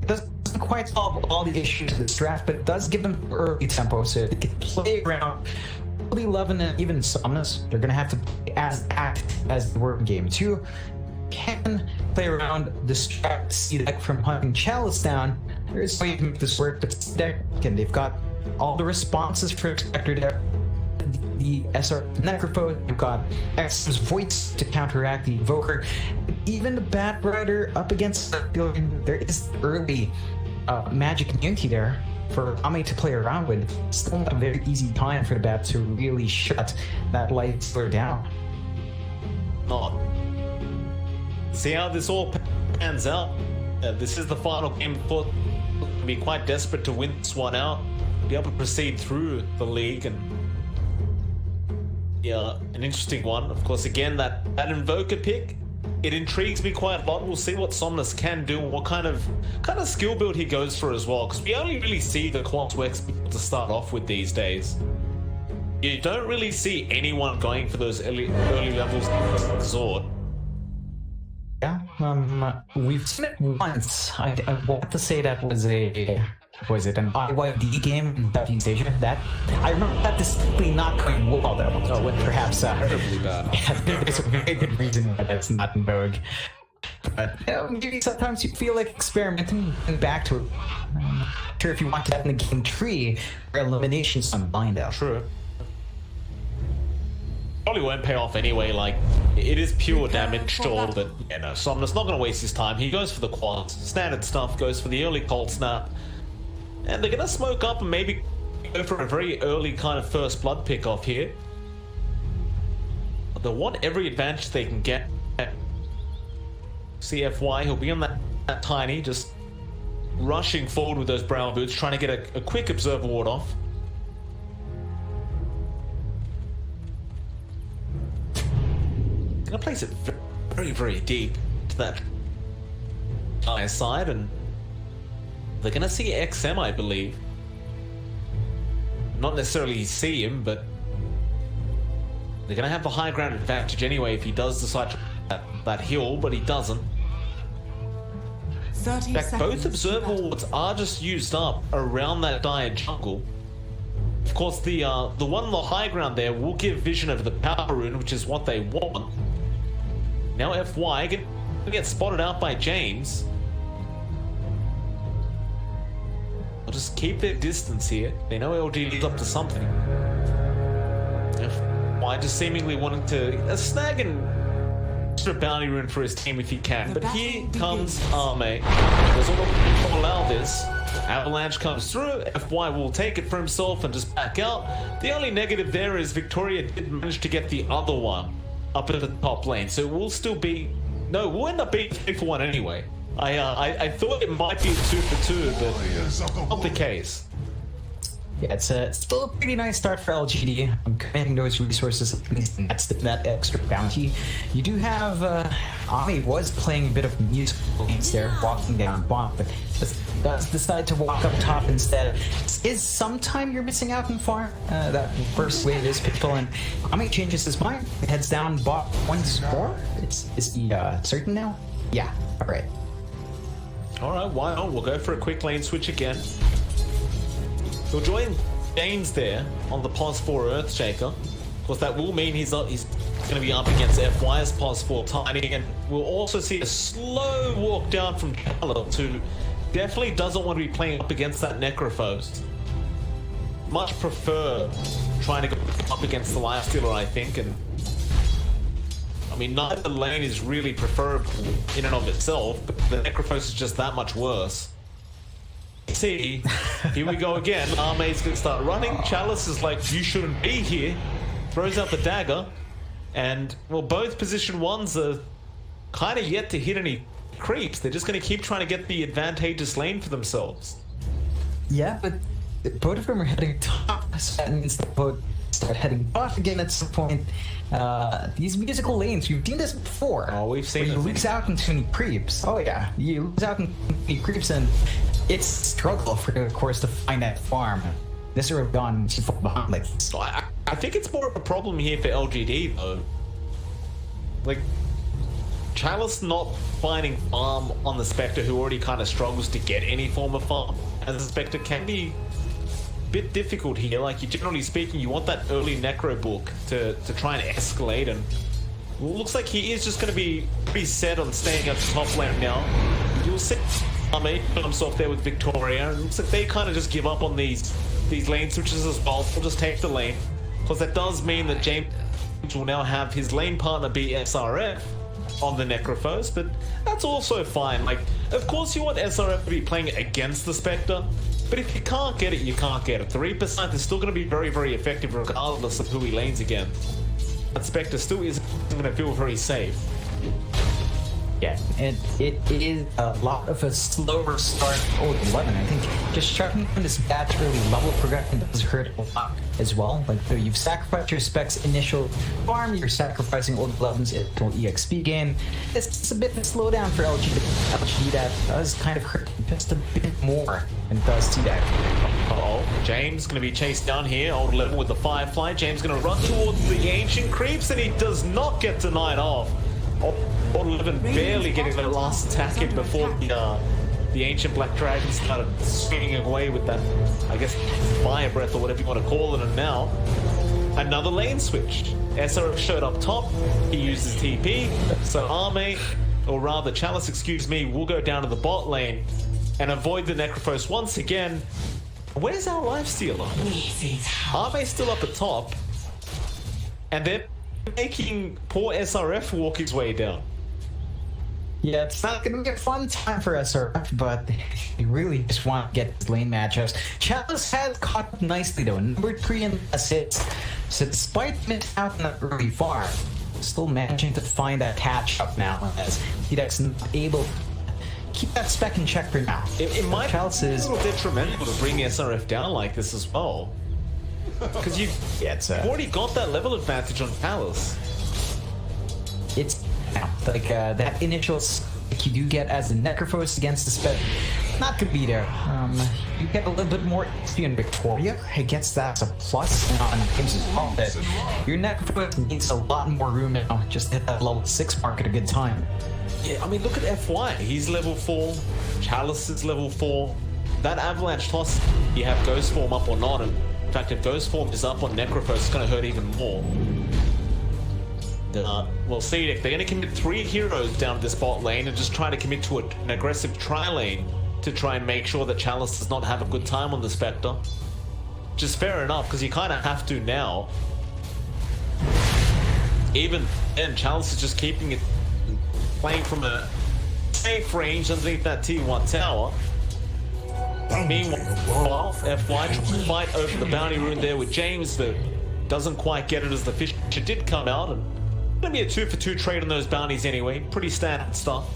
doesn't quite solve all the issues of this draft, but it does give them early tempo, so they can play around. 11 and even Somnus, they're going to have to play as active as they were in Game 2. Can play around, distract CDEC from hunting Chalice down. There's a way to make this work, but CDEC, again, they've got all the responses for Spectre there. The SR Necrophode, you've got X's Voice to counteract the Invoker. Even the Batrider up against the Billion, there is early magic immunity there for Ami to play around with. Still not a very easy time for the Bat to really shut that Light Sealer down. Not. See how this all pans out. This is the final game. Thought to be quite desperate to win this one out, be able to proceed through the league, and yeah, an interesting one. Of course, again, that Invoker pick, it intrigues me quite a lot. We'll see what Somnus can do, and what kind of skill build he goes for as well, because we only really see the Quantwex people to start off with these days. You don't really see anyone going for those early levels of Sword. Yeah, we've seen it once. I want to say that was an IYD game in Southeast Asia? That I remember that distinctly not going well though. So with perhaps Incredibly bad. Yeah, there's a very good reason why that's not in vogue. But maybe sometimes you feel like experimenting and back to it. I'm not sure if you want that in the game tree where elimination's unbind out. True. Probably won't pay off anyway, like, it is pure damage to all, but yeah, no, Somnus not gonna waste his time. He goes for the quads, standard stuff, goes for the early cold snap, and they're gonna smoke up and maybe go for a very early kind of first blood pick off here. But they want every advantage they can get. CFY, he'll be on that tiny, just rushing forward with those brown boots, trying to get a quick observer ward off. Gonna place it very, very deep to that guy's side, and they're gonna see XM, I believe. Not necessarily see him, but they're gonna have the high ground advantage anyway if he does decide to that hill, but he doesn't. 30 In fact, both seconds observer left. wards are just used up around that dire jungle. Of course, the one on the high ground there will give vision over the power rune, which is what they want. Now FY get spotted out by James. They'll just keep their distance here. They know LGD is up to something. FY just seemingly wanting to snag an extra bounty rune for his team if he can. But here comes Arme. Doesn't allow this. Avalanche comes through, FY will take it for himself and just back out. The only negative there is Victoria did manage to get the other one up at the top lane, so we'll still be... No, we'll end up being 3-for-1 anyway. I thought it might be 2-for-2, but not the case. Yeah, it's still a pretty nice start for LGD. I'm committing those resources, at least that's that extra bounty. You do have, Ami was playing a bit of musical games there, walking down bot, but does decide to walk up top instead. Is sometime you're missing out in farm? That first wave is pivotal, and Ami changes his mind, heads down bot once more. Is he certain now? Yeah, alright. Alright, why not? We'll go for a quick lane switch again. He'll join James there on the POS 4 Earthshaker. Of course, that will mean he's going to be up against FY's POS 4 Tiny, and we'll also see a slow walk down from Charlotte, who definitely doesn't want to be playing up against that Necrophos. Much prefer trying to go up against the Lifestealer, I think, and I mean, neither lane is really preferable in and of itself, but the Necrophos is just that much worse. See, here we go again. Arme's gonna start running. Chalice is like, you shouldn't be here. Throws out the dagger. And, well, both position ones are kind of yet to hit any creeps. They're just gonna keep trying to get the advantageous lane for themselves. Yeah, but both of them are heading top, so that means that both start heading bot again at some point. These musical lanes, you've seen this before. Oh, we've seen it. You lose out into any creeps. Oh yeah, you lose out into any creeps, and it's a struggle for the course to find that farm. This would have gone too far behind like this. I think it's more of a problem here for LGD though. Like, Chalice not finding farm on the Spectre, who already kind of struggles to get any form of farm as a Spectre, can be a bit difficult here. Like, you generally speaking, you want that early Necro book to try and escalate, and looks like he is just going to be pretty set on staying at the top lane now. You'll see Arme put himself there with Victoria, and it looks like they kind of just give up on these lane switches as well. They'll just take the lane, because that does mean that James will now have his lane partner be SRF on the Necrophos, but that's also fine. Like, of course you want SRF to be playing against the Spectre, but if you can't get it, you can't get it. 3% is still going to be very, very effective regardless of who he lanes against. That Spectre still isn't going to feel very safe. Yeah, and it is a lot of a slower start. Oh, 11. I think just chucking in this batch early level progression does hurt a lot as well. Like, so you've sacrificed your Spec's initial farm, you're sacrificing old 11's initial EXP game. It's a bit of a slowdown for LGD that does kind of hurt just a bit more than it does CDEC. Uh-oh, James gonna be chased down here, old 11 with the Firefly. James gonna run towards the Ancient Creeps, and he does not get denied off. Old 11 barely getting the last attack in before the Ancient Black Dragon started swinging away with that, I guess, Fire Breath or whatever you want to call it, and now another lane switch. SRF showed up top, he uses TP, so Arme, or rather Chalice, excuse me, will go down to the bot lane and avoid the Necrophos once again. Where's our Lifestealer? Arme's still up at top, and they're making poor SRF walk his way down. Yeah, it's not going to be a fun time for SRF, but they really just want to get his lane matchups. Chalice has caught up nicely though, number 3 in assists. So despite missing out on that early farm, still managing to find that catch-up now, as CDEC's not able to keep that spec in check for now. It might Chalice be a is little detrimental to bring SRF down like this as well. Because you've already got that level advantage on Chalice. It's like that initial spike you do get as the Necrophos against the spec, not gonna be there. You get a little bit more XP in Victoria. It gets that as a plus on games as well, but your Necrophos needs a lot more room now just to hit that level 6 mark at a good time. Yeah, I mean, look at FY. He's level 4. Chalice is level 4. That Avalanche toss, you have Ghost Form up or not, and in fact, if Ghost Form is up on Necrophos, it's going to hurt even more. Well, CDEC, they're going to commit 3 heroes down this bot lane and just try to commit to an aggressive tri-lane to try and make sure that Chalice does not have a good time on the Spectre. Which is fair enough, because you kind of have to now. Even then, Chalice is just keeping it, playing from a safe range underneath that T1 tower. Meanwhile, FY trying to fight over the bounty rune there with James, but doesn't quite get it as the Fisher did come out, and gonna be a 2-for-2 trade on those bounties anyway. Pretty standard stuff.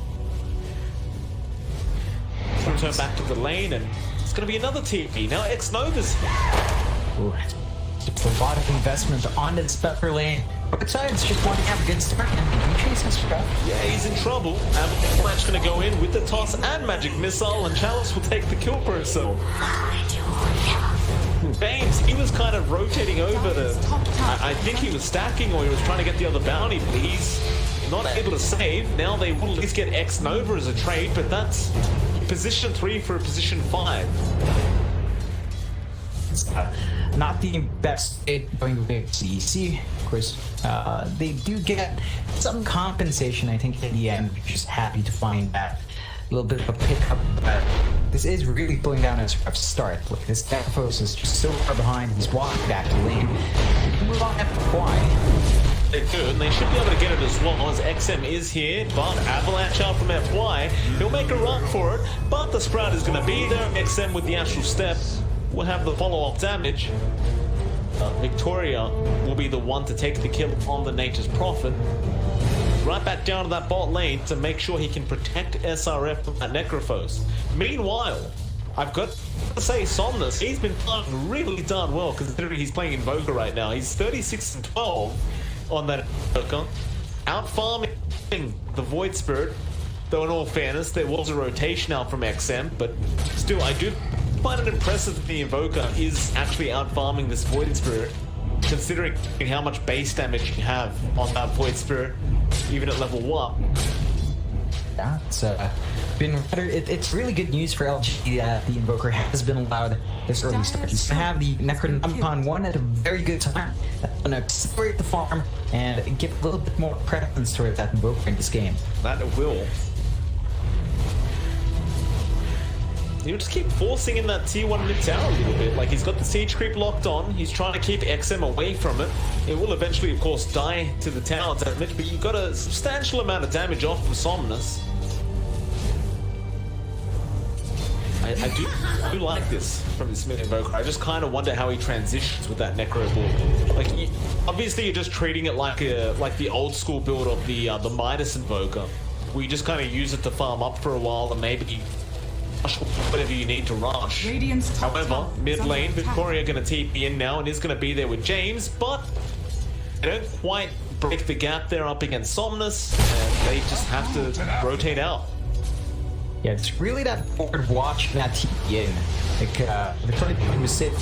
Return back to the lane, and it's gonna be another TP. Now X-Nova's Ooh, it's a lot of investment on the Spectre lane. Besides just wanting to have a good start, and Chase has stuff. yeah, he's in trouble. Avalanche gonna go in with the toss and magic missile, and Chalice will take the kill for himself. Baines, he was kind of rotating over to, I think he was stacking or he was trying to get the other bounty, but he's not able to save. Now they will at least get X-Nova as a trade, but that's position 3 for position 5. Not the best fit going to CDEC. Of course, they do get some compensation, I think, in the end. We're just happy to find that little bit of a pickup. This is really pulling down his rough start. Look, this Necrophos is just so far behind. He's walking back to lane. Move on after why. they do, and they should be able to get it as well, as XM is here, but Avalanche out from FY, he'll make a run for it, but the Sprout is going to be there. XM with the actual step will have the follow-up damage. Victoria will be the one to take the kill on the Nature's Prophet. Right back down to that bot lane to make sure he can protect SRF from that Necrophos. Meanwhile, I've got to say, Somnus, he's been playing really darn well considering he's playing Invoker right now. He's 36-12 on that Invoker, out farming the Void Spirit. Though in all fairness, there was a rotation out from XM, but still, I do find it impressive that the Invoker is actually out farming this Void Spirit, considering how much base damage you have on that Void Spirit, even at level 1. Yeah, it's really good news for LGD that the Invoker has been allowed this early start. He's going to have the Necronomicon 1 at a very good time. That's going to accelerate the farm and give a little bit more presence to that Invoker in this game. That it will. He'll just keep forcing in that tier 1 mid tower a little bit. Like, he's got the siege creep locked on. He's trying to keep XM away from it. It will eventually, of course, die to the tower damage, but you've got a substantial amount of damage off from Somnus. I do like this from this mid Invoker. I just kind of wonder how he transitions with that Necro build. Like, obviously, you're just treating it like the old school build of the Midas Invoker, where you just kind of use it to farm up for a while and maybe whatever you need to rush. However, mid lane, Victoria going to TP in now and is going to be there with James, but they don't quite break the gap there up against Somnus, and they just have to rotate out. Yeah, it's really that forward watch that TP in. Like, Victoria was safe.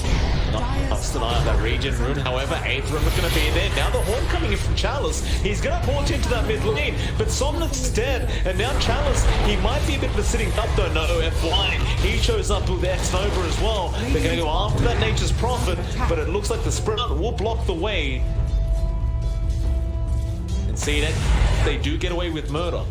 Not deny that region rune, however, 8th room is going to be there. Now the Horn coming in from Chalice. He's going to launch into that mid lane, but Somnus is dead, and now Chalice, he might be a bit of a sitting up though. No, FY, he shows up with X Nova as well. They're going to go after that Nature's Prophet, but it looks like the Sprout will block the way. And CDEC, they do get away with murder.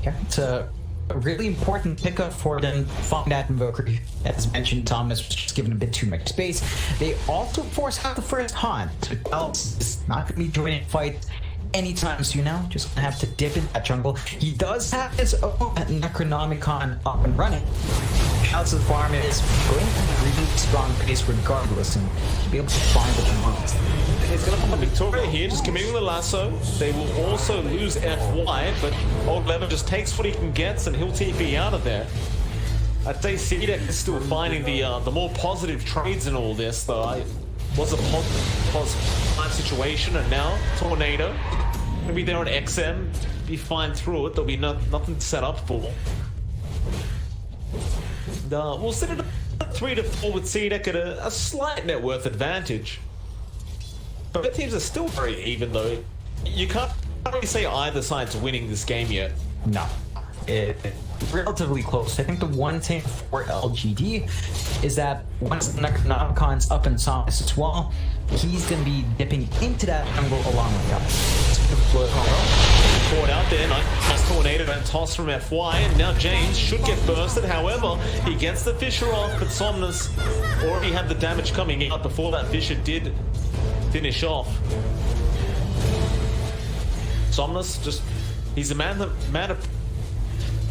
Yeah, it's a really important pickup for them. Find that Invoker, as mentioned, Thomas was just given a bit too much space. They also force out the first Haunt, so Alex is not going to be joining fights anytime soon now. Just going to have to dip in that jungle. He does have his own Necronomicon up and running. Alex's farm is going to be really strong base regardless, and to be able to find what he wants. He's going to put Victoria here, just committing the lasso. They will also lose FY, but Old Lever just takes what he can get, and he'll TP out of there. I'd say CDEC is still finding the more positive trades in all this, though. It was a positive situation, and now Tornado going to be there on XM, be fine through it. There'll be nothing to set up for. We'll sit at a 3-4 with CDEC at a slight net worth advantage. But both teams are still very even, though. You can't really say either side's winning this game yet. No. It's relatively close. I think the one thing for LGD is that once the Necronomicon's up in Somnus as well, he's going to be dipping into that jungle along with us. Caught out there, nice Tornado and toss from FY, and now James should get bursted. However, he gets the Fissure off, but Somnus already had the damage coming out before that Fissure did finish off. Somnus just, he's a man of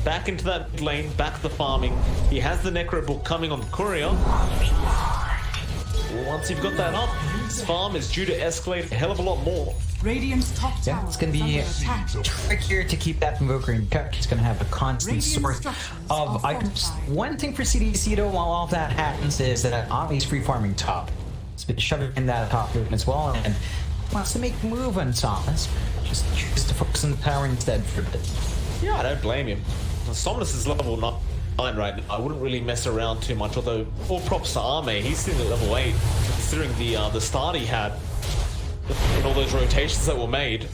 back into that lane, back to the farming. He has the Necro book coming on the courier. Once you've got that up, his farm is due to escalate a hell of a lot more. Radiant's top tower. Yeah, it's going to be trickier to keep that Invoker in check. It's going to have a constant source of items. One thing for CDEC though, while all that happens, is that Omi's free farming top. It's been shoving in that top room as well, and wants to make a move on Somnus. Just choose to focus on the tower instead for a bit. Yeah, I don't blame him. Somnus is level 9 right now. I wouldn't really mess around too much, although all props to Arme. He's sitting at level 8, considering the start he had and all those rotations that were made.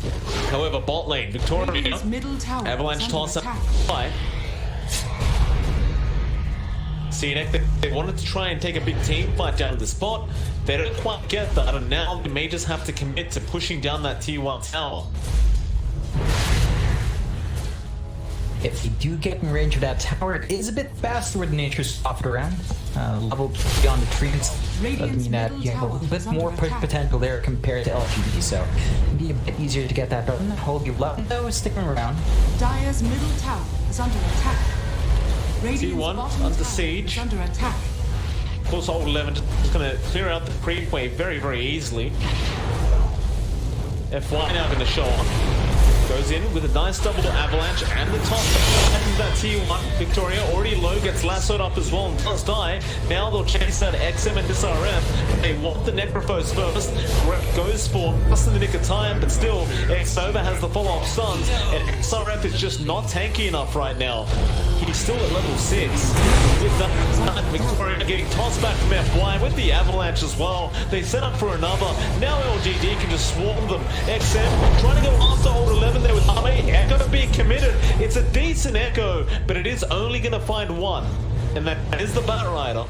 However, bot lane, Victoria, Avalanche toss up high. CDEC, they wanted to try and take a big team fight down to the spot. They don't quite get that, and now they may just have to commit to pushing down that T1 tower. if you do get in range of that tower, it is a bit faster with nature's soft around. Level beyond the trees doesn't mean that you have a little bit more potential there compared to LGD, so it'd be a bit easier to get that done. Hold your left though, sticking around. Dire's middle tower is under attack. Radiant's T1 bottom under tower siege. is under attack. Of course, Old 11 is going to clear out the creep wave very, very easily. FY now going to show on. Goes in with a nice double avalanche and the top. And that T1. Victoria already low, gets lassoed up as well and does die. Now they'll chase that XM and this RF. They want the Necrophos first. Grep goes for just in the nick of time, but still, Xova has the follow-up stuns. And XRF is just not tanky enough right now. He's still at level 6. With that, Victoria getting tossed back from FY with the avalanche as well. They set up for another. Now LGD can just swarm them. XM trying to go after Old 11 there with Ame. Echo being committed. It's a decent Echo, but it is only going to find one. And that is the Batrider.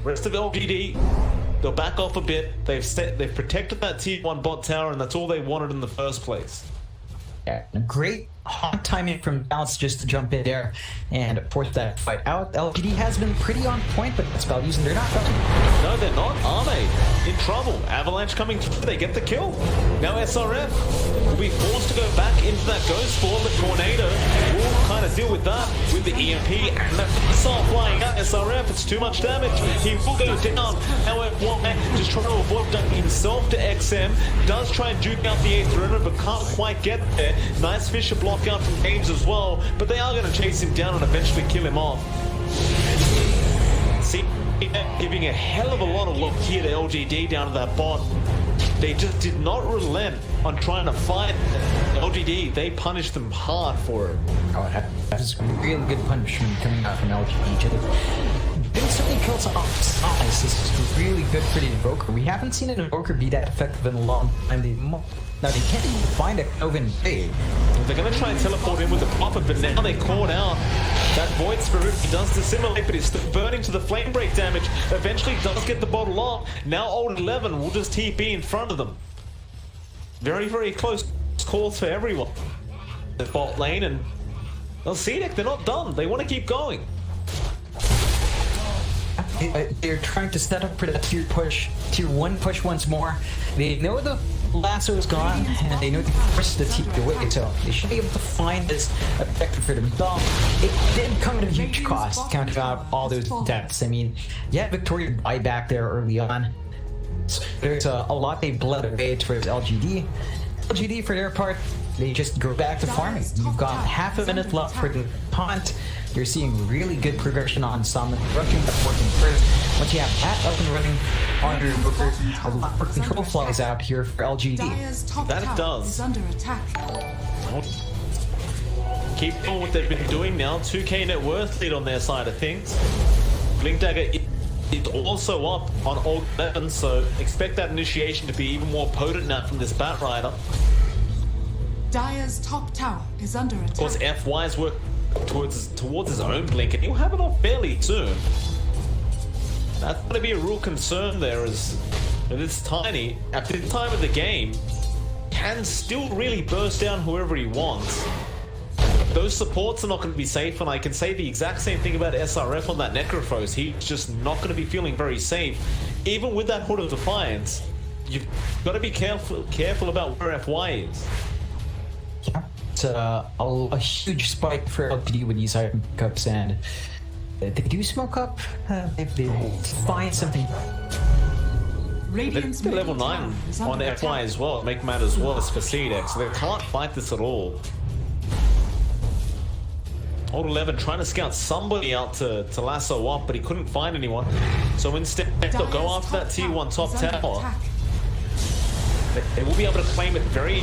Rest of LGD, they'll back off a bit. They've protected that T1 bot tower, and that's all they wanted in the first place. Yeah, great hot timing from Balance just to jump in there and force that fight out. LGD has been pretty on point, but that's about using they're not coming. No, they're not, are they? In trouble. Avalanche coming through, they get the kill. Now SRF will be forced to go back into that ghost form, but Tornado will kind of deal with that with the EMP and the missile flying at SRF. It's too much damage. He will go down. However, just trying to avoid dunking himself to XM. Does try and duke out the 8th runner, but can't quite get there. Nice Fisher block out from Games as well, but they are going to chase him down and eventually kill him off. See, giving a hell of a lot of luck here to LGD down to that bot. They just did not relent on trying to fight LGD. They punished them hard for it. Oh, that's really good punishment coming out from LGD. Getting so many kills off size is really good for the Invoker. We haven't seen an Invoker be that effective in a long time. Now they can't even find a Novan Bay. They're going to try and teleport in with the Prophet, but now they caught out. That Void Spirit, he does dissimulate, but he's still burning to the flame break damage. Eventually does get the bottle off. Now Old 11 will just TP in front of them. Very, very close calls for everyone. The bot lane and well, CDEC, they're not done. They want to keep going. They're trying to set up for that tier 1 push once more. They know the lasso is gone, and they know to push the tier away, so they should be able to find this effective for them. Though it did come at a huge cost, counting out all those deaths. I mean, yeah, Victoria died back there early on. So there's a lot they bled away towards LGD. LGD, for their part, they just go back to farming. You've got half a minute left for the taunt. You're seeing really good progression on some rushing that's working first. Once you have that up and running on your Invoker, a lot more control flies out here for LGD. That it does. Under attack. Keep doing what they've been doing now. 2k net worth lead on their side of things. Blink Dagger is also up on Old 11, so expect that initiation to be even more potent now from this Batrider. Dire's top tower is under attack. Of course, FY's work towards his own blink, and he'll have it off fairly soon. That's going to be a real concern there, as it's tiny at this time of the game can still really burst down whoever he wants. Those supports are not going to be safe, and I can say the exact same thing about SRF on that Necrophos. He's just not going to be feeling very safe. Even with that Hood of Defiance, you've got to be careful about where FY is. Yeah, it's a huge spike for LGD with these item pickups, and if they do smoke up, if they find something. They're level 9 on FY as well, make matters worse for CDEC, so they can't fight this at all. Old 11 trying to scout somebody out to lasso up, but he couldn't find anyone. So instead, they'll go after that tier 1 top tower. They will be able to claim it very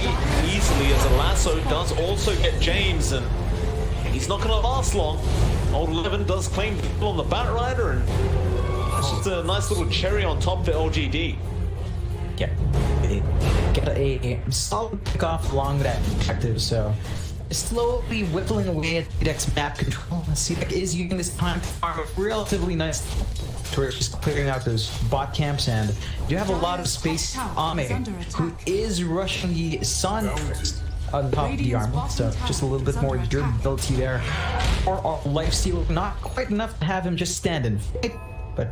easily, as a lasso does also get James, and he's not going to last long. Old 11 does claim people on the Batrider, and that's just a nice little cherry on top for LGD. Yeah, get a solid pickoff along that objective, so slowly whittling away at CDEC's map control. CDEC is using this time to farm a relatively nice towards just clearing out those bot camps, and you have a lot of space. Ame, who is rushing the Sun, on top of the armor, so just a little bit more durability there. Or lifesteal, not quite enough to have him just stand and fight, but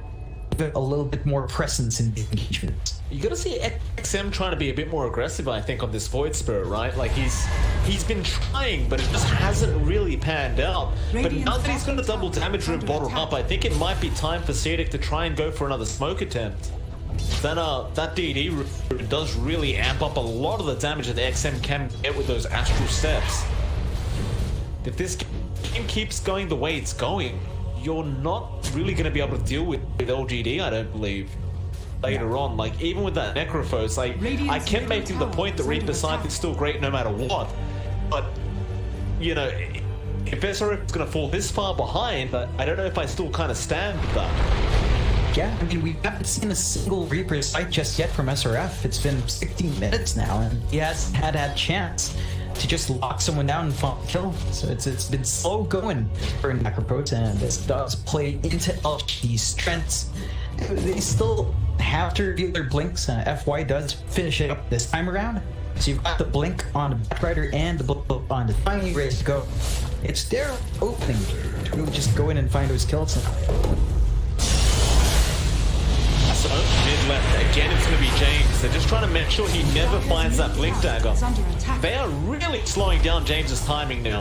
a little bit more presence in the engagements. You gotta see XM trying to be a bit more aggressive, I think, on this Void Spirit, right? Like he's been trying, but it just hasn't really panned out. But now that he's got a double damage room bottled up, I think it might be time for CDEC to try and go for another smoke attempt. That DD does really amp up a lot of the damage that XM can get with those astral steps. If this game keeps going the way it's going, you're not really going to be able to deal with LGD, I don't believe, later on. Like, even with that Necrophos, like, I kept making the point that Reaper Scythe is still great no matter what, but, you know, if SRF is going to fall this far behind, I don't know if I still kind of stand with that. Yeah, I mean, we haven't seen a single Reaper Sight just yet from SRF. It's been 16 minutes now, and he hasn't had a chance to just lock someone down and find a kill. So it's been slow going for Necropros, and this does play into LGD's strengths. They still have to reveal their blinks. FY does finish it up this time around. So you've got the blink on the Batrider and the blink on the Tiny ready to go. It's their opening to really just go in and find those kills. So, mid left, again it's going to be James. They're just trying to make sure he never finds that blink dagger. They are really slowing down James's timing now.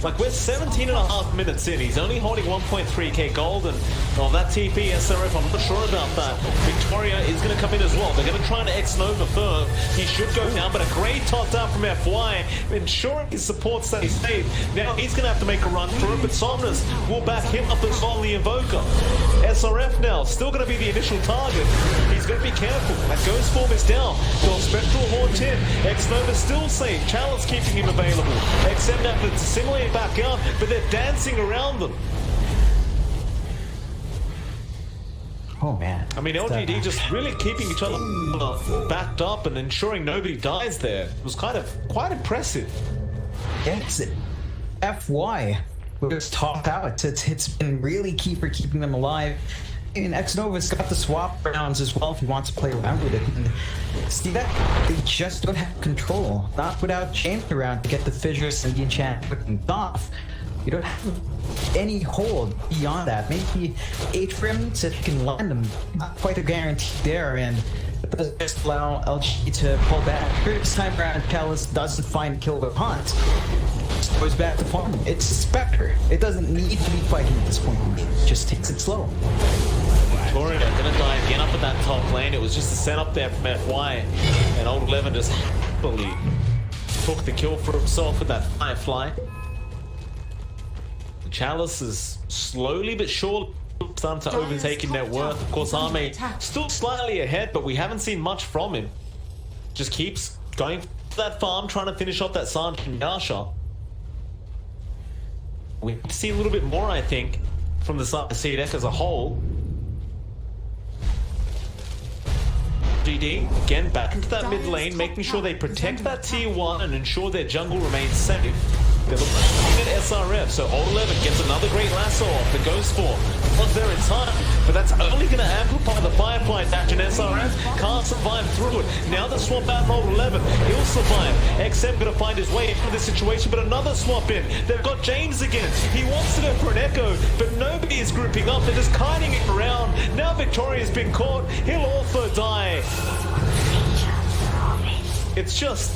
Like, we're 17.5 minutes in. He's only holding 1.3k gold, and that TP SRF, I'm not sure about that. Victoria is going to come in as well. They're going to try to X-Nova first. He should go down, but a great top down from FY, ensuring his support stays safe. Now he's going to have to make a run through it, but Somnus will back him up as well, the Invoker. SRF now, still going to be the initial target. He's going to be careful. That Ghost Form is down. Got Spectral Haunt in. X-Nova still safe. Chalice keeping him available. XM have to simulate back out, but they're dancing around them. Oh man. I mean, LGD just really keeping each other backed up and ensuring nobody dies there. It was quite impressive. Yes, FY was topped out. It's been really key for keeping them alive. And X-Nova's got the swap rounds as well if he wants to play around with it. And see that? They just don't have control. Not without James around to get the fissures and the enchantment off. You don't have any hold beyond that. Maybe 8 remnants if you can land them. Not quite a guarantee there, and it does just allow LG to pull back. This time around, Callus doesn't find a kill with Hunt. Just goes back to farm. It's a Spectre. It doesn't need to be fighting at this point. It just takes it slow. Victoria gonna die again up in that top lane. It was just a setup there from FY, and Old 11 just happily took the kill for himself with that Firefly. The Chalice is slowly but surely starting to overtake in net worth. Of course, Arme still slightly ahead, but we haven't seen much from him. Just keeps going for that farm, trying to finish off that Sanj and Yasha. We need to see a little bit more, I think, from the CDEC as a whole. GD, again, back into that mid lane, making sure they protect that tier 1 and ensure their jungle remains safe. They're looking at SRF, so Old 11 gets another great lasso off the Ghost Form. Was there in time, but that's only going to amplify the Firefly dash, and SRF can't survive through it. Now the swap out in Old 11, he'll survive. XM going to find his way into this situation, but another swap in. They've got James again. He wants to go for an echo, but nobody is grouping up. They're just kiting it around. Now Victoria's been caught. He'll also die. It's just...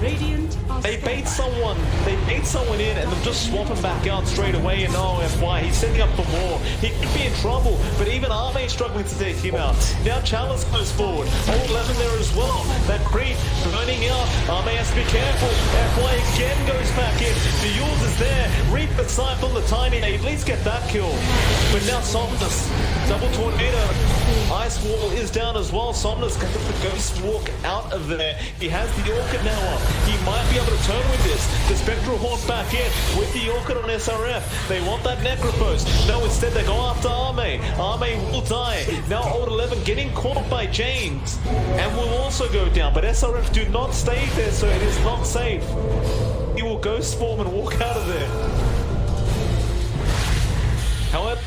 They bait someone in and they'll just swap him back out straight away, and oh, FY, he's setting up for more. He could be in trouble, but even Arme is struggling to take him out. Now Chalice goes forward. Old 11 there as well. That creep burning out. Arme has to be careful. FY again goes back in. The Yules is there. Reap the scythe on the Tiny. They at least get that kill. But now Somnus, double tornado. Ice Wall is down as well. Somnus got the Ghost Walk out of there. He has the Orchid now up. He might be able to turn with this. The Spectral Haunt back in with the Orchid on SRF. They want that Necrophos. No, instead they go after Arme. Arme will die. Now Old 11 getting caught by James and will also go down. But SRF do not stay there, so it is not safe. He will Ghost Form and walk out of there. However,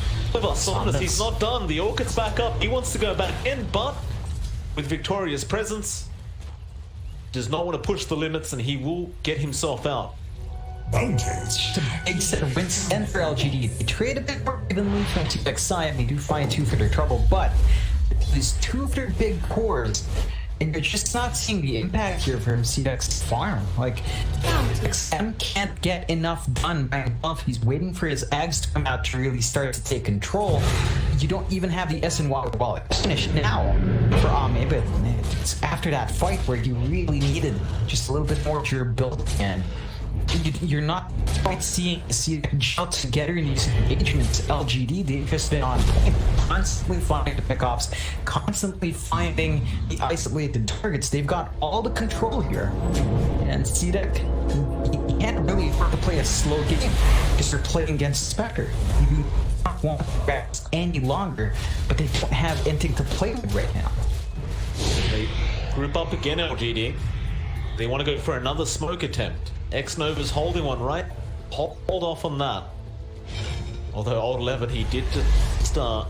Somnus, he's not done. The Orchid's back up. He wants to go back in, but with Victoria's presence, does not want to push the limits, and he will get himself out. Bounties. It's a big set of wins and for LGD. They trade a bit more evenly from CDEC side. They do find two for their trouble, but these two for their big cores, and you're just not seeing the impact here from CDEC's farm. Like, XM can't get enough done by himself. He's waiting for his Ags to come out to really start to take control. You don't even have the SNY wallet finish now for Ame, but it's after that fight where you really needed just a little bit more durability, and you're not quite seeing CDEC gel together in these engagements. LGD, they've just been on point, constantly finding the pickoffs, constantly finding the isolated targets. They've got all the control here. And CDEC, you can't really afford to play a slow game because you're playing against Spectre. You don't want to rest any longer, but they don't have anything to play with right now. They group up again, LGD. They want to go for another smoke attempt. X-Nova's holding one, right? Hold off on that. Although Old 11, he did spot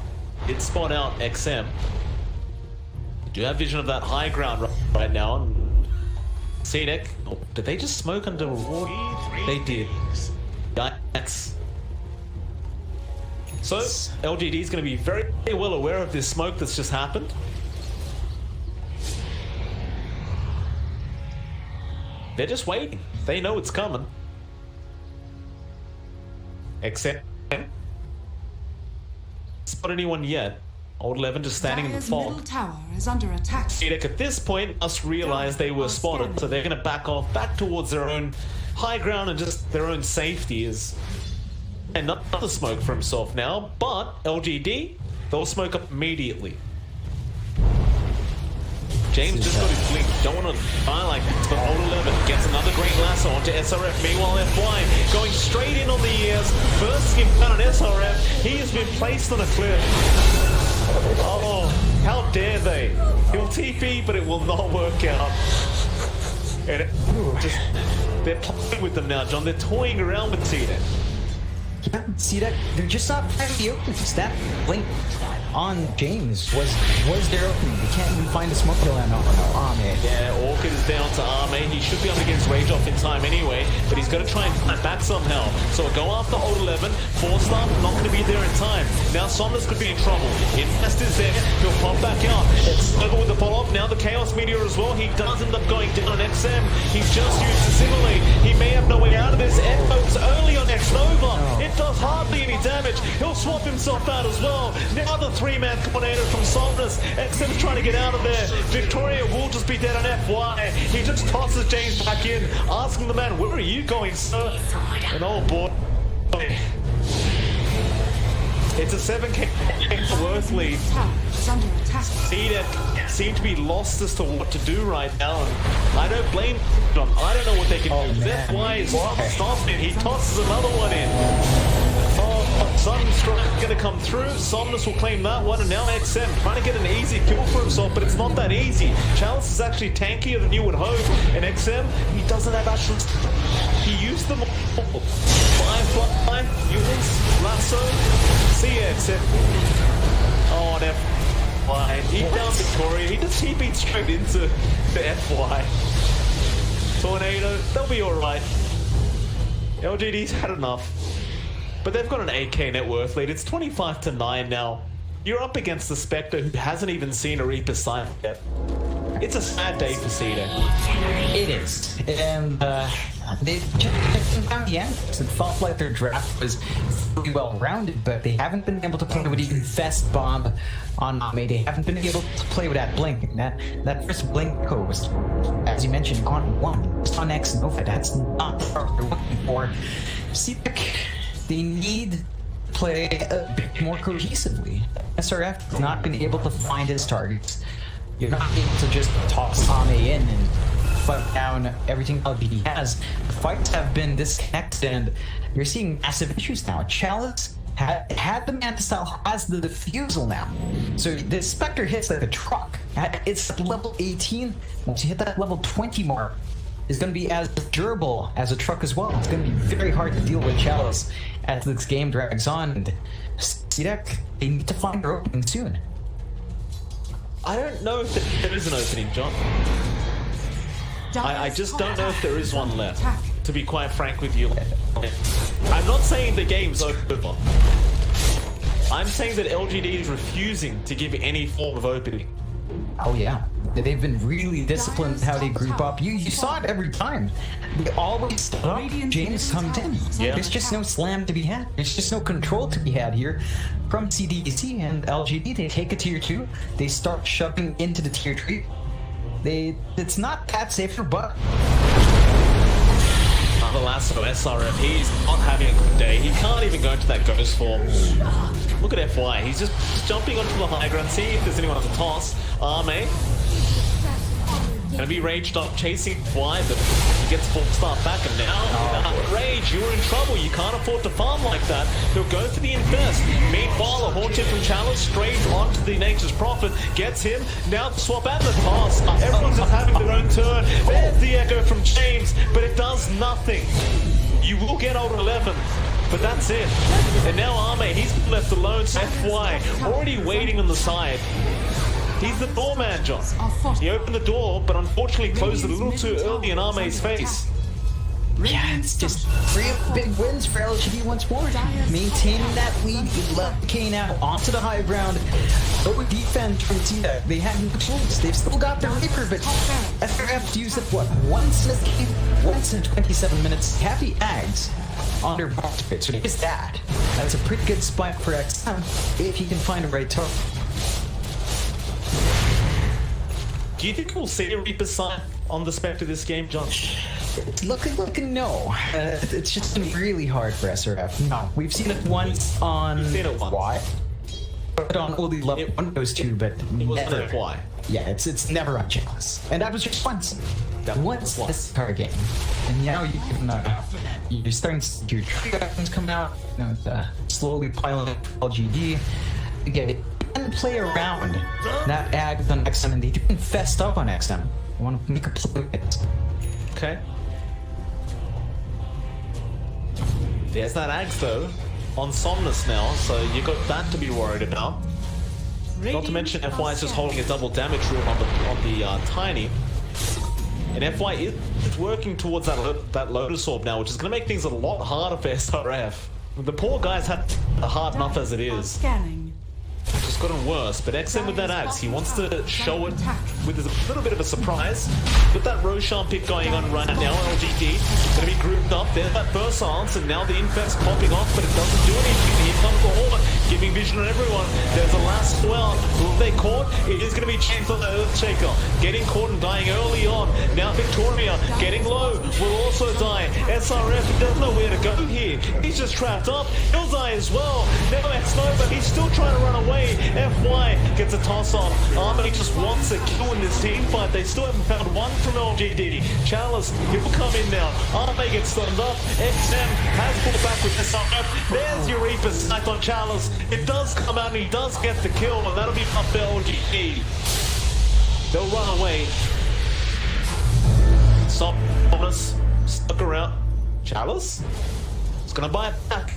out XM. Do have vision of that high ground right now. And CDEC, oh, did they just smoke under reward? They did. Yikes. So, LGD is going to be very well aware of this smoke that's just happened. They're just waiting. They know it's coming. Except spot anyone yet. Old 11 just standing in the Dire's fog. middle tower is under attack. CDEC at this point must realize they were spotted, so they're going to back off back towards their own high ground and just their own safety. Is another smoke for himself now, but LGD, they'll smoke up immediately. James just got his blink. Don't want to die like this, but Old 11 gets another great lasso onto SRF. Meanwhile, FY going straight in on the ears. First skin down on SRF. He has been placed on a cliff. Oh, how dare they? He'll TP, but it will not work out. And they're playing with them now, John. They're toying around with CDEC. Yeah, CDEC, they're just not finding the openings. That blink on James was their opening. They can't even find a smoke kill on Ame. Yeah, Orchid is down to Ame. He should be up against Rage Off in time anyway, but he's got to try and fight back somehow. So go after Old 11. 4-star, not going to be there in time. Now Somnus could be in trouble. Infest is there. He'll pop back out. It's over with the follow-up. Now the Chaos Meteor as well. He does end up going down on XM. He's just used Assimilate. He may have no way out of this. F-Boat's early on X-Nova. It does hardly any damage. He'll swap himself out as well. Now the three-man tornado from Somnus. XM's trying to get out of there. Victoria will just be dead on FY. He just tosses James back in, asking the man, where are you going, sir? And oh boy. It's a 7k worth lead. CDEC seem to be lost as to what to do right now, and I don't blame them. I don't know what they can do. FY is stopping. He tosses another one in. Sunstruck going to come through. Somnus will claim that one, and now XM trying to get an easy kill for himself, but it's not that easy. Chalice is actually tankier than you would hope, and XM, he doesn't have actual... He used them all. Firefly, units, lasso, CX. Oh, and FY. He down Victoria. He just TP'd straight into the FY. Tornado, they'll be alright. LGD's had enough. But they've got an 8k net worth lead. It's 25-9 now. You're up against the Spectre, who hasn't even seen a Reaper sign yet. It's a sad day for CDEC. It is. And they just found the answers. It felt like their draft was really well-rounded, but they haven't been able to play with even Fest Bomb on Ame. They haven't been able to play with that blink. That first blink was, as you mentioned, on 1. It's on X Nova. That's not what they're looking for. CDEC, they need to play a bit more cohesively. SRF has not been able to find his targets. You're not able to just toss Ame in and fight down everything LGD has. The fights have been disconnected, and you're seeing massive issues now. Chalice had the Manta style, has the defusal now. So the Spectre hits like a truck. It's at level 18. Once you hit that level 20 mark, it's going to be as durable as a truck as well. It's going to be very hard to deal with Chalice as this game drags on. And CDEC, they need to find their opening soon. I don't know if there is an opening, John. I just don't know if there is one left, to be quite frank with you. I'm not saying the game's over. I'm saying that LGD is refusing to give any form of opening. Oh yeah, they've been really disciplined how they group up. You saw it every time. They always stop. James comes in. Yeah. There's just no slam to be had. There's just no control to be had here from CDEC and LGD. They take a tier 2. They start shoving into the tier 3. It's not that safer, but the lasso SRF, he's not having a good day. He can't even go into that ghost form. Look at FY, he's just jumping onto the high ground, seeing if there's anyone on the toss. Arme gonna be raged up, chasing FY, but he gets full start back, and now Rage, you're in trouble. You can't afford to farm like that. He'll go for the infest. Meanwhile, a haunted from Challenge straight onto the Nature's Prophet gets him. Now the swap and the toss. Everyone's just having their own turn. There's the echo from James, but it does nothing. You will get Ultra 11, but that's it. And now Arme, he's been left alone. So FY already waiting on the side. He's the doorman, John. He opened the door, but unfortunately closed it a little too early in Arme's face. yeah, it's just 3 big wins for LGD once more. Maintaining that lead, he left Kane out onto the high ground. No defense from CDEC. They have no tools. They've still got their Reaper, but SRF used it, what, once in this game? Once in 27 minutes. Happy Ags on their box pit, so here's that. That's a pretty good spot for XM if he can find a right target. Do you think we'll see a Reaper sign on the spec of this game, John? It's looking no. It's just been really hard for SRF. No, we've seen it once on FY. But on only level 1 goes 2, but It was never. FY. Yeah, it's never on Chalice. And that was just once. That Once was this card game. And now you can, you're starting to see your trigger weapons come out, slowly piling up LGD. Again, it can play around that ag on XM, and they do infest up on XM. I want to make a play with it. Okay. There's that Ags though, on Somnus now, so you got that to be worried about. Not to mention FY is just holding a double damage room on the Tiny. And FY is working towards that Lotus Orb now, which is going to make things a lot harder for SRF. The poor guys had hard enough as it is. Scanning. It's just gotten worse, but XM with that Axe, he wants to show it with a little bit of a surprise. With that Roshan pick going on right now, LGD going to be grouped up. There's that first silence, and now the infest popping off, but it doesn't do anything. Here comes the Horde, giving vision on everyone. There's a last well. Who they caught? It is going to be Chains on the Earthshaker. Getting caught and dying early on. Now Victoria getting low, will also die. SRF doesn't know where to go here. He's just trapped up. He'll die as well. Now X-Nova, he's still trying to run away. FY gets a toss off. Arme just wants a kill in this team fight. They still haven't found one from LGD. Chalice, he'll come in now. Arme gets stunned up. XM has pulled back with this SRF. There's your Reaper snack on Chalice. It does come out and he does get the kill, and that'll be up for LGD. They'll run away. Somnus stuck around. Chalice? It's gonna buy it back.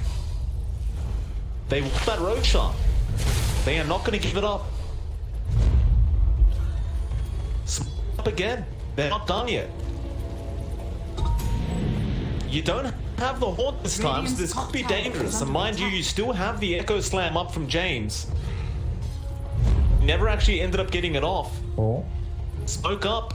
They want that road shot. They are not going to give it up. Up again. They're not done yet. You don't have the haunt this time, so this could be dangerous. And mind you still have the Echo Slam up from James. Never actually ended up getting it off. Oh. Smoke up.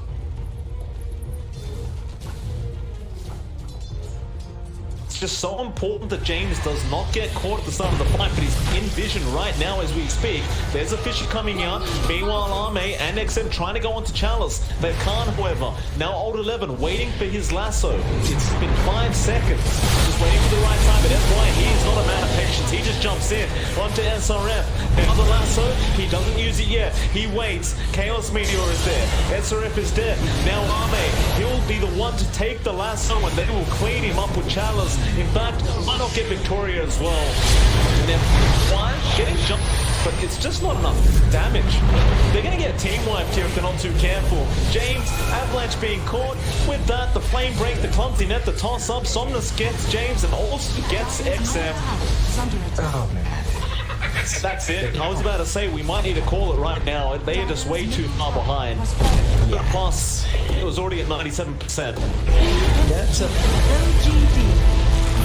It's just so important that James does not get caught at the start of the fight, but he's in vision right now as we speak. There's a Fisher coming out. Meanwhile, Arme and XM trying to go onto Chalice. They can't, however. Now Old 11 waiting for his lasso. It's been 5 seconds. Just waiting for the right time, but FY, he is not a man of patience. He just jumps in onto SRF. Another lasso, he doesn't use it yet. He waits. Chaos Meteor is there. SRF is dead. Now Arme, he'll be the one to take the lasso, and they will clean him up with Chalice. In fact, why not get Victoria as well? And then why getting jumped, but it's just not enough damage. They're going to get team wiped here if they're not too careful. James, Avalanche being caught. With that, the flame break, the clumsy net, the toss up. Somnus gets James and also gets XM. Oh man. That's it. I was about to say, we might need to call it right now. They are just way too far behind. Yeah. Plus, it was already at 97%. That's a LGD.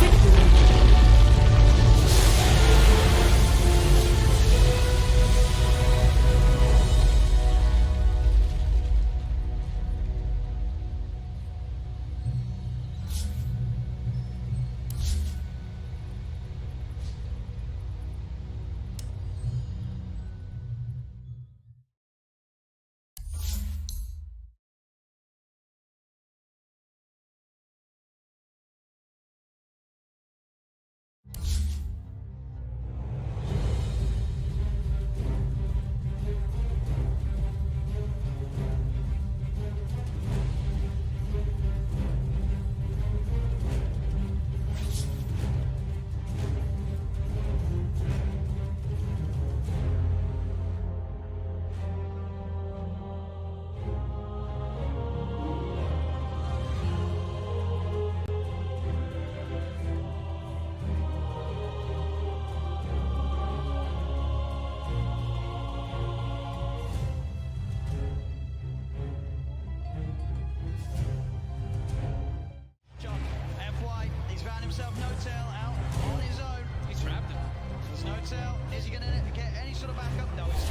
Victory. He's found himself no tail out on his own. He's trapped him. There's no tail. Is he going to get any sort of backup? No, he's